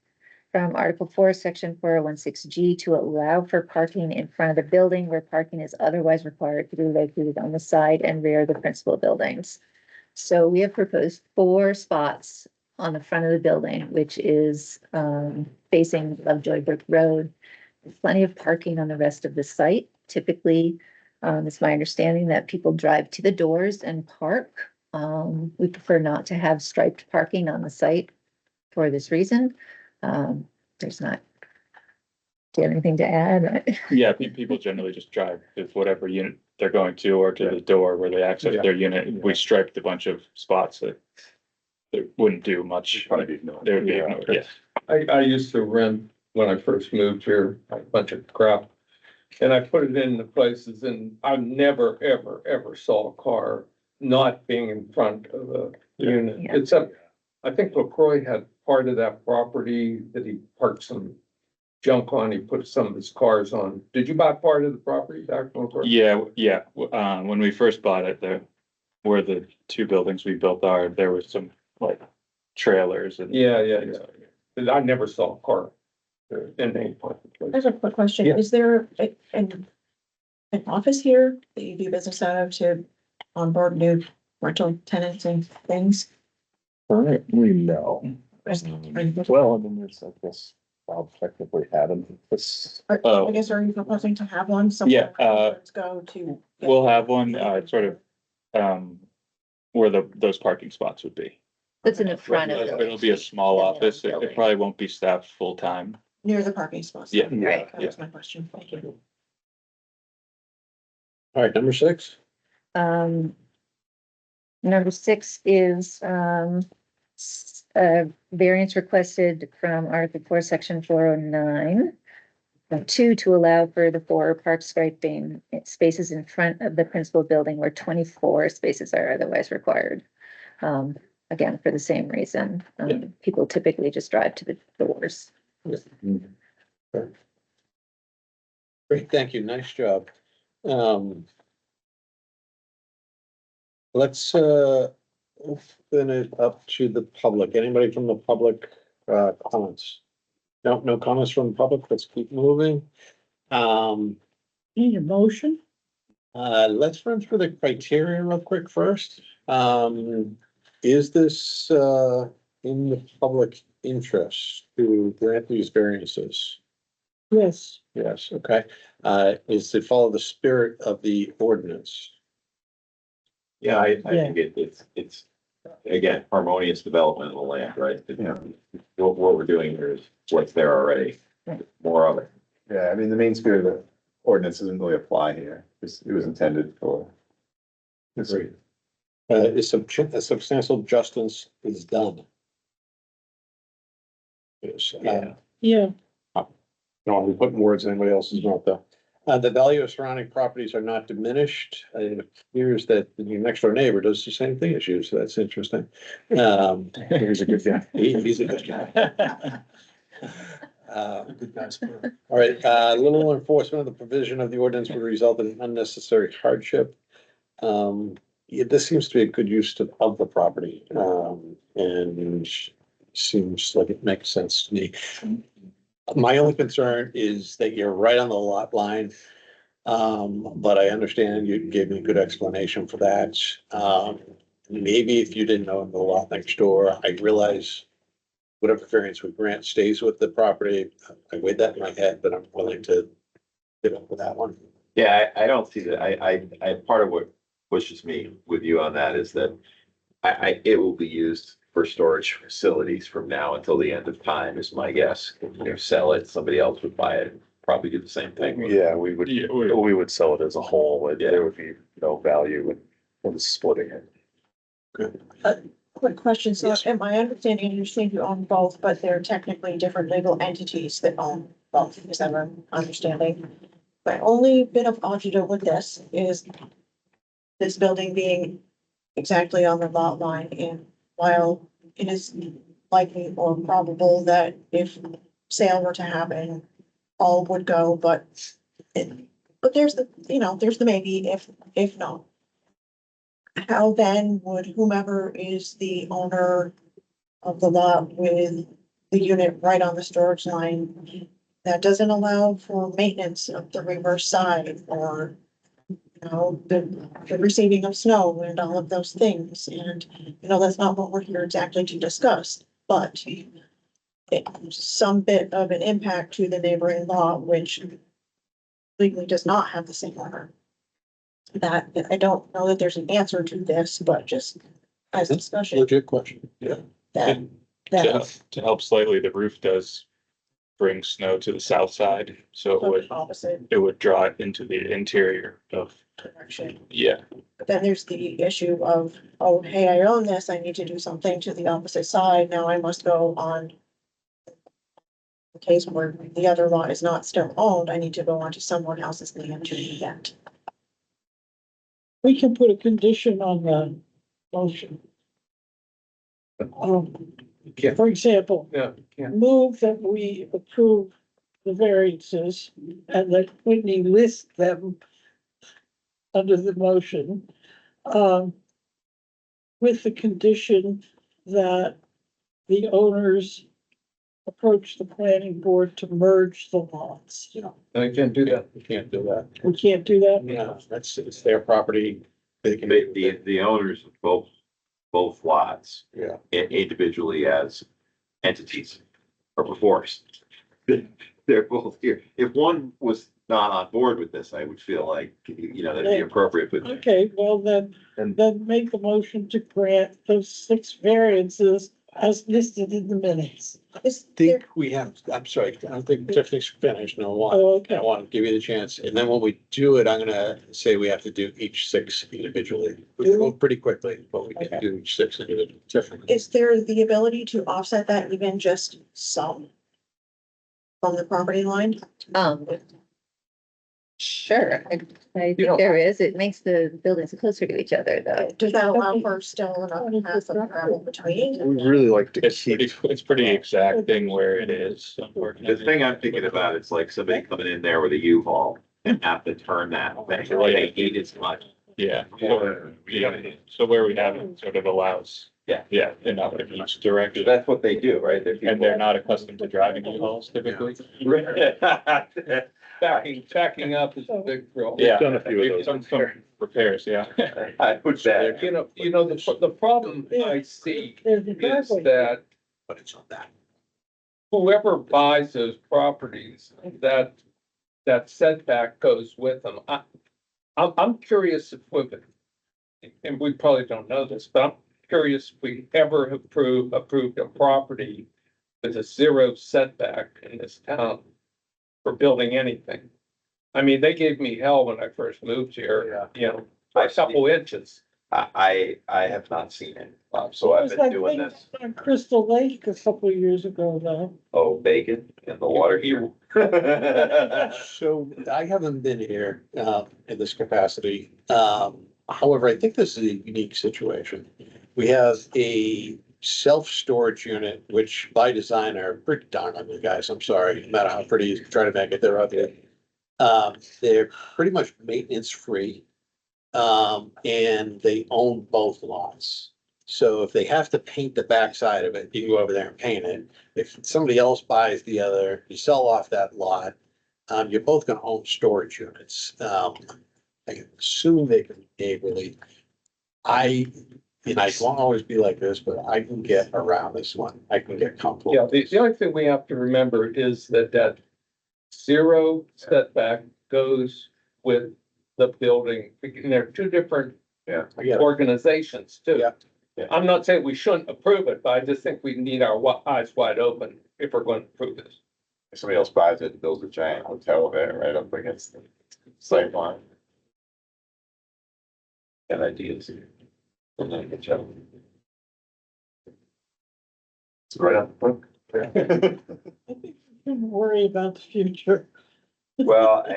from Article 4, Section 401.6G to allow for parking in front of the building where parking is otherwise required to be located on the side and rear of the principal buildings. So we have proposed 4 spots on the front of the building, which is facing Lovejoy Brook Road. There's plenty of parking on the rest of the site. Typically, it's my understanding that people drive to the doors and park. We prefer not to have striped parking on the site for this reason. There's not. Do you have anything to add? Yeah, people generally just drive to whatever unit they're going to or to the door where they access their unit. We striped a bunch of spots that wouldn't do much. They would be ignored, yeah. I used to rent, when I first moved here, a bunch of crap. and I put it in the places and I never, ever, ever saw a car not being in front of a unit, Yeah. except I think LaCroix had part of that property that he parked some junk on, he put some of his cars on. Did you buy part of the property back on LaCroix? Yeah. When we first bought it, there, where the two buildings we built are, there was some like trailers and. Yeah. But I never saw a car in any part of the I place. have a quick question. Yeah. Is there an office here that you do business out of to onboard new rental tenants and things? Currently, no. Are Well, I mean, it's, I guess, I'll technically have them. This, I guess, are you proposing to have one somewhere? Yeah, Let's go to. We'll have one, sort of, where those parking spots would be. That's in the front of It'll be a small office. It probably won't be staffed full time. Near the parking spots. Yeah. Right. That was my question. Thank you. All right, number 6. Number 6 is, a variance requested from Article 4, Section 409. 2, to allow for the 4 park striping spaces in front of the principal building where 24 spaces are otherwise required. Again, for the same reason, people typically just drive to the doors. Great, thank you, nice job. Let's open it up to the public. Anybody from the public, comments? No comments from the public, let's keep moving. Need a motion? Let's run through the criteria real quick first. Is this in the public interest to grant these variances? Yes. Yes, okay. Is to follow the spirit of the ordinance? Yeah, I think it's, again, harmonious development of the land, right? What we're doing here is what's there already, more of it. yeah, I mean, the main spirit of the ordinance doesn't really apply here. It was intended for. Agreed. Is a substantial justice is done. Yes, Yeah, don't want to be putting words in anybody else's mouth though. The value of surrounding properties are not diminished. It appears that your next door neighbor does the same thing as you, so that's interesting. He's a good guy. He's a good guy. Good guys. All right, little enforcement of the provision of the ordinance would result in unnecessary hardship. This seems to be a good use of the property, and seems like it makes sense to me. My only concern is that you're right on the lot line. But I understand you gave me a good explanation for that. Maybe if you didn't own the lot next door, I realize whatever variance we grant stays with the property. I weighed that in my head, but I'm willing to give up with that one. Yeah, I don't see that. I part of what pushes me with you on that is that it will be used for storage facilities from now until the end of time is my guess. You sell it, somebody else would buy it, probably do the same thing. Yeah, we would sell it as a whole, but Yeah. there would be no value in splitting it. Quick question. So Yes. am I understanding, you saying you own both, but they're technically different legal entities that own both, is that what I'm understanding? My only bit of agita with this is this building being exactly on the lot line, and while it is likely or probable that if sale were to happen, all would go, but there's the, there's the maybe if not. How then would whomever is the owner of the lot with the unit right on the storage line, that doesn't allow for maintenance of the reverse side or, the receiving of snow and all of those things. And, that's not what we're here exactly to discuss, but some bit of an impact to the neighboring lot, which legally does not have the same owner. That, I don't know that there's an answer to this, but just as a discussion, Legit question. Yeah. that, To help slightly, the roof does bring snow to the south side, so opposite it would draw it into the interior of, direction. yeah. But then there's the issue of, oh, hey, I own this, I need to do something to the opposite side, now I must go on the case where the other lot is not still owned, I need to go onto someone else's land to do that. We can put a condition on the motion. Yeah. For example, Yeah, yeah. move that we approve the variances and that Whitney list them under the motion, with the condition that the owners approach the planning board to merge the lots. I can't do that. We can't do that. We can't do that? Yeah, it's their property. They can, The owners of both lots yeah. individually as entities are forced. They're both here. If one was not on board with this, I would feel like, that'd be appropriate, but Okay, well then make the motion to grant those 6 variances as listed in the minutes. Is I there, think we have, I'm sorry, I don't think Tiffany's finished, no, Oh, okay. I want to give you the chance, and then when we do it, I'm gonna say we have to do each 6 individually. We go pretty quickly, but we can do each 6 individually. Tiffany. is there the ability to offset that even just some from the property line? Sure, I think there is. It makes the buildings closer to each other, though. Does that allow for still enough path of gravel between? We really like to It's pretty exacting where it is. the Unfortunately. thing I'm thinking about is like somebody coming in there with a U-Haul and have to turn that thing, they need as much. Yeah. So where we have it sort of allows. Yeah. Yeah, in each direction. That's what they do, right? And they're not accustomed to driving U-Hauls typically. Backing up is a big problem. Yeah. done a few of We've those. done some repairs, yeah. I put that. The problem I see There's the is driveway. that But it's on that. whoever buys those properties, that setback goes with them. I'm curious if we, and we probably don't know this, but I'm curious if we ever approved a property with a 0 setback in this town for building anything. I mean, they gave me hell when I first moved here, by a couple inches. I have not seen it, so I've It was been like doing thing this. on Crystal Lake a couple of years ago, though. Oh, bacon in the water here. So I haven't been here, in this capacity. However, I think this is a unique situation. We have a self-storage unit, which by design are pretty darn ugly guys. I'm sorry, no matter how pretty you try to make it, they're ugly. They're pretty much maintenance free. And they own both lots. So if they have to paint the backside of it, you can go over there and paint it. If somebody else buys the other, you sell off that lot, you're both gonna own storage units. I can assume they can neighborly. And I won't always be like this, but I can get around this one. I can get comfortable. Yeah, the only thing we have to remember is that 0 setback goes with the building. And they're 2 different I get it. organizations too. Yeah. I'm not saying we shouldn't approve it, but I just think we need our eyes wide open if we're going to approve this. If somebody else buys it, and builds a giant hotel there, right up against the site line. Got ideas. And then get you. It's right up the book. I think we shouldn't worry about the future. Well,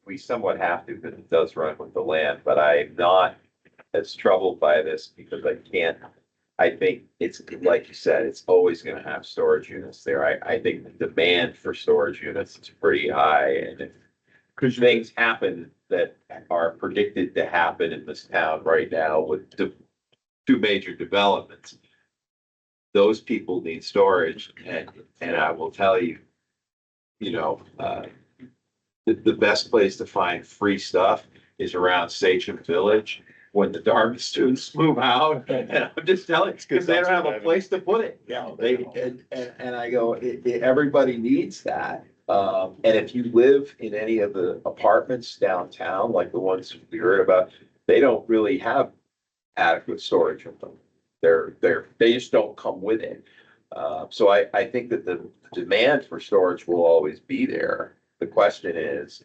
we somewhat have to, because it does run with the land, but I'm not as troubled by this because I think it's, like you said, it's always gonna have storage units there. I think the demand for storage units is pretty high, and if things happen that are predicted to happen in this town right now with 2 major developments, those people need storage, and I will tell you, the best place to find free stuff is around Sachem Village when the Dartmouth students move out. And I'm just telling you, because they don't have a place to put it. Yeah. And I go, everybody needs that. And if you live in any of the apartments downtown, like the ones we heard about, they don't really have adequate storage of them. They just don't come with it. So I think that the demand for storage will always be there. The question is,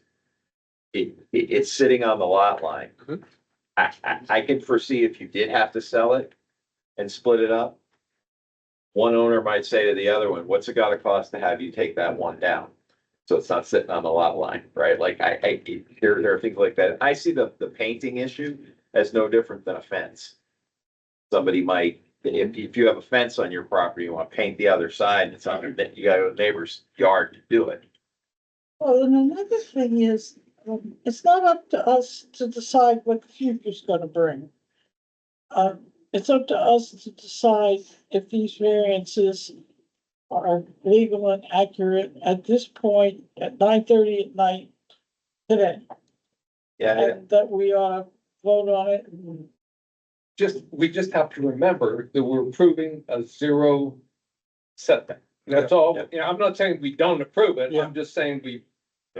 it's sitting on the lot line. I can foresee if you did have to sell it and split it up, one owner might say to the other one, what's it gotta cost to have you take that one down? So it's not sitting on the lot line, right? Like there are things like that. I see the painting issue as no different than a fence. Somebody might, if you have a fence on your property, you want to paint the other side, it's on, you gotta go to the neighbor's yard to do it. Well, and another thing is, it's not up to us to decide what the future's gonna bring. It's up to us to decide if these variances are legal and accurate at this point at 9:30 at night today. Yeah, And that we ought to vote on it. We just have to remember that we're approving a zero setback. That's all, Yeah. you know, I'm not saying we don't approve it, I'm just saying we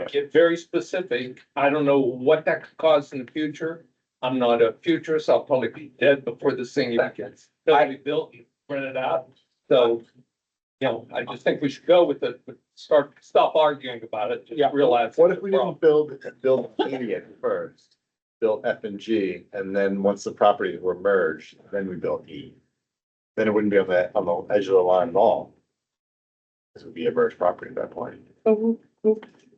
get very specific. I don't know what that could cause in the future. I'm not a futurist, I'll probably be dead before this thing even gets built and rented out. So, you know, I just think we should go with it, but stop arguing about it, Yeah. just realize. What if we didn't build immediate first? Built F and G, and then once the properties were merged, then we built E. Then it wouldn't be on the edge of the line at all. This would be a merged property at that point. But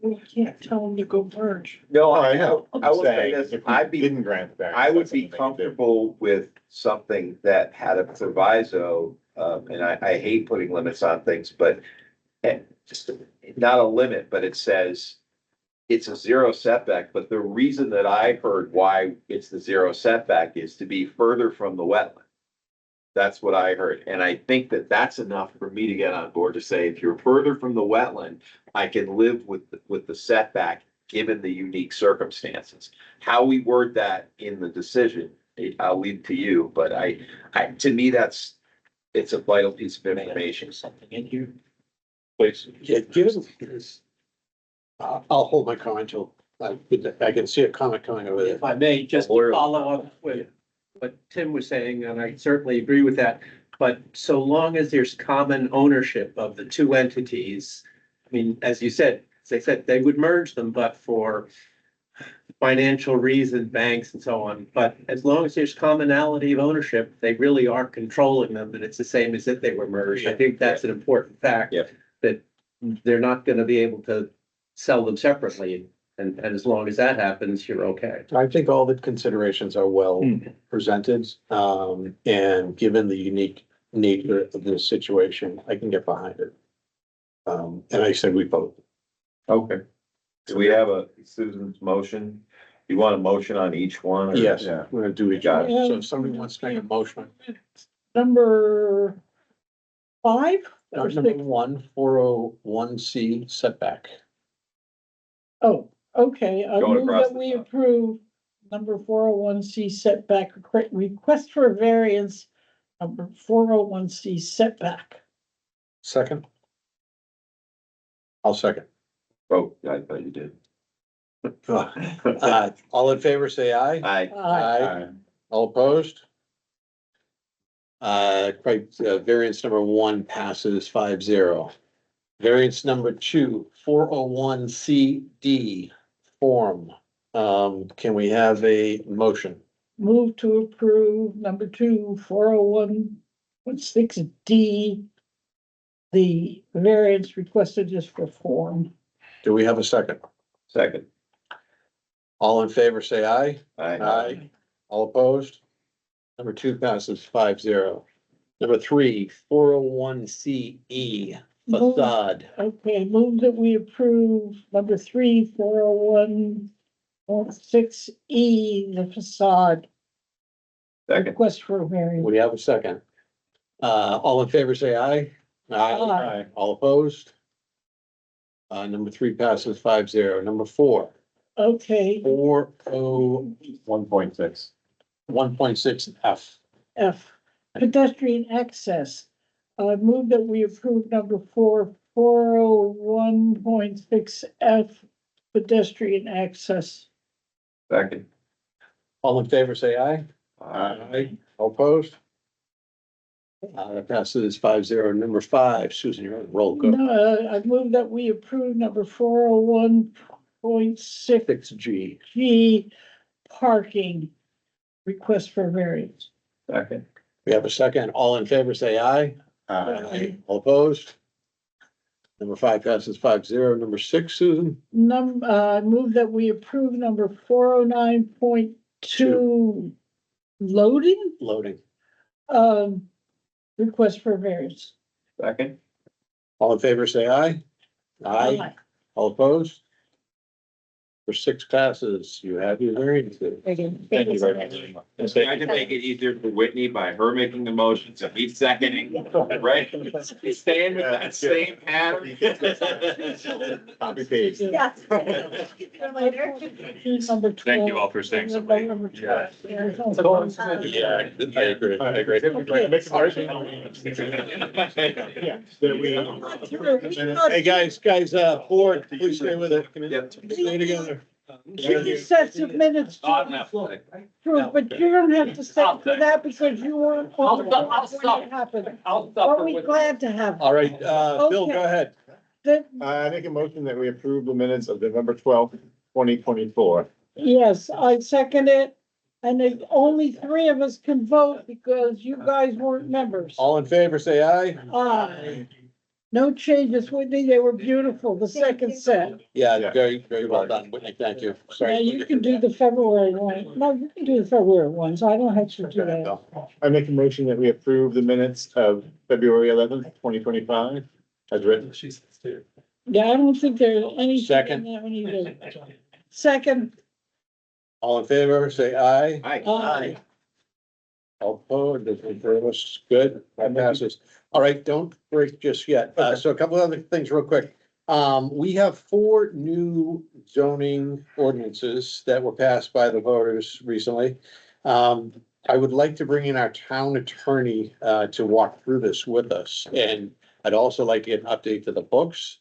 we can't tell them to go merge. No, I know. I will say Saying this, if we I'd be, didn't grant the variance, I would that's be something they could do. comfortable with something that had a proviso, and I hate putting limits on things, but just not a limit, but it says it's a zero setback, but the reason that I heard why it's the zero setback is to be further from the wetland. That's what I heard, and I think that that's enough for me to get on board to say, if you're further from the wetland, I can live with the setback, given the unique circumstances. How we word that in the decision, I'll leave to you, but to me, it's a vital piece of information. Something in here. Please. Yeah, I'll hold my comment till, I can see a comment coming over there. If I may, just to follow up with what Tim was saying, and I certainly agree with that. But so long as there's common ownership of the two entities, I mean, as you said, they said they would merge them, but for financial reasons, banks and so on. But as long as there's commonality of ownership, they really are controlling them, and it's the same as if they were merged. I think that's an important fact. Yeah. That they're not gonna be able to sell them separately. And as long as that happens, you're okay. I think all the considerations are well presented, and given the unique nature of this situation, I can get behind it. And I said we vote. Okay. Do we have Susan's motion? You want a motion on each one? or- Yes, Yeah. we're gonna do each Got one. it. So if somebody wants to make a motion, Number 5 or number 6? 1, 401C setback. Oh, okay, I Going move across that the we top. approve number 401C setback request for variance. Number 401C setback. Second? I'll second. Oh, I thought you did. All in favor, say aye. Aye. Aye. All opposed? Variance number 1 passes 5-0. Variance number 2, 401CD form. Can we have a motion? Move to approve number 2, 401.6D. The variance requested is for form. Do we have a second? Second. All in favor, say aye. Aye. All opposed? Number 2 passes 5-0. Number 3, 401CE facade. Okay, move that we approve number 3, 401.6E, the facade Second. request for a variance. We have a second. All in favor, say aye. Aye. All opposed? Number 3 passes 5-0. Number 4, Okay, 401.6 F. F, pedestrian access. Move that we approve number 4, 401.6 F, pedestrian access. Second. All in favor, say aye. All opposed? That passes 5-0. Number 5, Susan, you're on a roll. Go. No, I move that we approve number 401.6 6G. G, parking request for variance. Second. We have a second. All in favor, say aye. All opposed? Number 5 passes 5-0. Number 6, Susan? Move that we approve number 409.2 loading, Loading. request for variance. Second? All in favor, say aye. Aye. All opposed? For 6 passes, you have your variances. Thank you very much. Trying to make it easier for Whitney by her making the motion, so he's seconding, right? He's staying with that same pattern. Copy paste. Yes. Number 12. Thank you all for staying so late. Number 12. Yeah, I agree. I agree. Hey, guys, board, please stay with it. Stay together. Two sets of minutes to approve, but you don't have to stay for that because you weren't on the board when it happened. But we're glad to have. All right, Bill, Okay. go ahead. That, I make a motion that we approve the minutes of November 12th, 2024. yes, I second it. And if only 3 of us can vote because you guys weren't members. All in favor, say aye. Aye. No changes, Whitney, they were beautiful, the second set. Yeah, very, very well done, Whitney, thank you. Now Sorry. you can do the February one. No, you can do the February ones. I don't have to do that. I make a motion that we approve the minutes of February 11th, 2025, as written. Yeah, I don't think there's anything Second. in there either. Second. All in favor, say aye. Aye. All opposed, there's no further. Good, that passes. All right, don't break just yet. So a couple of other things real quick. We have 4 new zoning ordinances that were passed by the voters recently. I would like to bring in our town attorney, to walk through this with us, and I'd also like to get an update to the books.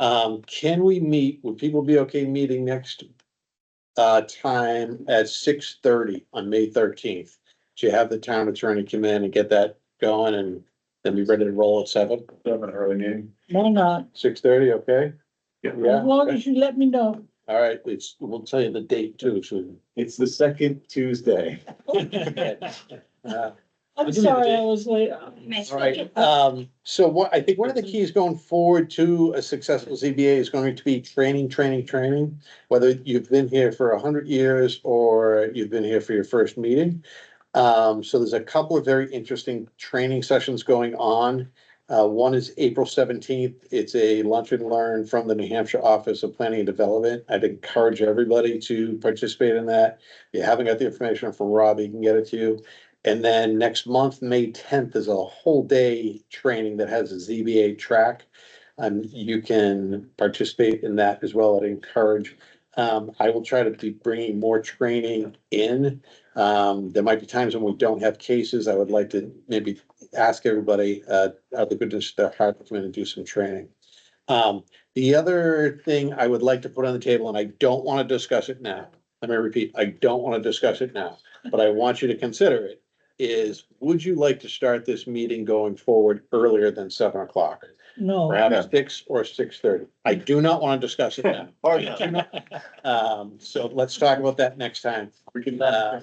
Can we meet, would people be okay meeting next, time at 6:30 on May 13th? To have the town attorney come in and get that going and then be ready to roll at 7? Have an early meeting. Why not? 6:30, okay? As long as you let me know. All right, we'll tell you the date too, so. It's the second Tuesday. I'm sorry I was late. All right, so what, I think one of the keys going forward to a successful ZBA is going to be training. Whether you've been here for 100 years or you've been here for your first meeting. So there's a couple of very interesting training sessions going on. One is April 17th. It's a lunch and learn from the New Hampshire Office of Planning and Development. I'd encourage everybody to participate in that. If you haven't got the information from Rob, he can get it to you. And then next month, May 10th, is a whole day training that has a ZBA track. You can participate in that as well. I'd encourage. I will try to be bringing more training in. There might be times when we don't have cases. I would like to maybe ask everybody, out of the goodness of their heart, to come in and do some training. The other thing I would like to put on the table, and I don't want to discuss it now. Let me repeat, I don't want to discuss it now, but I want you to consider it, is would you like to start this meeting going forward earlier than 7 o'clock? No. Perhaps 6 or 6:30. I do not want to discuss it now. So let's talk about that next time. We can. All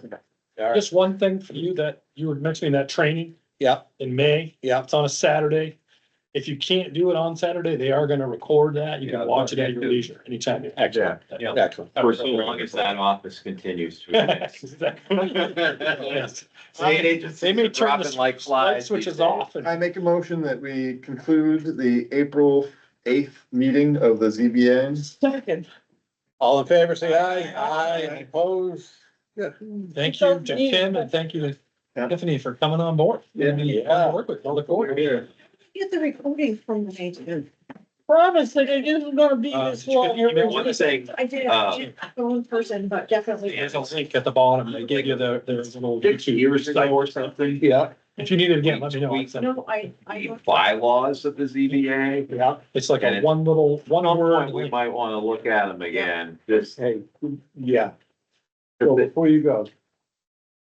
right. Just one thing for you that you were mentioning, that training Yeah, in May. yeah. It's on a Saturday. If you can't do it on Saturday, they are gonna record that. You Yeah, can watch it at your leisure anytime. Excellent. Yeah. Excellent. For so long as that office continues to exist. Yes. State agencies They may are turn the dropping like light flies. switches these days. off and I make a motion that we conclude the April 8th meeting of the ZBA. Second. All in favor, say aye. Aye, opposed? Yeah. thank you to Kim and thank you to Yeah. Tiffany for coming on board. Yeah. Work with, I look forward to it. Get the recording from the meeting. Promise that it isn't gonna be this long. One thing, I did, go in person, but definitely. There's a link at the bottom. They give you their little 6 YouTube. years ago or something. Yeah. If you need it again, let me know. I'll send it. No, I. The bylaws of the ZBA. Yeah. It's like And a it- one One word point, we link. might wanna look at them again, just. Hey, yeah. So before you go.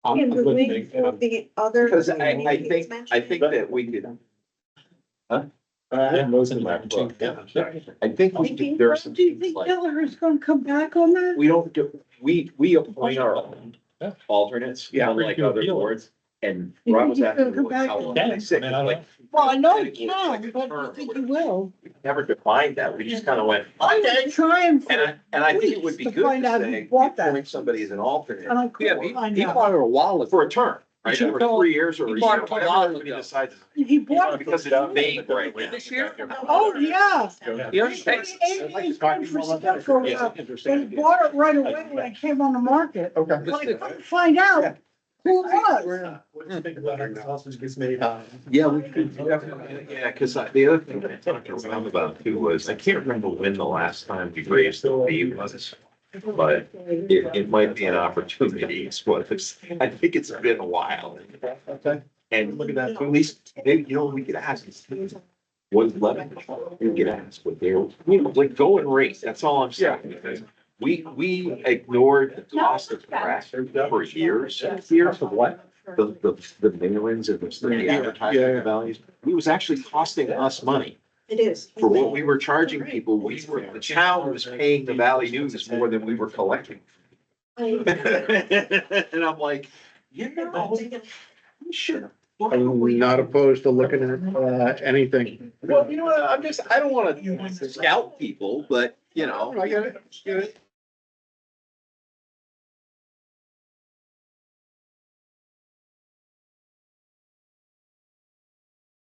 I'm And the listening, link and for I'm- the other. Because I think that we could, I have most of that Yeah. book. I think we could, there are some Do you things think like, Kelleher's gonna come back on that? we don't do, we appoint our own Yeah. alternates, Yeah. unlike other boards. And You Rob think was he's asking gonna come me back? how long Yeah, they say, I mean, I don't like, Well, I know he It's like can, a but term I or think he whatever. will. we never defined that. We just kind of went, I'm trying for and I think it would be weeks good to find to out say, who bought that. appoint somebody as an alternate. And I Yeah, couldn't he find He out. bought it a while ago. For a term, right? should Or call- 3 years or a he year, bought it a while whatever he ago. decides. He bought it. Because it's vague right now. This year? Oh, yeah. You understand? He's paid for stuff for, but he bought it right away when it came on the market. Okay. But I couldn't find out who it was. What do you think about it? The sausage gets made. Yeah, we could definitely, yeah, because the other thing I talked to Rob about too was, I can't remember when the last time we raised the fee was. But it might be an opportunity, is what it's, I think it's been a while. Okay. And look at that, at least, maybe, you know, we could ask, what level, we could ask what they're, you know, like going rate, that's all I'm saying. Because we ignored the cost of crack for years of what? The mailings and the advertising values, it was actually costing us money. It is. For what we were charging people, the town was paying the Valley News more than we were collecting. And I'm like, you know, we should. I'm not opposed to looking at, anything. Well, you know what, I don't wanna scout people, but, you know. I get it.